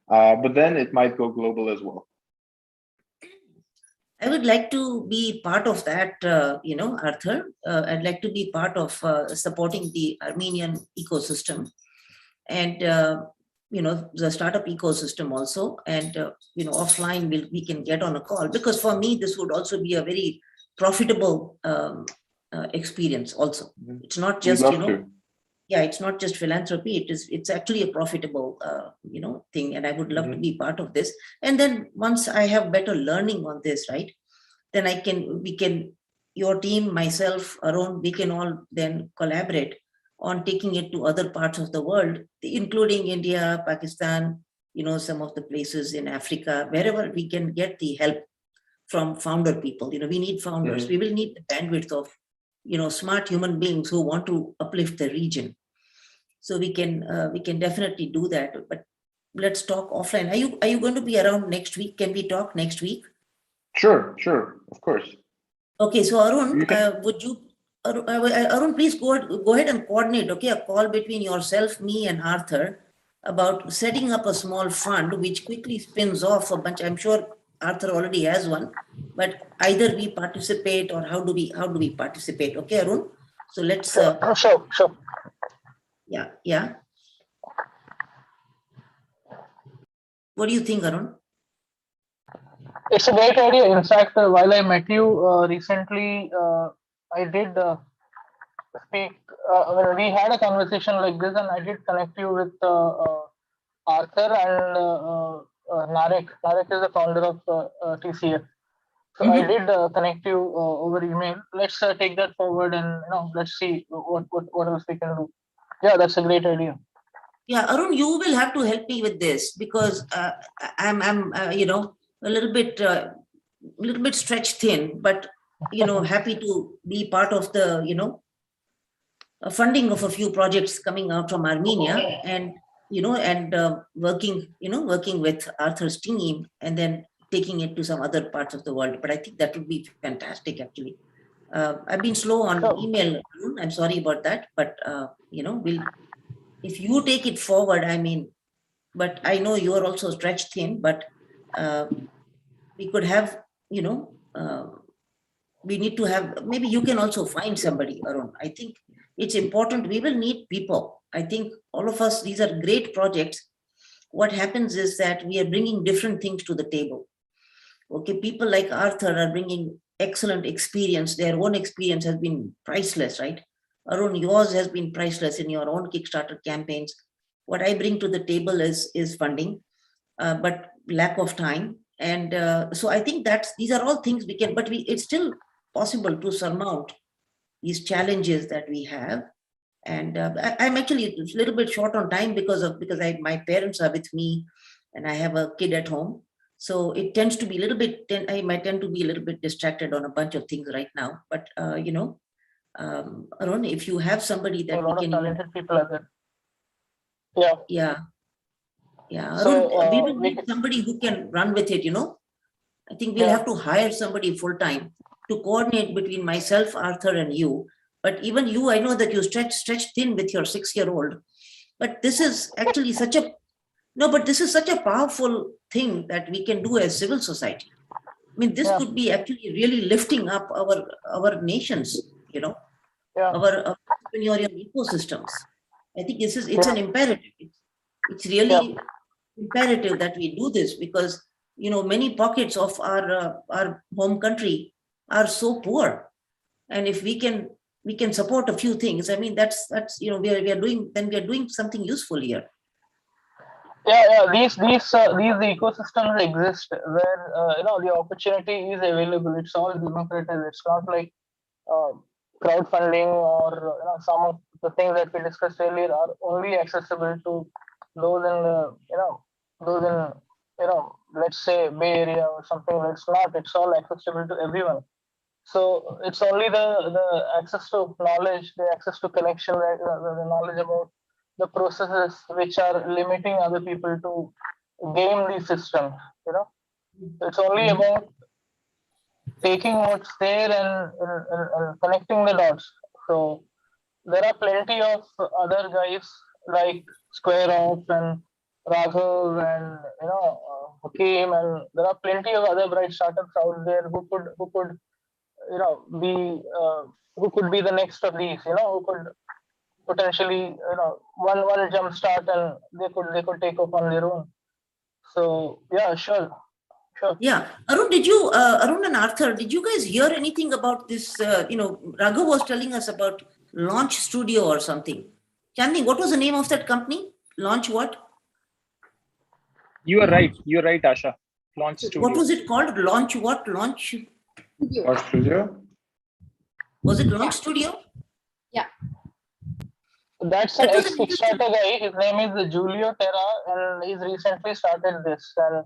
But then it might go global as well. I would like to be part of that, Arthur. I'd like to be part of supporting the Armenian ecosystem and, the startup ecosystem also. And, offline we can get on a call, because for me, this would also be a very profitable experience also. It's not just, it's not just philanthropy. It's actually a profitable, thing. And I would love to be part of this. And then once I have better learning on this, right, then your team, myself, Arun, we can all then collaborate on taking it to other parts of the world, including India, Pakistan, some of the places in Africa, wherever we can get the help from founder people. We need founders. We will need the bandwidth of, smart human beings who want to uplift the region. So we can definitely do that. But let's talk offline. Are you going to be around next week? Can we talk next week? Sure, of course. Okay, so Arun, Arun, please go ahead and coordinate, okay, a call between yourself, me, and Arthur about setting up a small fund which quickly spins off a bunch. I'm sure Arthur already has one, but either we participate or how do we participate? Okay, Arun. So let's. Sure. Yeah. What do you think, Arun? It's a great idea. In fact, while I met you recently, I did speak. We had a conversation like this, and I did connect you with Arthur and Narek. Narek is the founder of TCF. So I did connect you over email. Let's take that forward, and let's see what else we can do. Yeah, that's a great idea. Yeah, Arun, you will have to help me with this because I'm a little bit stretched thin, but happy to be part of the funding of a few projects coming out from Armenia, and working with Arthur's team, and then taking it to some other parts of the world. But I think that would be fantastic, actually. I've been slow on email, Arun. I'm sorry about that, but if you take it forward, but I know you are also stretched thin, but we could have, we need to have, maybe you can also find somebody, Arun. I think it's important. We will need people. I think all of us, these are great projects. What happens is that we are bringing different things to the table. Okay, people like Arthur are bringing excellent experience. Their own experience has been priceless, right? Arun, yours has been priceless in your own Kickstarter campaigns. What I bring to the table is funding, but lack of time. And so I think these are all things we can, but it's still possible to surmount these challenges that we have. And I'm actually a little bit short on time because my parents are with me and I have a kid at home. So it tends to be a little bit, I might tend to be a little bit distracted on a bunch of things right now. But, Arun, if you have somebody that we can. Talented people are there. Yeah. So, Arun, we will need somebody who can run with it, I think we'll have to hire somebody full time to coordinate between myself, Arthur, and you. But even you, I know that you stretch thin with your 6-year-old. But this is actually such a powerful thing that we can do as civil society. This could be actually really lifting up our nations, our entrepreneurial ecosystems. I think it's an imperative. It's really imperative that we do this because many pockets of our home country are so poor, and if we can support a few things, that's we are doing something useful here. These ecosystems exist where the opportunity is available. It's all democratized. It's not like crowdfunding or some of the things that we discussed earlier are only accessible to those in let's say Bay Area or something. It's not. It's all accessible to everyone. So it's only the access to knowledge, the access to connection, the knowledge about the processes which are limiting other people to game these systems. It's only about taking what's there and connecting the dots. So there are plenty of other guys like Square Off and Raghav and Hakeem, and there are plenty of other bright startups out there who could be the next of these. Who could potentially one jump start and they could take off on their own. So sure. Yeah, Arun, Arun and Arthur, did you guys hear anything about this? Raghav was telling us about Launch Studio or something. Chandni, what was the name of that company? Launch what? You are right, Asha. Launch Studio. What was it called? Launch what? Launch Studio. Was it Launch Studio? Yeah. That's an ex-Kickstarter guy. His name is Julio Terra, and he's recently started this. And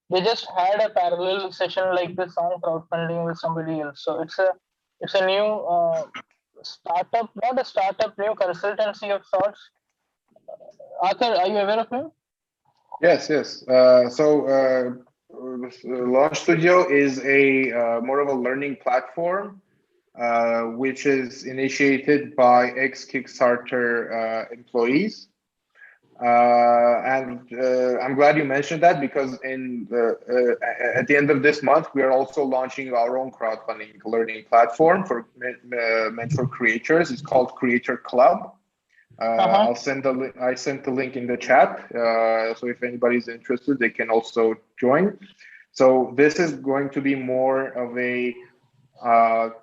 they just had a parallel session like this on crowdfunding with somebody else. So it's a new startup, not a startup, new consultancy of sorts. Arthur, are you aware of him? Yes, yes. Launch Studio is a more of a learning platform, which is initiated by ex-Kickstarter employees. And I'm glad you mentioned that, because at the end of this month, we are also launching our own crowdfunding learning platform meant for creators. It's called Creator Club. I sent the link in the chat. So if anybody's interested, they can also join. So this is going to be more of a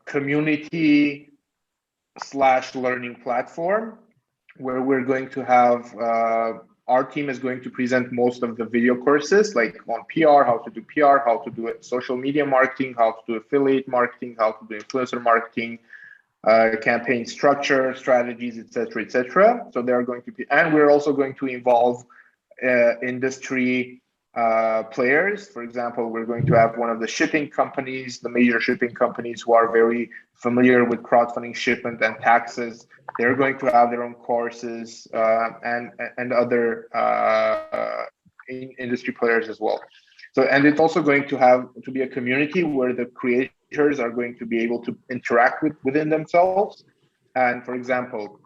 community / learning platform, where we're going to have our team is going to present most of the video courses, like on PR, how to do PR, how to do social media marketing, how to do affiliate marketing, how to do influencer marketing, campaign structure, strategies, etc., etc. So they are going to be, and we're also going to involve industry players. For example, we're going to have one of the shipping companies, the major shipping companies who are very familiar with crowdfunding, shipment, and taxes. They're going to have their own courses, and other industry players as well. So, and it's also going to be a community where the creators are going to be able to interact within themselves. And for example,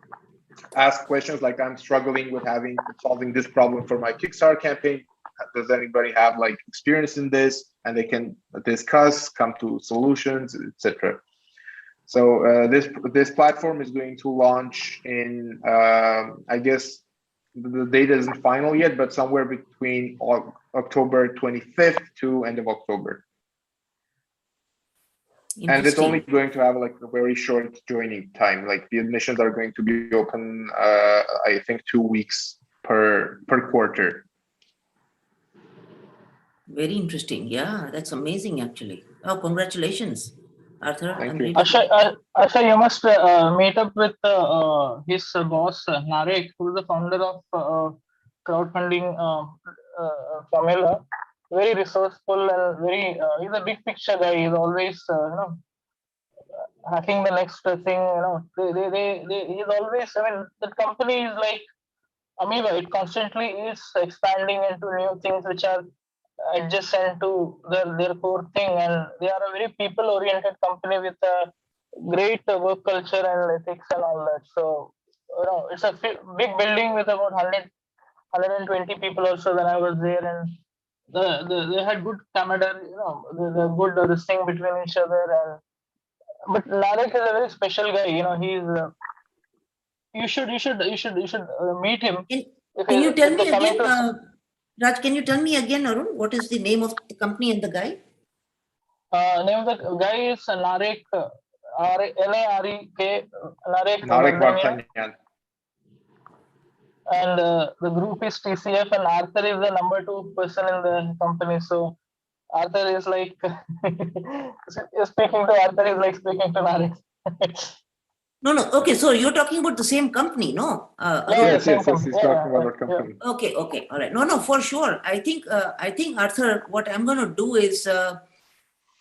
ask questions like, I'm struggling with solving this problem for my Kickstarter campaign. Does anybody have like experience in this? And they can discuss, come to solutions, etc. So this platform is going to launch in, I guess the date isn't final yet, but somewhere between October 25th to end of October. And it's only going to have like a very short joining time. Like the admissions are going to be open, I think 2 weeks per quarter. Very interesting. Yeah, that's amazing, actually. Oh, congratulations, Arthur. Thank you. Asha, you must meet up with his boss, Narek, who is the founder of crowdfunding formula. Very resourceful and very, he's a big picture guy. He's always, hacking the next thing. He's always, I mean, the company is like amoeba. It constantly is expanding into new things which are adjacent to their core thing, and they are a very people-oriented company with a great work culture and ethics and all that. So, it's a big building with about 120 people also when I was there, and they had good camaraderie, the good this thing between each other. And but Narek is a very special guy. He's you should meet him. Can you tell me again, Raj? Can you tell me again, Arun? What is the name of the company and the guy? Name of the guy is Narek, Narek. Narek Vartanyan. And the group is TCF, and Arthur is the number 2 person in the company. So Arthur is like speaking to Arthur is like speaking to Narek. No. Okay, so you're talking about the same company, no? Yes, he's talking about our company. Okay, all right. No, for sure. I think Arthur, what I'm going to do is,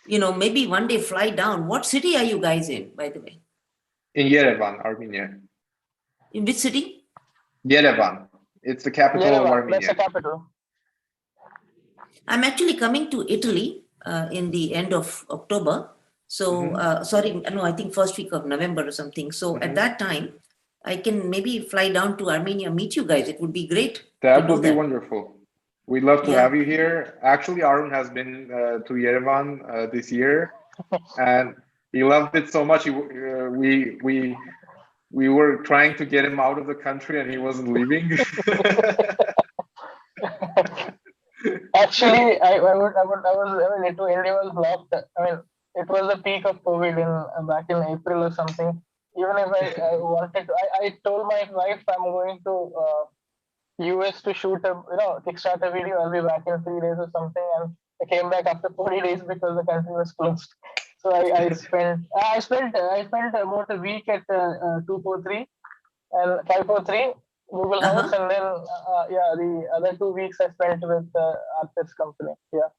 maybe one day fly down. What city are you guys in, by the way? In Yerevan, Armenia. In which city? Yerevan. It's the capital of Armenia. That's the capital. I'm actually coming to Italy in the end of October. So, I think first week of November or something. So at that time, I can maybe fly down to Armenia, meet you guys. It would be great. That would be wonderful. We'd love to have you here. Actually, Arun has been to Yerevan this year, and he loved it so much. We were trying to get him out of the country, and he wasn't leaving. Actually, India was blocked. I mean, it was the peak of COVID back in April or something. Even if I wanted to, I told my wife I'm going to US to shoot a Kickstarter video. I'll be back in 3 days or something, and I came back after 40 days because the country was closed. So I spent about a week at 243 and 543 Google House, and then the other 2 weeks I spent with Arthur's company. Yeah.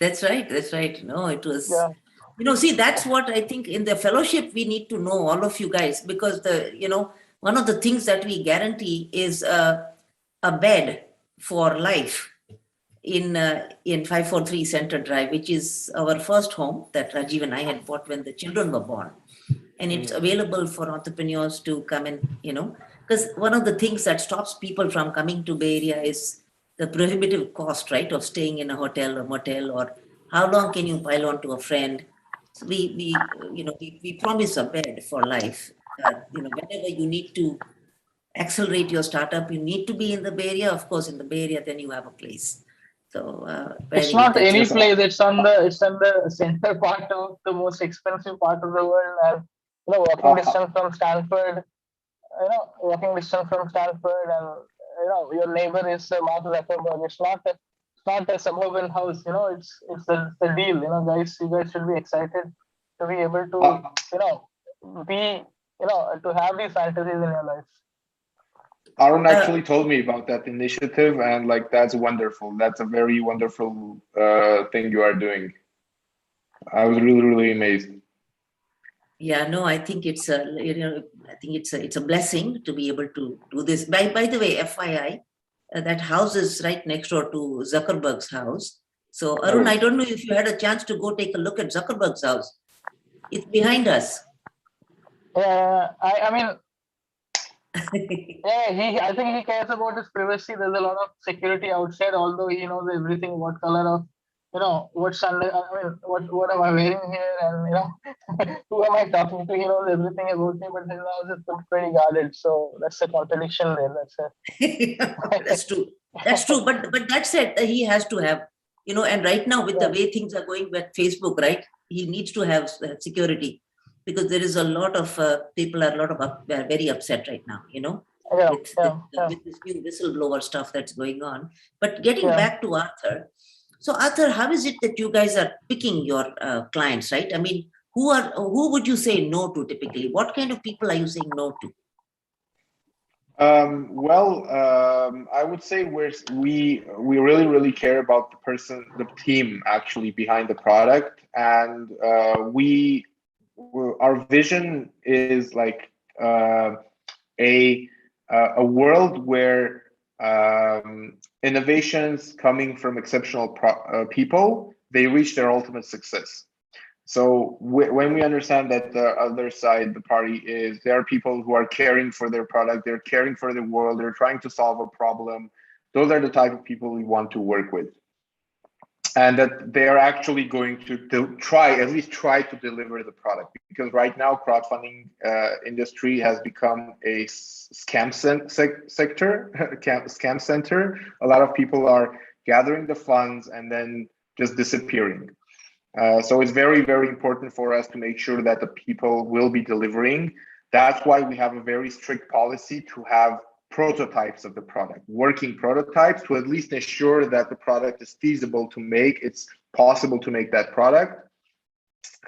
That's right. That's right. No, it was, Yeah. See, that's what I think in the fellowship we need to know, all of you guys, because one of the things that we guarantee is a bed for life in 543 Center Drive, which is our first home that Rajeev and I had bought when the children were born. And it's available for entrepreneurs to come and, because one of the things that stops people from coming to Bay Area is the prohibitive cost, right, of staying in a hotel or motel, or how long can you pile on to a friend. So we promise a bed for life. Whenever you need to accelerate your startup, you need to be in the Bay Area. Of course, in the Bay Area, then you have a place. So It's not any place. It's on the center part of the most expensive part of the world, and walking distance from Stanford. Walking distance from Stanford, and your neighbor is Mark Zuckerberg. It's not a suburban house. It's the deal. Guys, you guys should be excited to be able to to have these fantasies in your life. Arun actually told me about that initiative, and that's wonderful. That's a very wonderful thing you are doing. I was really, really amazed. Yeah, no, I think it's a blessing to be able to do this. By the way, FYI, that house is right next door to Zuckerberg's house. So Arun, I don't know if you had a chance to go take a look at Zuckerberg's house. It's behind us. I mean, yeah, I think he cares about his privacy. There's a lot of security outside, although he knows everything, what color of, what sunlight, what am I wearing here, and who am I talking to? He knows everything about me, but his house is pretty guarded. So that's a contradiction there. That's true. That's true. But that said, he has to have, and right now with the way things are going with Facebook, right, he needs to have security, because there is a lot of people are very upset right now, with this new whistleblower stuff that's going on. But getting back to Arthur. So Arthur, how is it that you guys are picking your clients, right? I mean, who would you say no to typically? What kind of people are you saying no to? I would say we really, really care about the team actually behind the product, and our vision is a world where innovations coming from exceptional people, they reach their ultimate success. So when we understand that the other side, the party is, there are people who are caring for their product, they're caring for the world, they're trying to solve a problem. Those are the type of people we want to work with. And that they are actually going to at least try to deliver the product. Because right now, crowdfunding industry has become a scam center. A lot of people are gathering the funds and then just disappearing. So it's very, very important for us to make sure that the people will be delivering. That's why we have a very strict policy to have prototypes of the product, working prototypes, to at least ensure that the product is feasible to make, it's possible to make that product.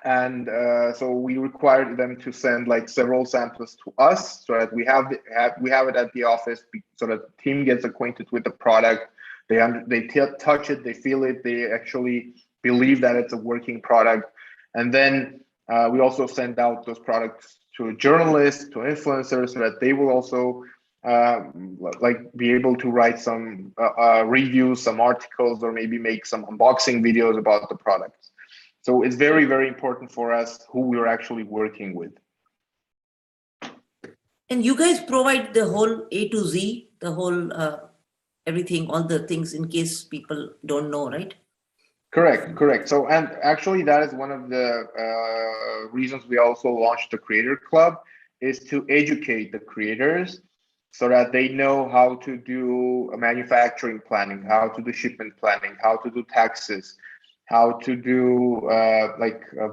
And so we required them to send several samples to us, so that we have it at the office, so that the team gets acquainted with the product. They touch it, they feel it, they actually believe that it's a working product. And then we also send out those products to journalists, to influencers, so that they will also be able to write some reviews, some articles, or maybe make some unboxing videos about the products. So it's very, very important for us who we're actually working with. And you guys provide the whole A to Z, the whole everything, all the things, in case people don't know, right? Correct. So, and actually that is one of the reasons we also launched the Creator Club, is to educate the creators so that they know how to do manufacturing planning, how to do shipment planning, how to do taxes, how to do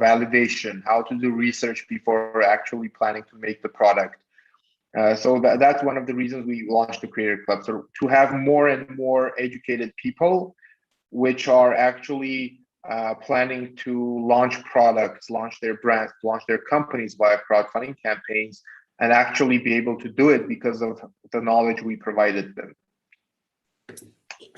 validation, how to do research before actually planning to make the product. So that's one of the reasons we launched the Creator Club, so to have more and more educated people which are actually planning to launch products, launch their brands, launch their companies via crowdfunding campaigns, and actually be able to do it because of the knowledge we provided them.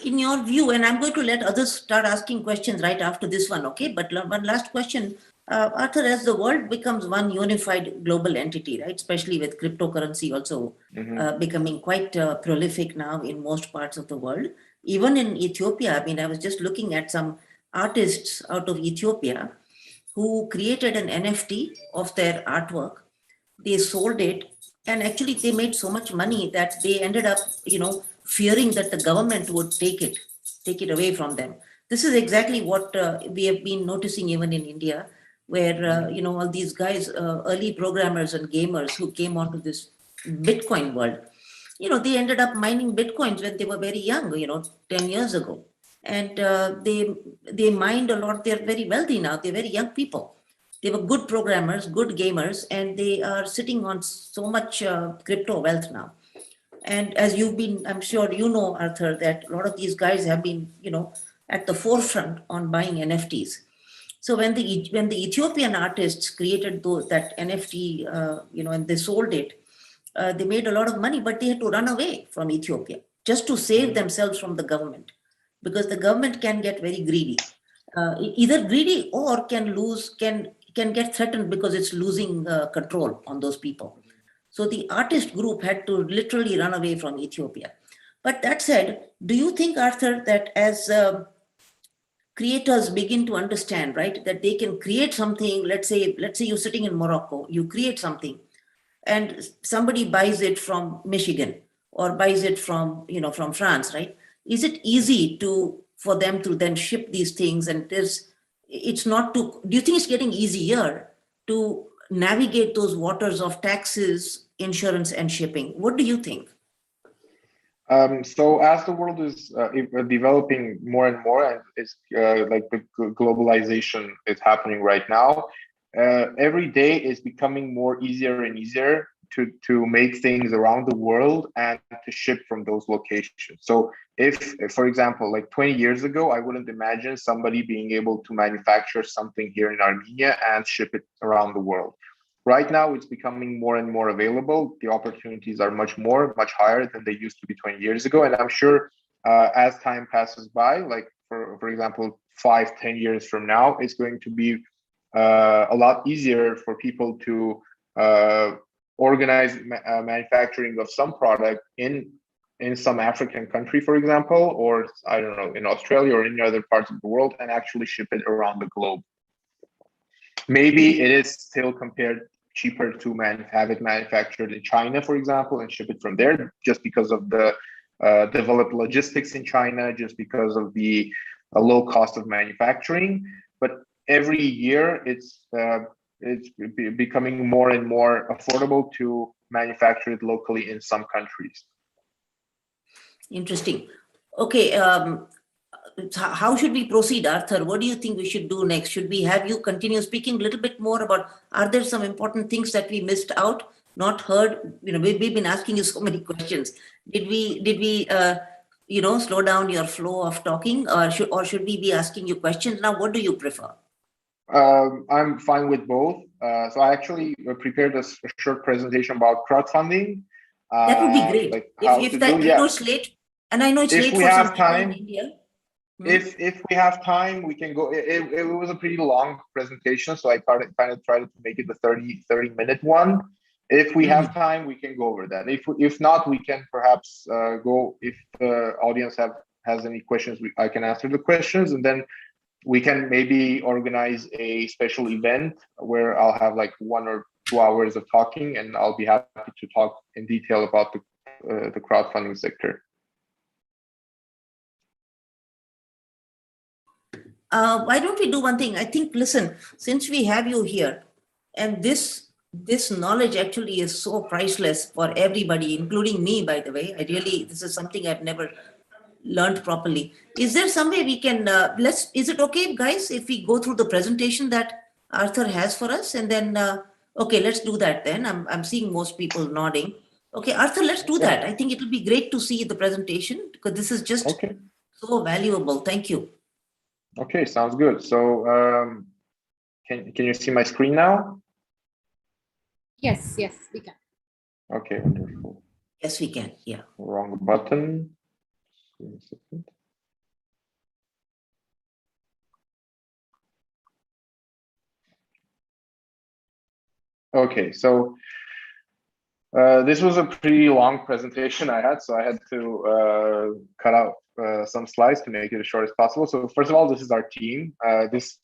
in your view, and I'm going to let others start asking questions right after this one, okay? But one last question. Arthur, as the world becomes one unified global entity, right, especially with cryptocurrency also becoming quite prolific now in most parts of the world, even in Ethiopia. I mean, I was just looking at some artists out of Ethiopia who created an NFT of their artwork. They sold it, and actually they made so much money that they ended up, fearing that the government would take it away from them. This is exactly what we have been noticing even in India, where all these guys, early programmers and gamers who came onto this Bitcoin world, they ended up mining Bitcoins when they were very young, 10 years ago. And they mined a lot. They're very wealthy now. They're very young people. They were good programmers, good gamers, and they are sitting on so much crypto wealth now. And as I'm sure you know, Arthur, that a lot of these guys have been, at the forefront on buying NFTs. So when the Ethiopian artists created that NFT, and they sold it, they made a lot of money, but they had to run away from Ethiopia just to save themselves from the government, because the government can get very greedy, either greedy or can get threatened because it's losing control on those people. So the artist group had to literally run away from Ethiopia. But that said, do you think, Arthur, that as creators begin to understand, right, that they can create something, let's say you're sitting in Morocco, you create something, and somebody buys it from Michigan or buys it from France, right? Is it easy for them to then ship these things? And do you think it's getting easier to navigate those waters of taxes, insurance, and shipping? What do you think? So as the world is developing more and more, and it's like the globalization is happening right now, every day is becoming more easier and easier to make things around the world and to ship from those locations. So if, for example, like 20 years ago, I wouldn't imagine somebody being able to manufacture something here in Armenia and ship it around the world. Right now, it's becoming more and more available. The opportunities are much higher than they used to be 20 years ago. And I'm sure as time passes by, like for example, 5-10 years from now, it's going to be a lot easier for people to organize manufacturing of some product in some African country, for example, or I don't know, in Australia or any other parts of the world, and actually ship it around the globe. Maybe it is still cheaper to have it manufactured in China, for example, and ship it from there, just because of the developed logistics in China, just because of the low cost of manufacturing. But every year, it's becoming more and more affordable to manufacture it locally in some countries. Interesting. Okay, how should we proceed, Arthur? What do you think we should do next? Should we have you continue speaking a little bit more about, are there some important things that we missed out, not heard? We've been asking you so many questions. Did we slow down your flow of talking, or should we be asking you questions now? What do you prefer? I'm fine with both. So I actually prepared a short presentation about crowdfunding. That would be great. Like if that, I know it's late, and I know it's late for some people in India. If we have time, we can go. It was a pretty long presentation, so I tried to make it the 30-minute one. If we have time, we can go over that. If not, we can perhaps go. If the audience has any questions, I can answer the questions, and then we can maybe organize a special event where I'll have like 1 or 2 hours of talking, and I'll be happy to talk in detail about the crowdfunding sector. Why don't we do one thing? I think, listen, since we have you here, and this knowledge actually is so priceless for everybody, including me, by the way. This is something I've never learned properly. Is there some way we can, is it okay, guys, if we go through the presentation that Arthur has for us? And then, okay, let's do that then. I'm seeing most people nodding. Okay, Arthur, let's do that. I think it'll be great to see the presentation, because this is just so valuable. Thank you. Okay, sounds good. So can you see my screen now? Yes, we can. Okay, wonderful. Yes, we can. Yeah. Wrong button. give me a second. Okay, so this was a pretty long presentation I had, so I had to cut out some slides to make it as short as possible. So first of all, this is our team. This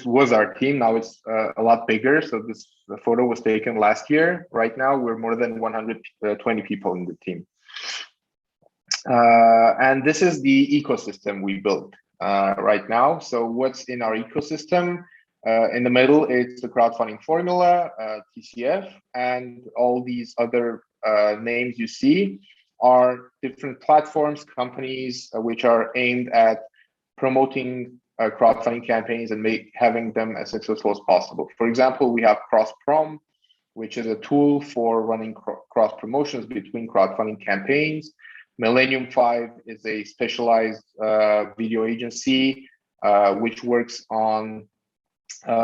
was our team. Now it's a lot bigger. So the photo was taken last year. Right now, we're more than 120 people in the team. And this is the ecosystem we built right now. So what's in our ecosystem? In the middle, it's the crowdfunding formula, TCF, and all these other names you see are different platforms, companies, which are aimed at promoting crowdfunding campaigns and having them as successful as possible. For example, we have CrossProm, which is a tool for running cross promotions between crowdfunding campaigns. Millennium 5 is a specialized video agency which works on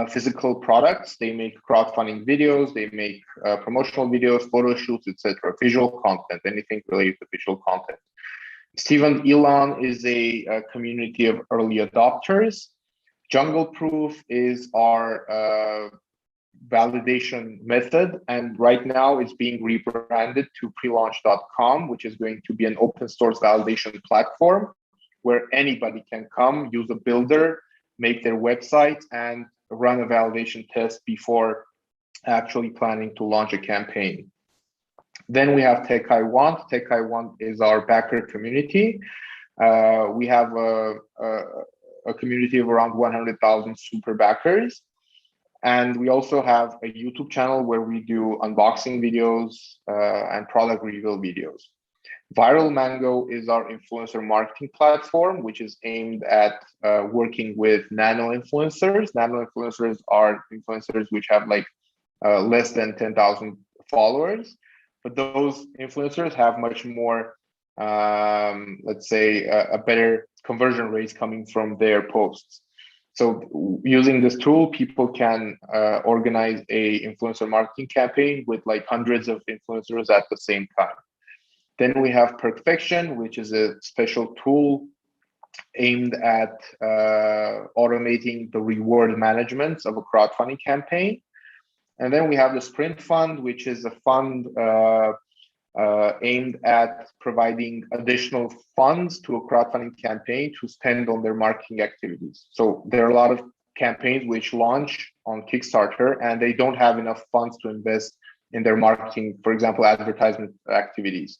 physical products. They make crowdfunding videos, they make promotional videos, photo shoots, etc. Visual content, anything related to visual content. Stephen Elon is a community of early adopters. Jungle Proof is our validation method, and right now it's being rebranded to prelaunch.com, which is going to be an open source validation platform where anybody can come, use a builder, make their website, and run a validation test before actually planning to launch a campaign. Then we have Tech I Want. Tech I Want is our backer community. We have a community of around 100,000 super backers. And we also have a YouTube channel where we do unboxing videos and product reveal videos. Viral Mango is our influencer marketing platform, which is aimed at working with nano influencers. Nano influencers are influencers which have like less than 10,000 followers, but those influencers have much more, let's say, a better conversion rates coming from their posts. So using this tool, people can organize a influencer marketing campaign with like hundreds of influencers at the same time. Then we have Perfection, which is a special tool aimed at automating the reward management of a crowdfunding campaign. And then we have the Sprint Fund, which is a fund aimed at providing additional funds to a crowdfunding campaign to spend on their marketing activities. So there are a lot of campaigns which launch on Kickstarter and they don't have enough funds to invest in their marketing, for example, advertisement activities.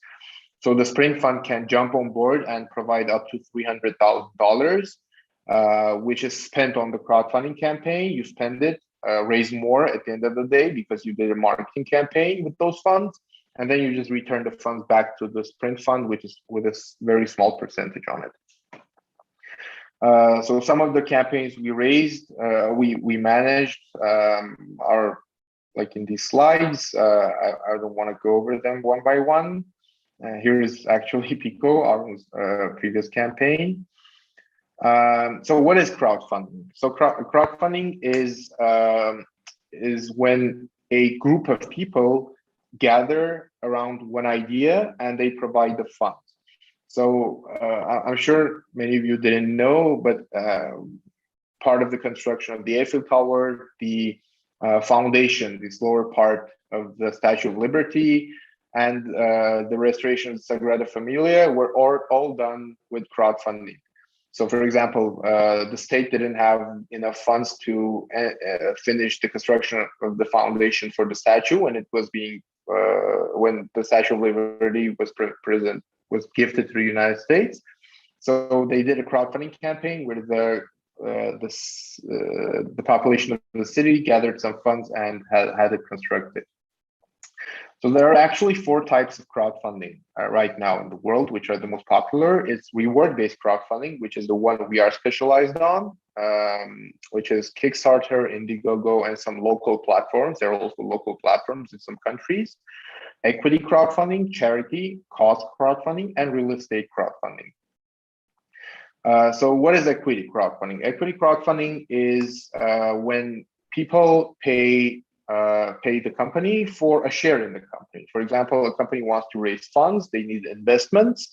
So the Sprint Fund can jump on board and provide up to $300,000, which is spent on the crowdfunding campaign. You spend it, raise more at the end of the day because you did a marketing campaign with those funds, and then you just return the funds back to the Sprint Fund, which is with a very small percentage on it. So some of the campaigns we raised, we managed are like in these slides. I don't want to go over them one by one. Here is actually Pico, our previous campaign. So what is crowdfunding? So crowdfunding is when a group of people gather around one idea and they provide the funds. So I'm sure many of you didn't know, but part of the construction of the Eiffel Tower, the foundation, this lower part of the Statue of Liberty, and the restoration of Sagrada Familia were all done with crowdfunding. So for example, the state didn't have enough funds to finish the construction of the foundation for the statue when it was being, when the Statue of Liberty was gifted to the United States. So they did a crowdfunding campaign where the population of the city gathered some funds and had it constructed. So there are actually 4 types of crowdfunding right now in the world, which are the most popular. It's reward-based crowdfunding, which is the one we are specialized on, which is Kickstarter, Indiegogo, and some local platforms. There are also local platforms in some countries. Equity crowdfunding, charity, cause crowdfunding, and real estate crowdfunding. So what is equity crowdfunding? Equity crowdfunding is when people pay the company for a share in the company. For example, a company wants to raise funds, they need investments.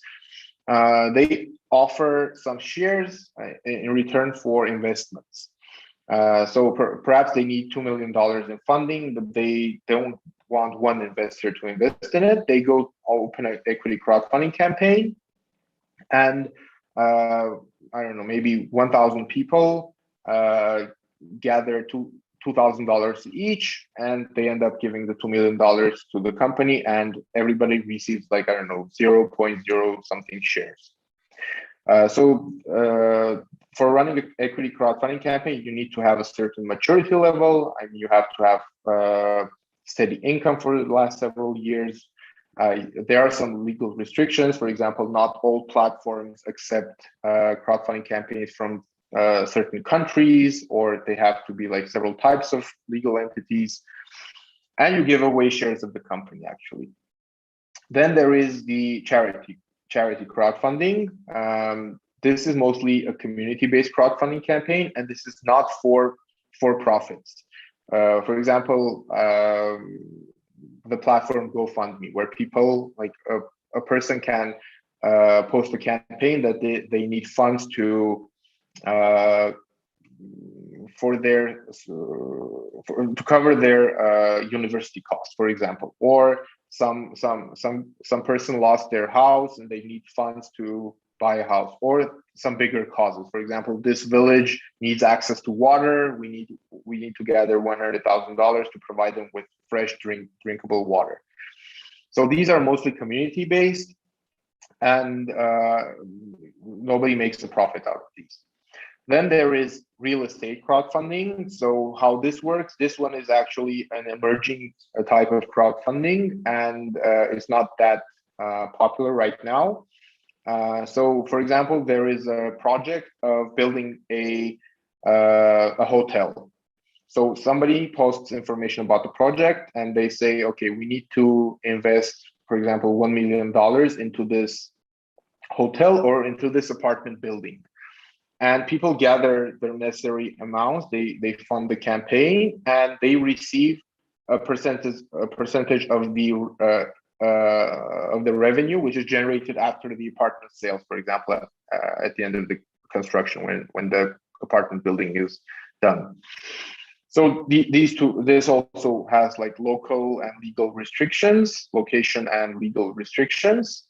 They offer some shares in return for investments. So perhaps they need $2 million in funding, but they don't want one investor to invest in it. They go open an equity crowdfunding campaign, and I don't know, maybe 1,000 people gather $2,000 each, and they end up giving the $2 million to the company, and everybody receives like, I don't know, 0.0 something shares. For running an equity crowdfunding campaign, you need to have a certain maturity level. I mean, you have to have steady income for the last several years. There are some legal restrictions. For example, not all platforms accept crowdfunding campaigns from certain countries, or they have to be like several types of legal entities. And you give away shares of the company, actually. Then there is the charity crowdfunding. This is mostly a community-based crowdfunding campaign, and this is not for profits. For example, the platform GoFundMe, where people, like a person can post a campaign that they need funds to cover their university costs, for example, or some person lost their house and they need funds to buy a house, or some bigger causes. For example, this village needs access to water. We need to gather $100,000 to provide them with fresh drinkable water. So these are mostly community based, and nobody makes a profit out of these. Then there is real estate crowdfunding. So how this works, this one is actually an emerging type of crowdfunding, and it's not that popular right now. So for example, there is a project of building a hotel. So somebody posts information about the project and they say, okay, we need to invest, for example, $1 million into this hotel or into this apartment building. And people gather their necessary amounts, they fund the campaign, and they receive a percentage of the revenue, which is generated after the apartment sales, for example, at the end of the construction, when the apartment building is done. So this also has like local and legal restrictions, location and legal restrictions.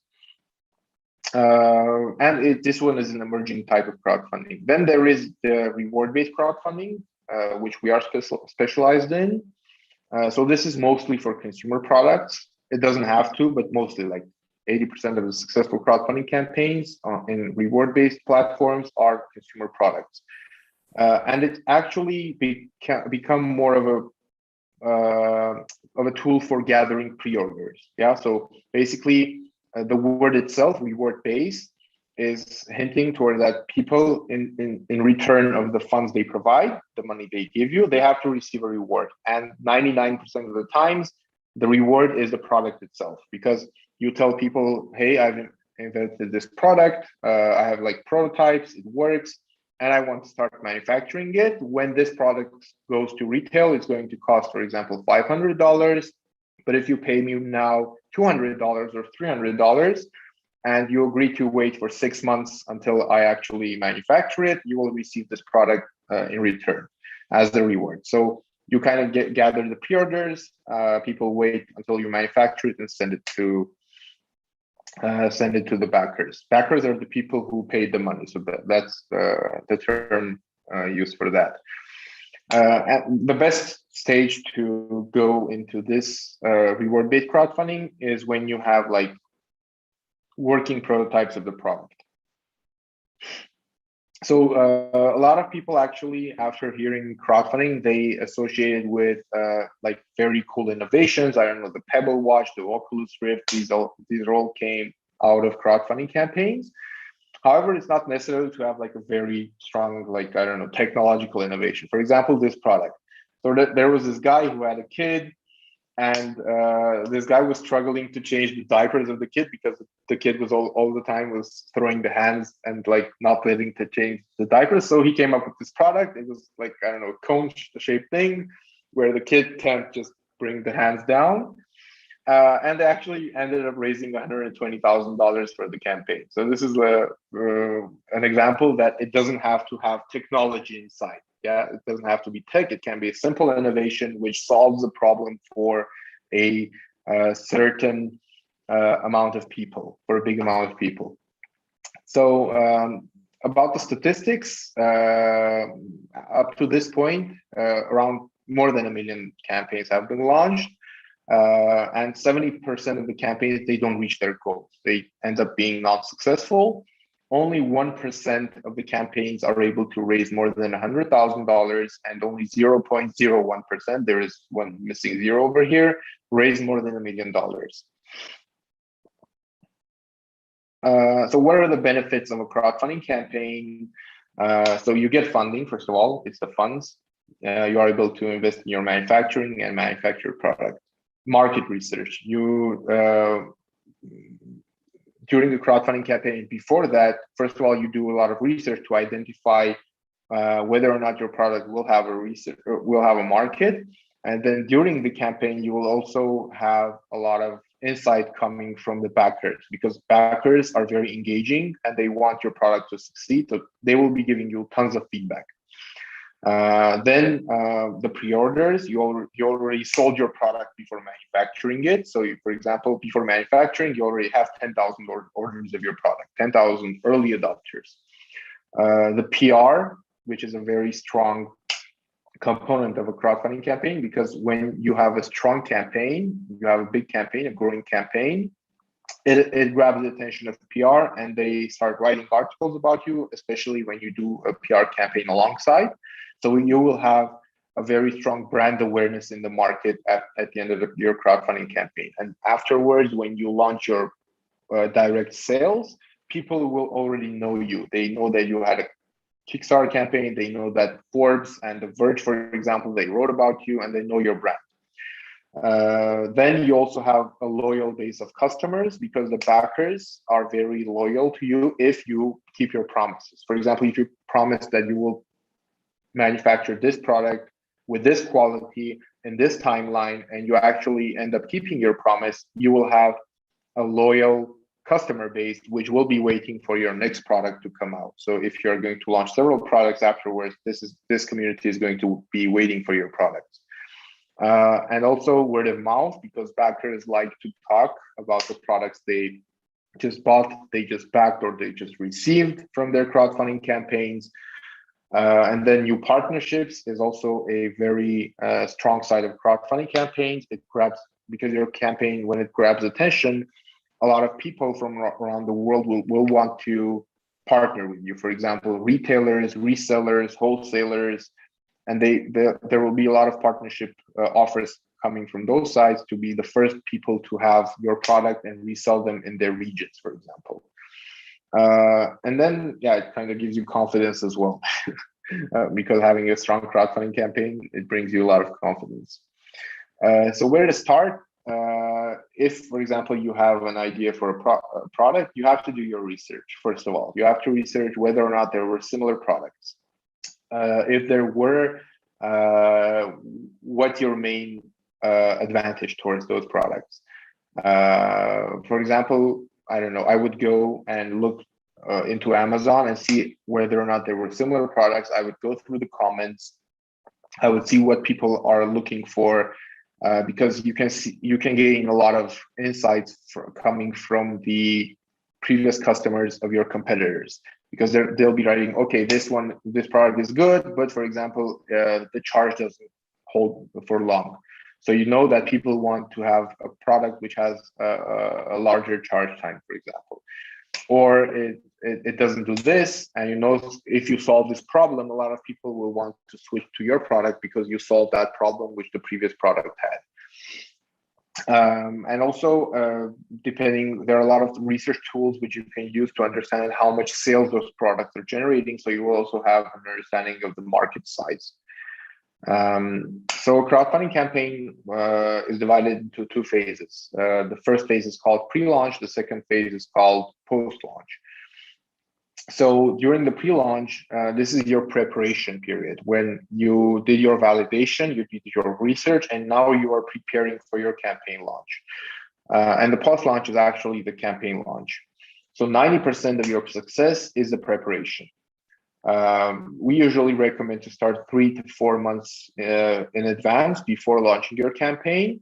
And this one is an emerging type of crowdfunding. Then there is the reward-based crowdfunding, which we are specialized in. So this is mostly for consumer products. It doesn't have to, but mostly like 80% of the successful crowdfunding campaigns in reward-based platforms are consumer products. And it actually become more of a tool for gathering pre-orders. Yeah, so basically the word itself, reward-based, is hinting toward that people in return of the funds they provide, the money they give you, they have to receive a reward. And 99% of the times, the reward is the product itself, because you tell people, hey, I've invented this product, I have like prototypes, it works, and I want to start manufacturing it. When this product goes to retail, it's going to cost, for example, $500. But if you pay me now $200 or $300, and you agree to wait for 6 months until I actually manufacture it, you will receive this product in return as the reward. So you kind of gather the pre-orders, people wait until you manufacture it and send it to the backers. Backers are the people who paid the money. So that's the term used for that. And the best stage to go into this reward-based crowdfunding is when you have like working prototypes of the product. So a lot of people actually, after hearing crowdfunding, they associate with like very cool innovations. I don't know, the Pebble Watch, the Oculus Rift, these all came out of crowdfunding campaigns. However, it's not necessary to have like a very strong, like, I don't know, technological innovation. For example, this product. So there was this guy who had a kid, and this guy was struggling to change the diapers of the kid because the kid was all the time was throwing the hands and like not letting to change the diapers. So he came up with this product. It was like, I don't know, a cone-shaped thing where the kid can't just bring the hands down. And they actually ended up raising $120,000 for the campaign. So this is an example that it doesn't have to have technology inside. Yeah, it doesn't have to be tech. It can be a simple innovation which solves a problem for a certain amount of people, for a big amount of people. So about the statistics, up to this point, around more than 1 million campaigns have been launched. And 70% of the campaigns, they don't reach their goals. They end up being not successful. Only 1% of the campaigns are able to raise more than $100,000, and only 0.01%, there is one missing zero over here, raise more than $1 million. So what are the benefits of a crowdfunding campaign? So you get funding, first of all, it's the funds. You are able to invest in your manufacturing and manufacture product. Market research. During the crowdfunding campaign, before that, first of all, you do a lot of research to identify whether or not your product will have a market. And then during the campaign, you will also have a lot of insight coming from the backers, because backers are very engaging and they want your product to succeed. So they will be giving you tons of feedback. Then the pre-orders, you already sold your product before manufacturing it. So for example, before manufacturing, you already have 10,000 orders of your product, 10,000 early adopters. The PR, which is a very strong component of a crowdfunding campaign, because when you have a strong campaign, you have a big campaign, a growing campaign, it grabs the attention of PR and they start writing articles about you, especially when you do a PR campaign alongside. So you will have a very strong brand awareness in the market at the end of your crowdfunding campaign. And afterwards, when you launch your direct sales, people will already know you. They know that you had a Kickstarter campaign. They know that Forbes and The Verge, for example, they wrote about you and they know your brand. Then you also have a loyal base of customers, because the backers are very loyal to you if you keep your promises. For example, if you promise that you will manufacture this product with this quality in this timeline, and you actually end up keeping your promise, you will have a loyal customer base which will be waiting for your next product to come out. So if you're going to launch several products afterwards, this community is going to be waiting for your products. And also word of mouth, because backers like to talk about the products they just bought, they just backed, or they just received from their crowdfunding campaigns. And then new partnerships is also a very strong side of crowdfunding campaigns. It grabs, because your campaign, when it grabs attention, a lot of people from around the world will want to partner with you. For example, retailers, resellers, wholesalers, and there will be a lot of partnership offers coming from those sides to be the first people to have your product and resell them in their regions, for example. And then, yeah, it kind of gives you confidence as well, because having a strong crowdfunding campaign, it brings you a lot of confidence. So where to start? If, for example, you have an idea for a product, you have to do your research. First of all, you have to research whether or not there were similar products. If there were, what's your main advantage towards those products? For example, I don't know, I would go and look into Amazon and see whether or not there were similar products. I would go through the comments. I would see what people are looking for, because you can gain a lot of insights coming from the previous customers of your competitors, because they'll be writing, okay, this product is good, but for example, the charge doesn't hold for long. So you know that people want to have a product which has a larger charge time, for example, or it doesn't do this. And you know, if you solve this problem, a lot of people will want to switch to your product because you solved that problem which the previous product had. And also, there are a lot of research tools which you can use to understand how much sales those products are generating. So you will also have an understanding of the market size. So a crowdfunding campaign is divided into two phases. The first phase is called pre-launch. The second phase is called post-launch. So during the pre-launch, this is your preparation period when you did your validation, you did your research, and now you are preparing for your campaign launch. And the post-launch is actually the campaign launch. So 90% of your success is the preparation. We usually recommend to start 3 to 4 months in advance before launching your campaign.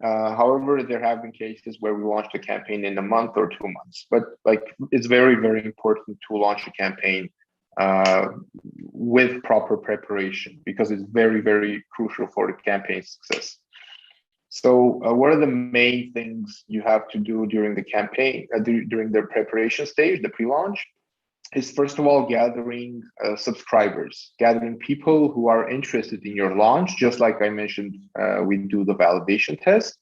However, there have been cases where we launched a campaign in a month or 2 months, but like it's very, very important to launch a campaign with proper preparation because it's very, very crucial for the campaign success. So what are the main things you have to do during the campaign, during the preparation stage, the pre-launch? Is first of all gathering subscribers, gathering people who are interested in your launch. Just like I mentioned, we do the validation test.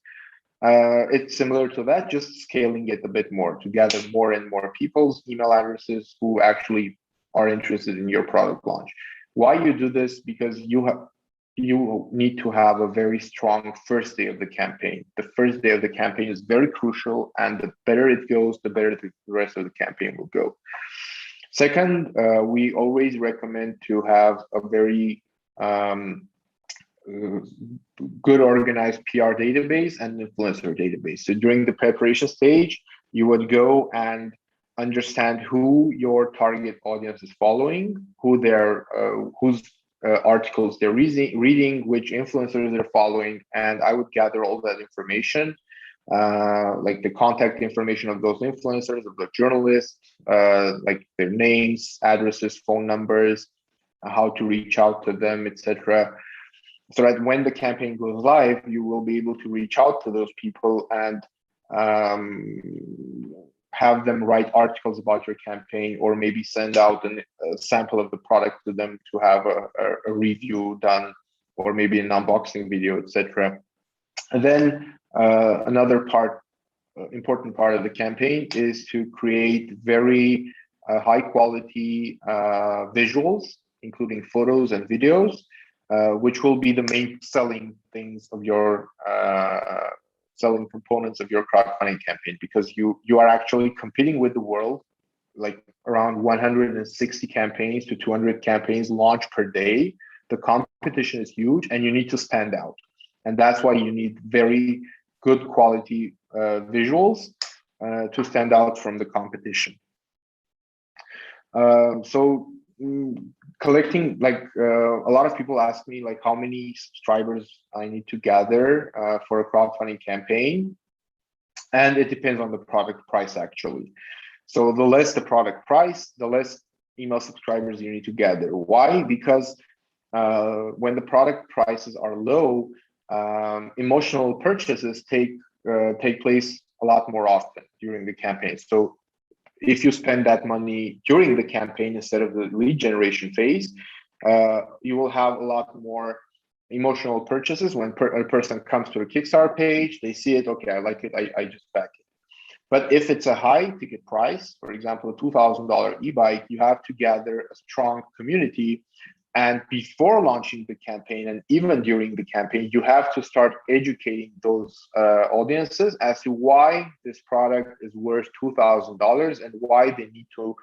It's similar to that, just scaling it a bit more to gather more and more people's email addresses who actually are interested in your product launch. Why you do this? Because you need to have a very strong first day of the campaign. The first day of the campaign is very crucial, and the better it goes, the better the rest of the campaign will go. Second, we always recommend to have a very good organized PR database and influencer database. So during the preparation stage, you would go and understand who your target audience is following, whose articles they're reading, which influencers they're following, and I would gather all that information, like the contact information of those influencers, of the journalists, like their names, addresses, phone numbers, how to reach out to them, etc. So that when the campaign goes live, you will be able to reach out to those people and have them write articles about your campaign, or maybe send out a sample of the product to them to have a review done, or maybe an unboxing video, etc. And then another important part of the campaign is to create very high quality visuals, including photos and videos, which will be the main selling things of your selling components of your crowdfunding campaign, because you are actually competing with the world, like around 160 campaigns to 200 campaigns launch per day. The competition is huge and you need to stand out. And that's why you need very good quality visuals to stand out from the competition. Collecting, like a lot of people ask me, like how many subscribers I need to gather for a crowdfunding campaign, and it depends on the product price actually. So the less the product price, the less email subscribers you need to gather. Why? Because when the product prices are low, emotional purchases take place a lot more often during the campaign. So if you spend that money during the campaign instead of the lead generation phase, you will have a lot more emotional purchases. When a person comes to a Kickstarter page, they see it, okay, I like it, I just back it. But if it's a high ticket price, for example, a $2,000 e-bike, you have to gather a strong community. And before launching the campaign, and even during the campaign, you have to start educating those audiences as to why this product is worth $2,000 and why they need to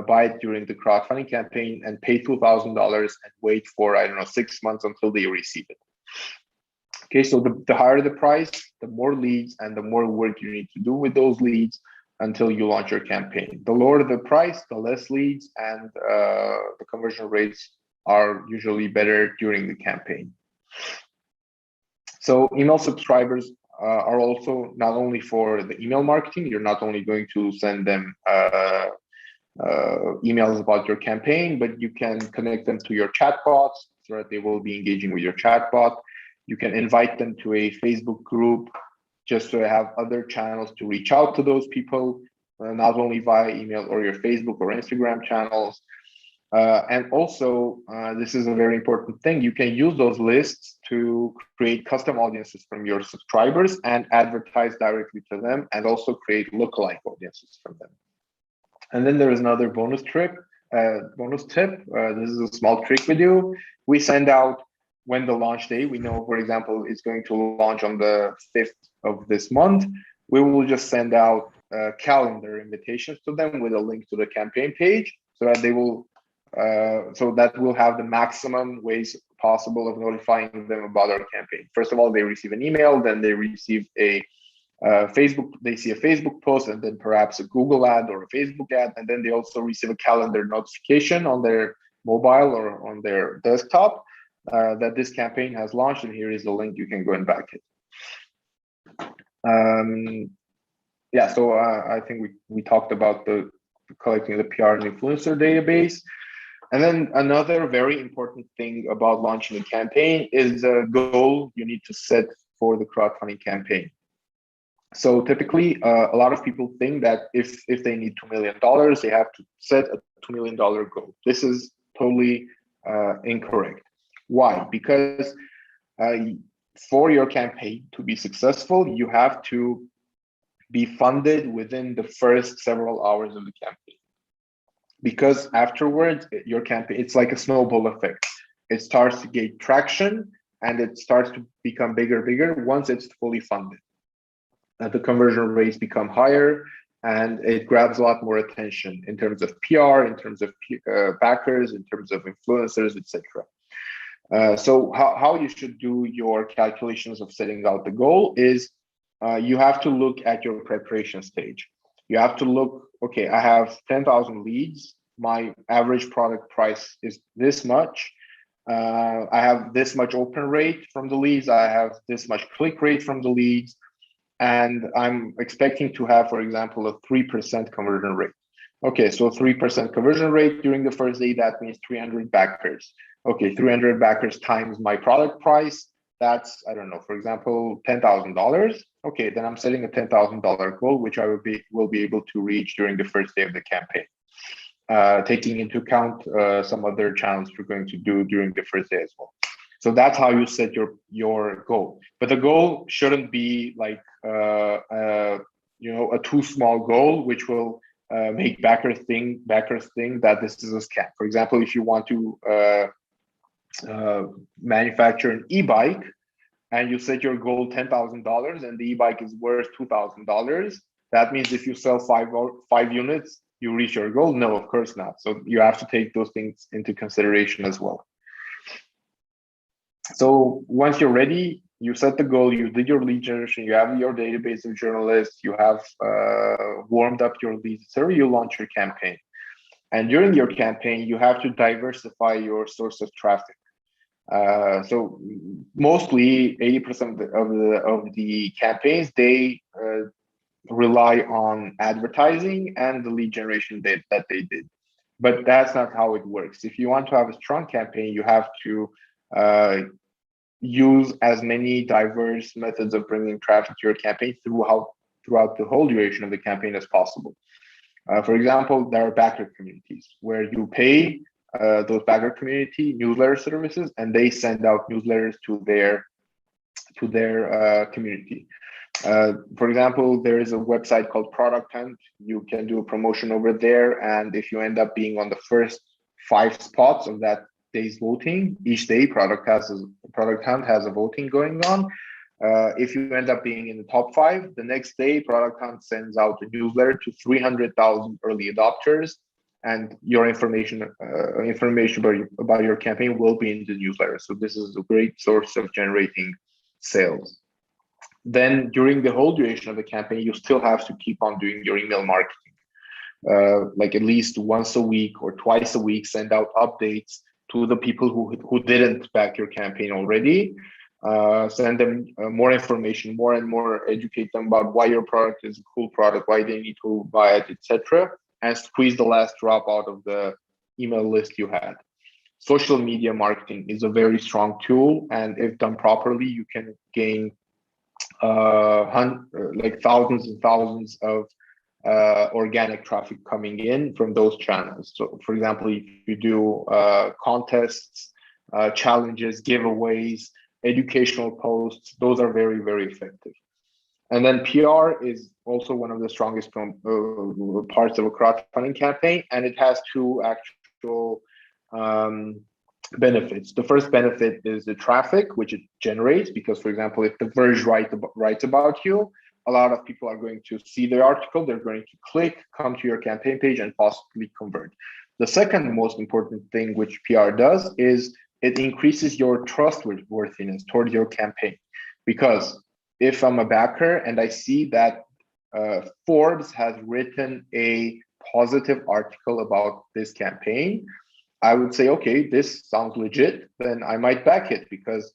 buy it during the crowdfunding campaign and pay $2,000 and wait for, I don't know, 6 months until they receive it. Okay, so the higher the price, the more leads and the more work you need to do with those leads until you launch your campaign. The lower the price, the less leads, and the conversion rates are usually better during the campaign. So email subscribers are also not only for the email marketing. You're not only going to send them emails about your campaign, but you can connect them to your chatbots so that they will be engaging with your chatbot. You can invite them to a Facebook group just to have other channels to reach out to those people, not only via email or your Facebook or Instagram channels. And also, this is a very important thing, you can use those lists to create custom audiences from your subscribers and advertise directly to them, and also create lookalike audiences from them. And then there is another bonus tip. This is a small trick we do. We send out when the launch day, we know, for example, it's going to launch on the 5th of this month. We will just send out calendar invitations to them with a link to the campaign page, so that they will so that will have the maximum ways possible of notifying them about our campaign. First of all, they receive an email, then they receive a they see a Facebook post, and then perhaps a Google ad or a Facebook ad, and then they also receive a calendar notification on their mobile or on their desktop that this campaign has launched, and here is the link, you can go and back it. Yeah, so I think we talked about the collecting the PR and influencer database. And then another very important thing about launching a campaign is a goal you need to set for the crowdfunding campaign. So typically, a lot of people think that if they need $2 million, they have to set a $2 million goal. This is totally incorrect. Why? Because for your campaign to be successful, you have to be funded within the first several hours of the campaign. Because afterwards, your campaign, it's like a snowball effect. It starts to gain traction, and it starts to become bigger once it's fully funded. The conversion rates become higher, and it grabs a lot more attention in terms of PR, in terms of backers, in terms of influencers, etc. So how you should do your calculations of setting out the goal is you have to look at your preparation stage. You have to look, okay, I have 10,000 leads. My average product price is this much. I have this much open rate from the leads. I have this much click rate from the leads. And I'm expecting to have, for example, a 3% conversion rate. Okay, so 3% conversion rate during the first day, that means 300 backers. Okay, 300 backers times my product price, that's, I don't know, for example, $10,000. Okay, then I'm setting a $10,000 goal, which I will be able to reach during the first day of the campaign, taking into account some other channels we're going to do during the first day as well. So that's how you set your goal. But the goal shouldn't be like a too small goal, which will make backers think that this is a scam. For example, if you want to manufacture an e-bike, and you set your goal $10,000, and the e-bike is worth $2,000, that means if you sell five units, you reach your goal? No, of course not. So you have to take those things into consideration as well. So once you're ready, you set the goal, you did your lead generation, you have your database of journalists, you have warmed up your leads, etc. You launch your campaign. And during your campaign, you have to diversify your source of traffic. So mostly 80% of the campaigns, they rely on advertising and the lead generation that they did. But that's not how it works. If you want to have a strong campaign, you have to use as many diverse methods of bringing traffic to your campaign throughout the whole duration of the campaign as possible. For example, there are backer communities where you pay those backer community newsletter services, and they send out newsletters to their community. For example, there is a website called Product Hunt. You can do a promotion over there, and if you end up being on the first 5 spots of that day's voting, each day Product Hunt has a voting going on. If you end up being in the top 5, the next day Product Hunt sends out a newsletter to 300,000 early adopters, and your information about your campaign will be in the newsletter. So this is a great source of generating sales. Then during the whole duration of the campaign, you still have to keep on doing your email marketing, like at least once a week or twice a week, send out updates to the people who didn't back your campaign already. Send them more information, more and more, educate them about why your product is a cool product, why they need to buy it, etc., and squeeze the last drop out of the email list you had. Social media marketing is a very strong tool, and if done properly, you can gain like thousands and thousands of organic traffic coming in from those channels. So, for example, if you do contests, challenges, giveaways, educational posts, those are very, very effective. And then PR is also one of the strongest parts of a crowdfunding campaign, and it has 2 actual benefits. The first benefit is the traffic, which it generates, because, for example, if The Verge writes about you, a lot of people are going to see the article, they're going to click, come to your campaign page, and possibly convert. The second most important thing which PR does is it increases your trustworthiness towards your campaign. Because if I'm a backer and I see that Forbes has written a positive article about this campaign, I would say, okay, this sounds legit, then I might back it because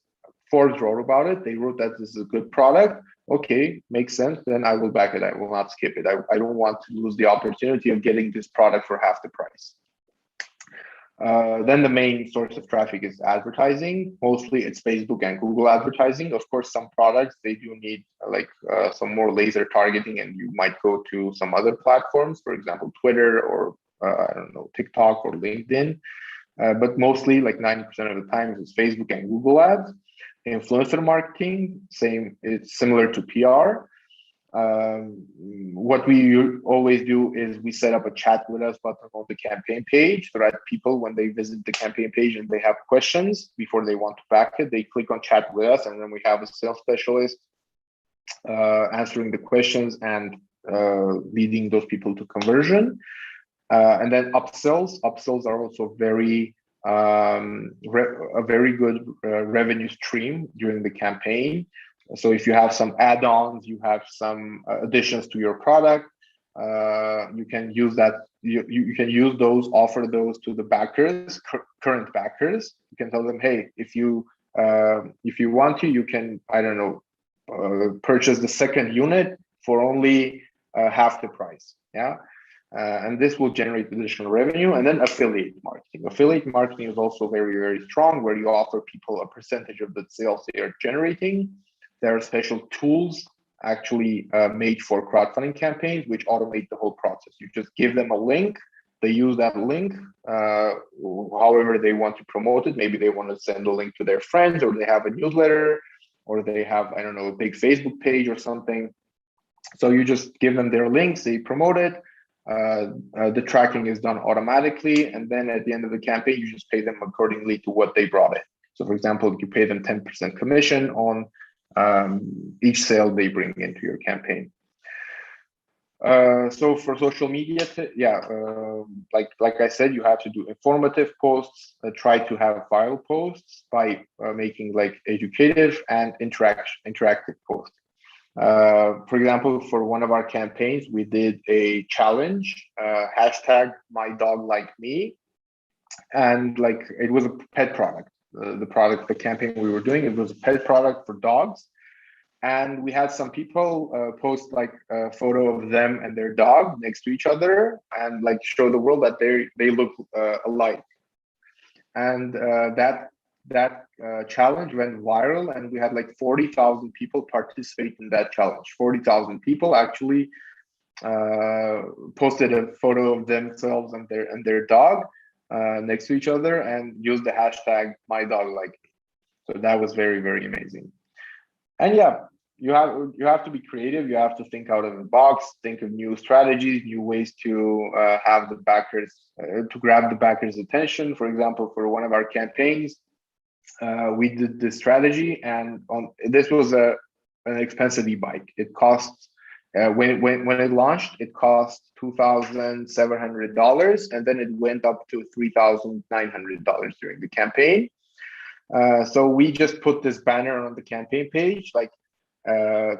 Forbes wrote about it. They wrote that this is a good product. Okay, makes sense. Then I will back it. I will not skip it. I don't want to lose the opportunity of getting this product for half the price. Then the main source of traffic is advertising. Mostly it's Facebook and Google advertising. Of course, some products, they do need like some more laser targeting, and you might go to some other platforms, for example, Twitter or I don't know, TikTok or LinkedIn. But mostly like 90% of the time it's Facebook and Google ads. Influencer marketing, same, it's similar to PR. What we always do is we set up a chat with us button on the campaign page so that people, when they visit the campaign page and they have questions before they want to back it, they click on chat with us, and then we have a sales specialist answering the questions and leading those people to conversion. And then upsells are also very a very good revenue stream during the campaign. So if you have some add-ons, you have some additions to your product, you can use that. You can use those, offer those to the backers, current backers. You can tell them, hey, if you want to, you can, I don't know, purchase the second unit for only half the price. Yeah. And this will generate additional revenue. And then affiliate marketing. Affiliate marketing is also very, very strong, where you offer people a percentage of the sales they are generating. There are special tools actually made for crowdfunding campaigns, which automate the whole process. You just give them a link. They use that link however they want to promote it. Maybe they want to send a link to their friends, or they have a newsletter, or they have, I don't know, a big Facebook page or something. So you just give them their links, they promote it. The tracking is done automatically, and then at the end of the campaign, you just pay them accordingly to what they brought in. So, for example, you pay them 10% commission on each sale they bring into your campaign. So for social media, like I said, you have to do informative posts. Try to have viral posts by making like educative and interactive posts. For example, for one of our campaigns, we did a challenge, hashtag my dog like me, and like it was a pet product. The campaign we were doing, it was a pet product for dogs, and we had some people post like a photo of them and their dog next to each other, and like show the world that they look alike, and that challenge went viral, and we had like 40,000 people participate in that challenge. 40,000 people actually posted a photo of themselves and their dog next to each other and used the hashtag my dog like me. So that was very, very amazing. And yeah, you have to be creative. You have to think out of the box, think of new strategies, new ways to have the backers to grab the backers' attention. For example, for one of our campaigns, we did this strategy, and this was an expensive e-bike. It cost when it launched, it cost $2,700, and then it went up to $3,900 during the campaign. So we just put this banner on the campaign page, like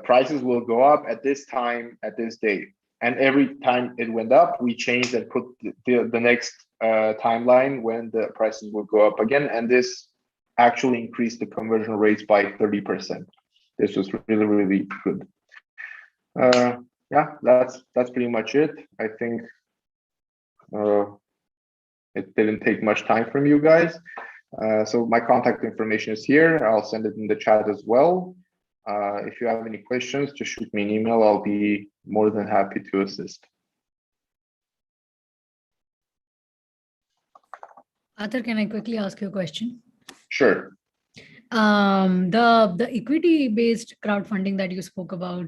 prices will go up at this time, at this date. And every time it went up, we changed and put the next timeline when the prices will go up again. And this actually increased the conversion rates by 30%. This was really, really good. Yeah, that's pretty much it. I think it didn't take much time from you guys. So my contact information is here. I'll send it in the chat as well. If you have any questions, just shoot me an email. I'll be more than happy to assist. Arthur, can I quickly ask you a question? Sure. The equity-based crowdfunding that you spoke about,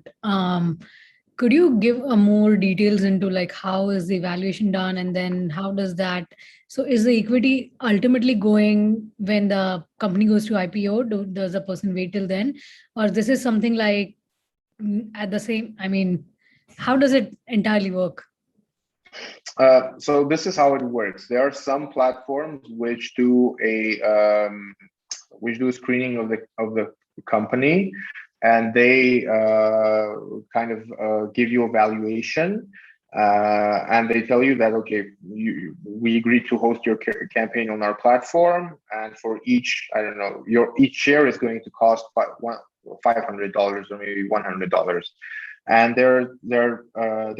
could you give more details into like how is the evaluation done, and then how does that, so is the equity ultimately going when the company goes to IPO? Does the person wait till then, or this is something like at the same, I mean, how does it entirely work? So this is how it works. There are some platforms which do screening of the company, and they kind of give you a valuation, and they tell you that okay, we agree to host your campaign on our platform, and for each, I don't know, each share is going to cost $500 or maybe $100. And there are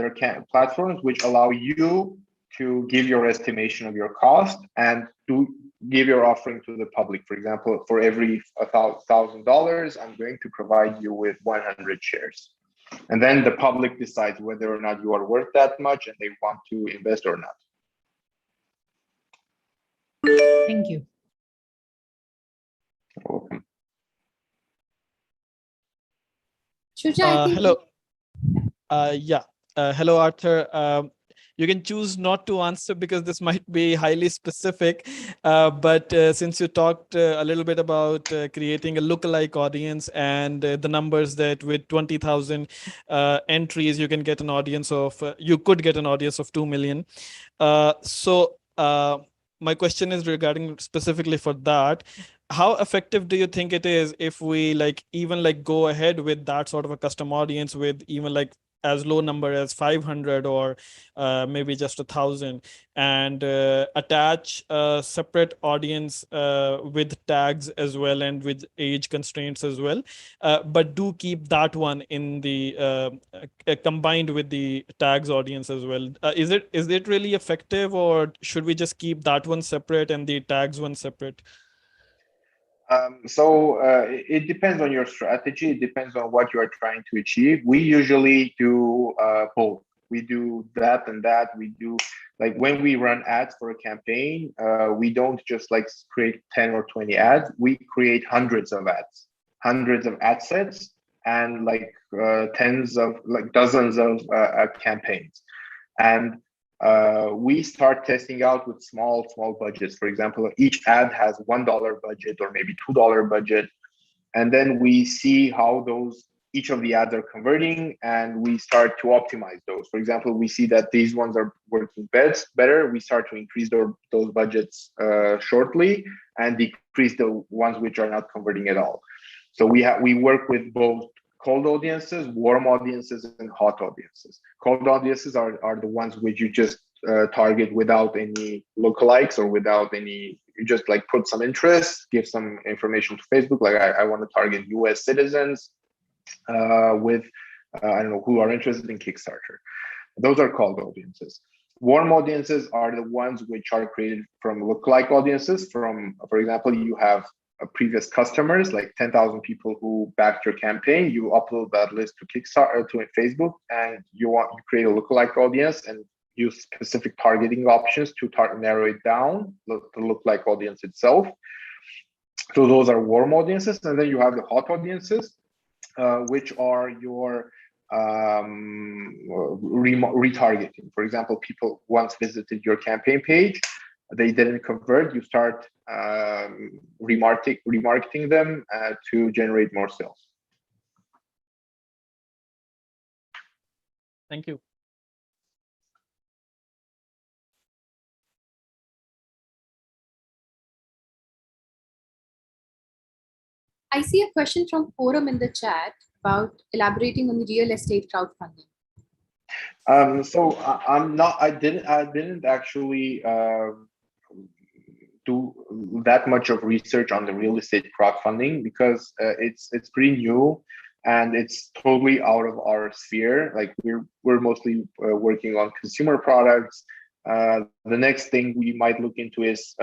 platforms which allow you to give your estimation of your cost and to give your offering to the public. For example, for every $1,000, I'm going to provide you with 100 shares. And then the public decides whether or not you are worth that much and they want to invest or not. Thank you. You're welcome. Hello. Hello, Arthur. You can choose not to answer because this might be highly specific. But since you talked a little bit about creating a lookalike audience and the numbers that with 20,000 entries, you can get an audience of, you could get an audience of 2 million. My question is regarding specifically for that. How effective do you think it is if we even go ahead with that sort of a custom audience with even as low number as 500 or maybe just 1,000 and attach a separate audience with tags as well and with age constraints as well, but do keep that one in the combined with the tags audience as well. Is it really effective, or should we just keep that one separate and the tags one separate? It depends on your strategy. It depends on what you are trying to achieve. We usually do both. We do that and that. We do when we run ads for a campaign, we don't just create 10 or 20 ads. We create hundreds of ads, hundreds of ad sets, and tens of dozens of campaigns. And we start testing out with small budgets. For example, each ad has $1 budget or maybe $2 budget, and then we see how each of the ads are converting, and we start to optimize those. For example, we see that these ones are working better. We start to increase those budgets shortly and decrease the ones which are not converting at all. So we work with both cold audiences, warm audiences, and hot audiences. Cold audiences are the ones which you just target without any lookalikes or without any, you just put some interest, give some information to Facebook. I want to target US citizens with, I don't know, who are interested in Kickstarter. Those are cold audiences. Warm audiences are the ones which are created from lookalike audiences. For example, you have previous customers, 10,000 people who backed your campaign. You upload that list to Kickstarter, to Facebook, and you create a lookalike audience and use specific targeting options to narrow it down, the lookalike audience itself. So those are warm audiences. And then you have the hot audiences, which are your retargeting. For example, people once visited your campaign page, they didn't convert, you start remarketing them to generate more sales. Thank you. I see a question from forum in the chat about elaborating on the real estate crowdfunding. I didn't actually do that much of research on the real estate crowdfunding because it's pretty new and it's totally out of our sphere. We're mostly working on consumer products. The next thing we might look into is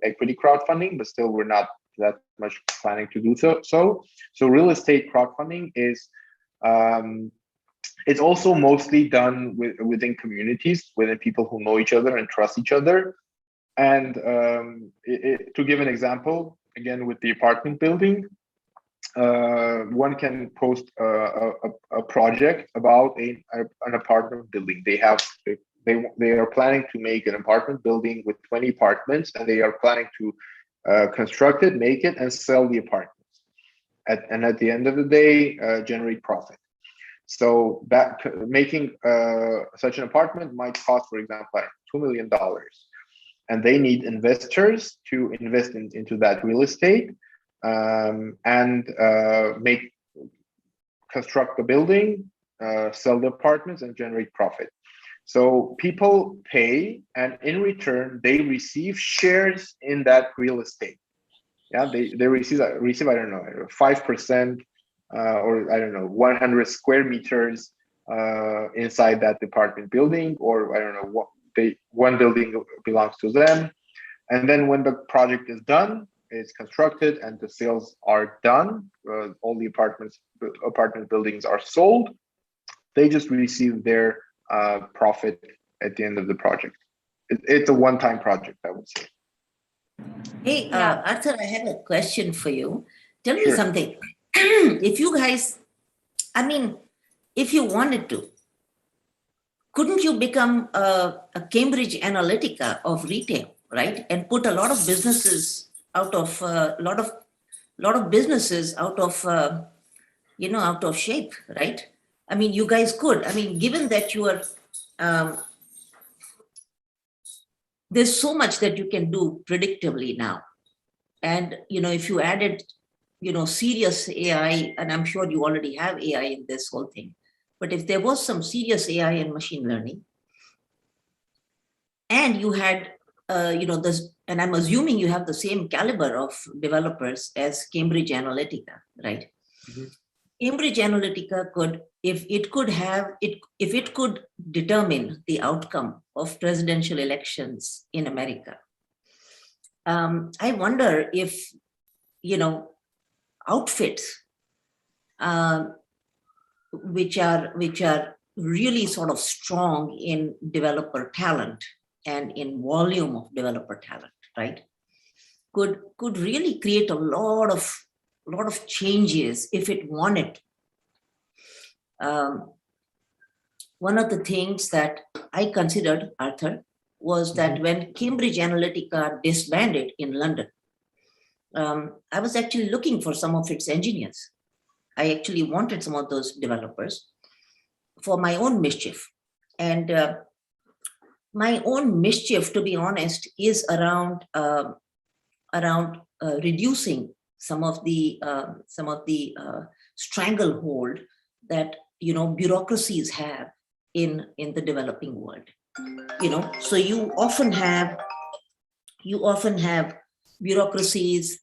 equity crowdfunding, but still we're not that much planning to do so. So real estate crowdfunding is it's also mostly done within communities, within people who know each other and trust each other. And to give an example, again with the apartment building, one can post a project about an apartment building. They are planning to make an apartment building with 20 apartments, and they are planning to construct it, make it, and sell the apartments. And at the end of the day, generate profit. So that making such an apartment might cost, for example, $2 million. And they need investors to invest into that real estate and construct the building, sell the apartments, and generate profit. So people pay, and in return, they receive shares in that real estate. Yeah, they receive I don't know, 5%, or I don't know, 100 square meters inside that apartment building, or I don't know what. One building belongs to them, and then when the project is done, it's constructed, and the sales are done. All the apartment buildings are sold. They just receive their profit at the end of the project. It's a one-time project, I would say. Hey, Arthur, I have a question for you. Tell me something. If you guys, I mean, if you wanted to, couldn't you become a Cambridge Analytica of retail, right? And put a lot of businesses out of lot of businesses out of out of shape, right? I mean, you guys could. I mean, given that you are there's so much that you can do predictably now, and if you added serious AI, and I'm sure you already have AI in this whole thing. But if there was some serious AI and machine learning, and you had, this, and I'm assuming you have the same caliber of developers as Cambridge Analytica, right? Mm-hmm. Cambridge Analytica could, if it could determine the outcome of presidential elections in America, I wonder if, outfits, which are really sort of strong in developer talent and in volume of developer talent, right? Could really create a lot of changes if it wanted. One of the things that I considered, Arthur, was that when Cambridge Analytica disbanded in London, I was actually looking for some of its engineers. I actually wanted some of those developers for my own mischief. And my own mischief, to be honest, is around reducing some of the stranglehold that bureaucracies have in the developing world. So you often have bureaucracies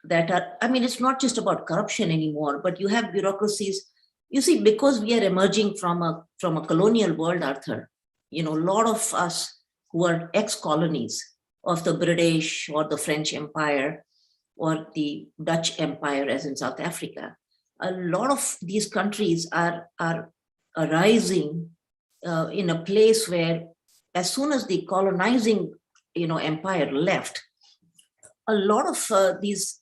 that are, I mean, it's not just about corruption anymore, but you have bureaucracies, you see, because we are emerging from a colonial world, Arthur, a lot of us who are ex-colonies of the British or the French Empire or the Dutch Empire, as in South Africa, a lot of these countries are arising in a place where, as soon as the colonizing, empire left, a lot of these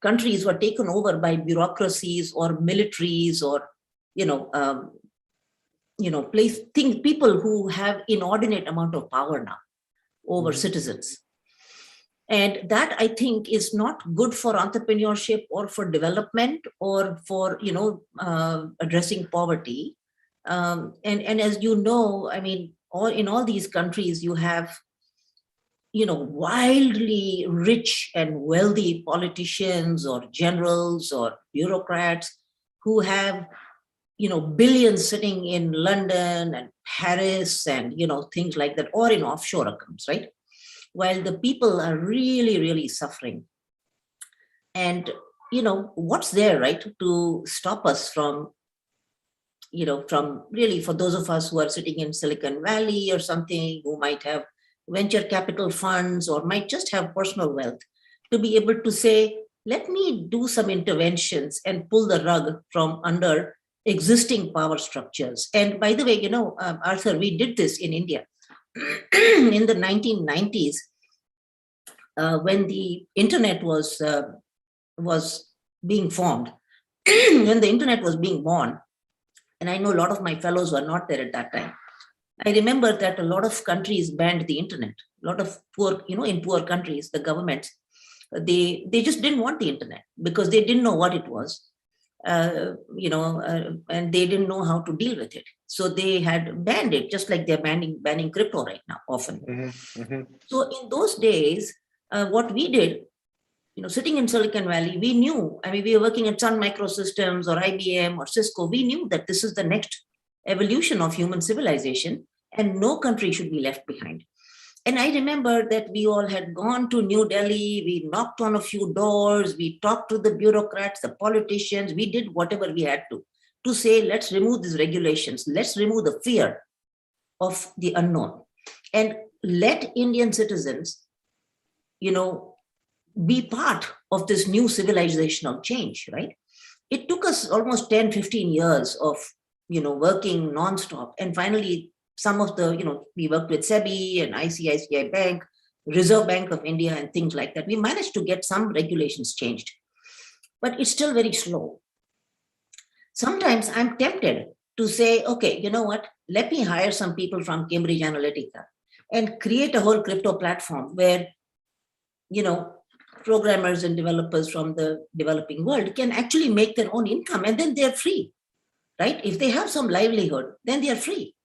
countries were taken over by bureaucracies or militaries or, people who have inordinate amount of power now over citizens. And that, I think, is not good for entrepreneurship or for development or for, addressing poverty. And as you know, I mean, in all these countries, you have, wildly rich and wealthy politicians or generals or bureaucrats who have, billions sitting in London and Paris and, things like that, or in offshore accounts, right? While the people are really, really suffering. And, what's there, right, to stop us from, from really, for those of us who are sitting in Silicon Valley or something, who might have venture capital funds or might just have personal wealth, to be able to say, let me do some interventions and pull the rug from under existing power structures. And by the way, Arthur, we did this in India in the 1990s when the internet was being formed, when the internet was being born. And I know a lot of my fellows were not there at that time. I remember that a lot of countries banned the internet. A lot of poor, in poor countries, the governments, they just didn't want the internet because they didn't know what it was. and they didn't know how to deal with it. So they had banned it, just like they're banning crypto right now, often. So in those days, what we did, sitting in Silicon Valley, we knew, we were working at Sun Microsystems or IBM or Cisco. We knew that this is the next evolution of human civilization and no country should be left behind. And I remember that we all had gone to New Delhi, we knocked on a few doors, we talked to the bureaucrats, the politicians, we did whatever we had to say, let's remove these regulations, let's remove the fear of the unknown and let Indian citizens, be part of this new civilizational change, right? It took us almost 10, 15 years of, working nonstop. And finally, some of the, we worked with SEBI and ICICI Bank, Reserve Bank of India and things like that. We managed to get some regulations changed, but it's still very slow. Sometimes I'm tempted to say, okay, you know what? Let me hire some people from Cambridge Analytica and create a whole crypto platform where, programmers and developers from the developing world can actually make their own income and then they're free, right? If they have some livelihood, then they are free.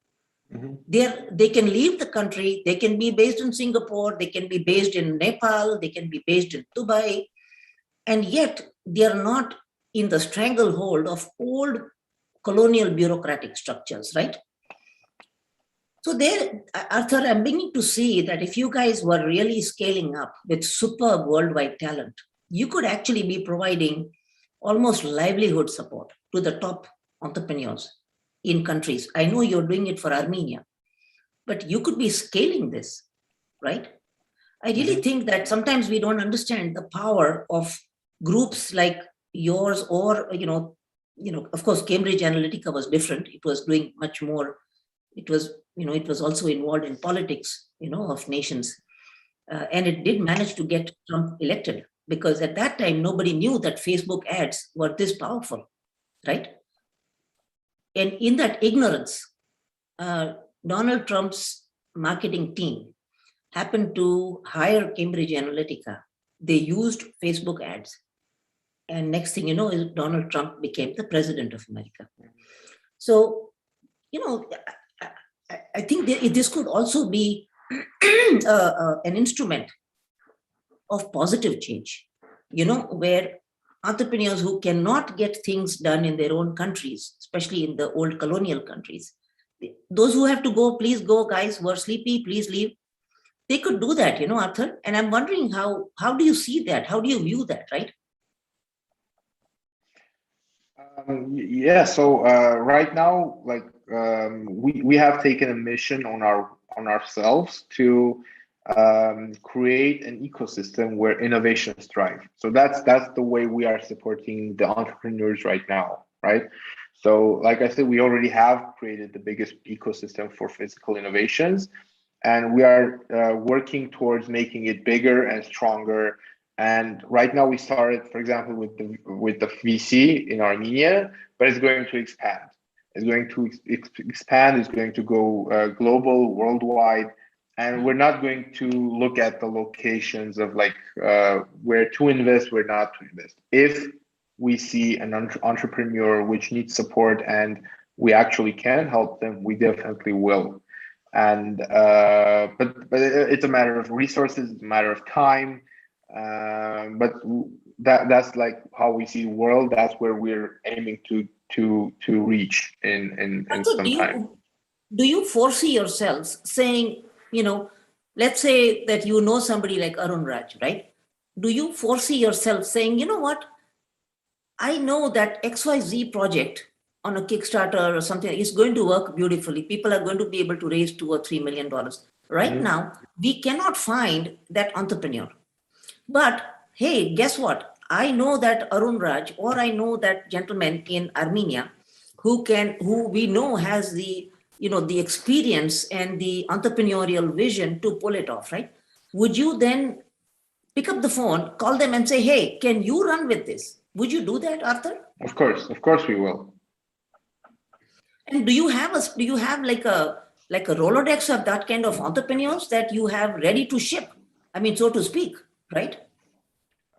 They can leave the country, they can be based in Singapore, they can be based in Nepal, they can be based in Dubai, and yet they are not in the stranglehold of old colonial bureaucratic structures, right? So there, Arthur, I'm beginning to see that if you guys were really scaling up with superb worldwide talent, you could actually be providing almost livelihood support to the top entrepreneurs in countries. I know you're doing it for Armenia, but you could be scaling this, right? I really think that sometimes we don't understand the power of groups like yours or, of course, Cambridge Analytica was different. It was doing much more. It was, it was also involved in politics, of nations. And it did manage to get Trump elected because at that time, nobody knew that Facebook ads were this powerful, right? And in that ignorance, Donald Trump's marketing team happened to hire Cambridge Analytica. They used Facebook ads. And next thing you know, is Donald Trump became the president of America. So, I think this could also be an instrument of positive change, where entrepreneurs who cannot get things done in their own countries, especially in the old colonial countries, those who have to go, please go, guys who are sleepy, please leave. They could do that, Arthur. And I'm wondering how do you see that? How do you view that, right? Yeah, so right now, we have taken a mission on ourselves to create an ecosystem where innovations thrive. So that's the way we are supporting the entrepreneurs right now, right? So like I said, we already have created the biggest ecosystem for physical innovations, and we are working towards making it bigger and stronger. And right now we started, for example, with the VC in Armenia, but it's going to expand. It's going to expand. It's going to go global, worldwide, and we're not going to look at the locations of where to invest, where not to invest. If we see an entrepreneur which needs support and we actually can help them, we definitely will. And but it's a matter of resources, it's a matter of time. But that's like how we see the world. That's where we're aiming to reach in some time. Do you foresee yourselves saying, let's say that somebody like Arun Raj, right? Do you foresee yourself saying, you know what? I know that XYZ project on a Kickstarter or something is going to work beautifully. People are going to be able to raise $2 or $3 million. Right now, we cannot find that entrepreneur. But hey, guess what? I know that Arun Raj, or I know that gentleman in Armenia who we know has the experience and the entrepreneurial vision to pull it off, right? Would you then pick up the phone, call them and say, hey, can you run with this? Would you do that, Arthur? Of course we will. And do you have like a Rolodex of that kind of entrepreneurs that you have ready to ship? I mean, so to speak, right?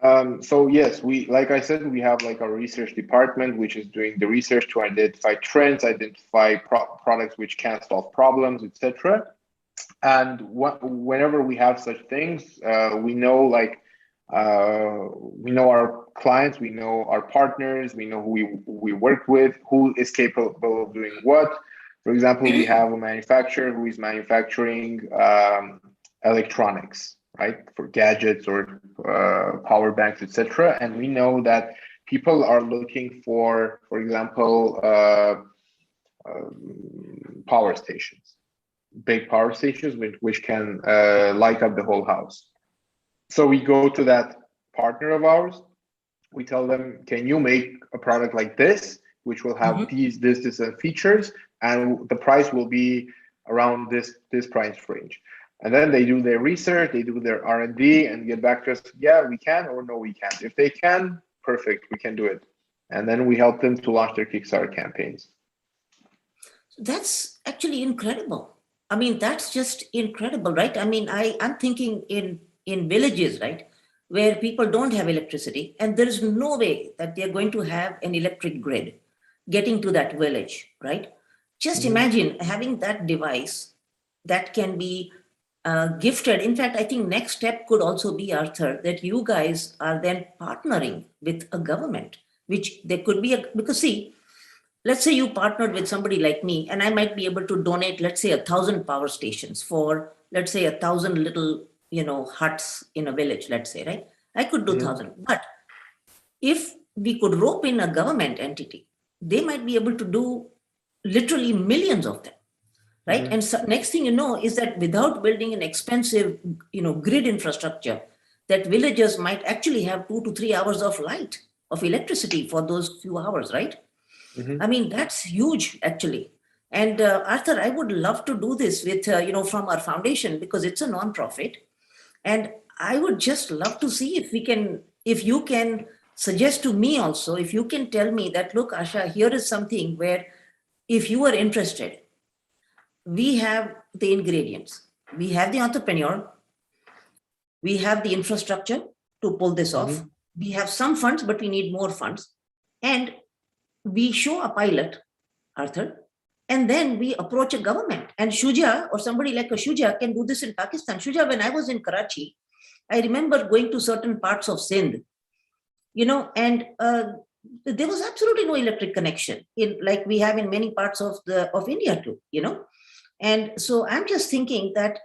So yes, like I said, we have like our research department, which is doing the research to identify trends, identify products which can solve problems, etc. And whenever we have such things, we know we know our clients, we know our partners, we know who we work with, who is capable of doing what. For example, we have a manufacturer who is manufacturing electronics, right, for gadgets or power banks, etc. And we know that people are looking for example, power stations, big power stations which can light up the whole house. So we go to that partner of ours. We tell them, can you make a product like this, which will have this and features, and the price will be around this price range. And then they do their research, they do their R&D, and get back to us. Yeah, we can, or no, we can't. If they can, perfect, we can do it. And then we help them to launch their Kickstarter campaigns. That's actually incredible. I mean, that's just incredible, right? I mean, I'm thinking in villages, right, where people don't have electricity, and there is no way that they're going to have an electric grid getting to that village, right? Just imagine having that device that can be gifted. In fact, I think next step could also be, Arthur, that you guys are then partnering with a government, which there could be because see, let's say you partnered with somebody like me, and I might be able to donate, let's say 1,000 power stations for, let's say 1,000 little, huts in a village, let's say, right? I could do 1,000. But if we could rope in a government entity, they might be able to do literally millions of them, right? And so next thing you know is that without building an expensive, grid infrastructure, that villagers might actually have 2 to 3 hours of light, of electricity for those few hours, right? I mean, that's huge, actually. And Arthur, I would love to do this with, from our foundation, because it's a non-profit. And I would just love to see if you can suggest to me also, if you can tell me that, look, Asha, here is something where if you are interested, we have the ingredients, we have the entrepreneur, we have the infrastructure to pull this off. We have some funds, but we need more funds. And we show a pilot, Arthur, and then we approach a government. And Shuja or somebody like a Shuja can do this in Pakistan. Shuja, when I was in Karachi, I remember going to certain parts of Sindh, and there was absolutely no electric connection, like we have in many parts of India too, And so I'm just thinking that,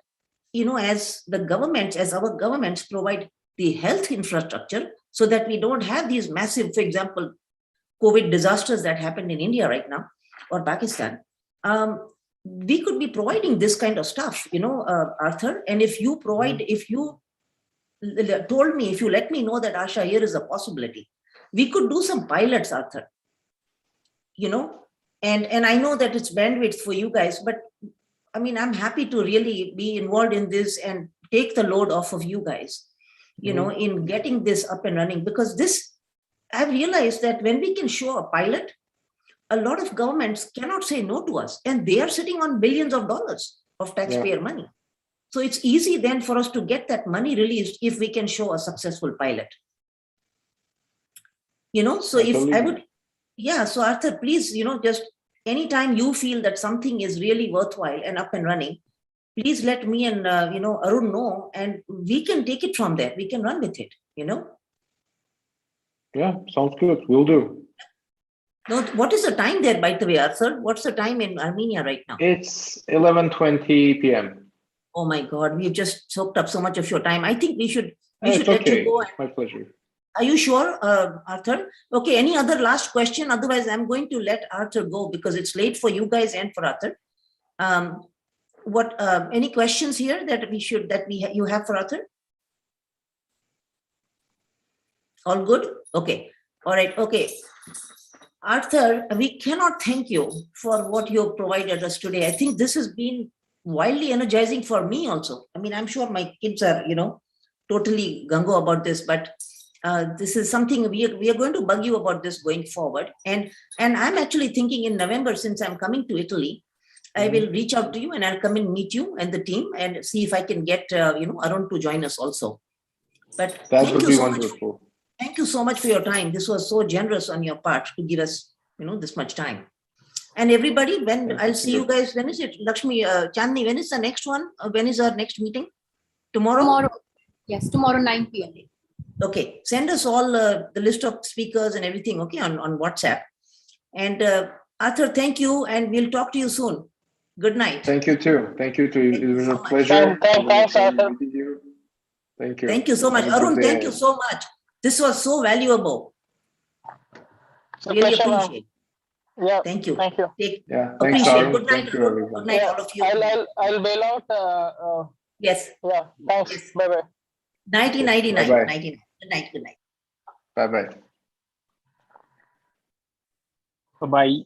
as our governments provide the health infrastructure so that we don't have these massive, for example, COVID disasters that happened in India right now or Pakistan, we could be providing this kind of stuff, Arthur. And if you let me know that, Asha, here is a possibility, we could do some pilots, Arthur, and I know that it's bandwidth for you guys, but I mean, I'm happy to really be involved in this and take the load off of you guys, in getting this up and running, because I've realized that when we can show a pilot, a lot of governments cannot say no to us, and they are sitting on billions of dollars of taxpayer money. So it's easy then for us to get that money released if we can show a successful pilot. So if I would, so Arthur, please, just anytime you feel that something is really worthwhile and up and running, please let me and, Arun know, and we can take it from there. We can run with it, Yeah, sounds good. We'll do. Now, what is the time there, by the way, Arthur? What's the time in Armenia right now? It's 11:20 p.m. Oh my God, we've just soaked up so much of your time. I think we should It's let okay. you go. It's my pleasure. Are you sure, Arthur? Okay, any other last question? Otherwise, I'm going to let Arthur go because it's late for you guys and for Arthur. Any questions here that you have for Arthur? All good? Okay. All right. Okay. Arthur, we cannot thank you for what you have provided us today. I think this has been wildly energizing for me also. I mean, I'm sure my kids are, totally gung-ho about this, but this is something we are going to bug you about this going forward. And I'm actually thinking in November, since I'm coming to Italy, I will reach out to you and I'll come and meet you and the team and see if I can get, Arun to join us also. But That thank would you be so much. wonderful. Thank you so much for your time. This was so generous on your part to give us, this much time. And everybody, when I'll see you guys, when is it? Lakshmi, Chandni, when is the next one? When is our next meeting? Tomorrow? Tomorrow. Yes, tomorrow 9 p.m. Okay, send us all the list of speakers and everything, okay, on WhatsApp. And Arthur, thank you, and we'll talk to you soon. Good night. Thank you too. Thank you too. It was a pleasure. Thanks, Arthur. Thank you. Thank you so much. Have a good Arun, thank day. you so much. This was so valuable. It's a Really pleasure, ma'am. appreciate. Yeah. Thank you. Thank you. Yeah. Thanks, Appreciate. Arun. Good night, Thank you, Arun. everyone. Good night, all of you. I'll bail out. Yes. Yeah. Thanks. Yes. Bye bye. 1999. Bye-bye. 99. Good night. Good night. Bye bye. Bye-bye.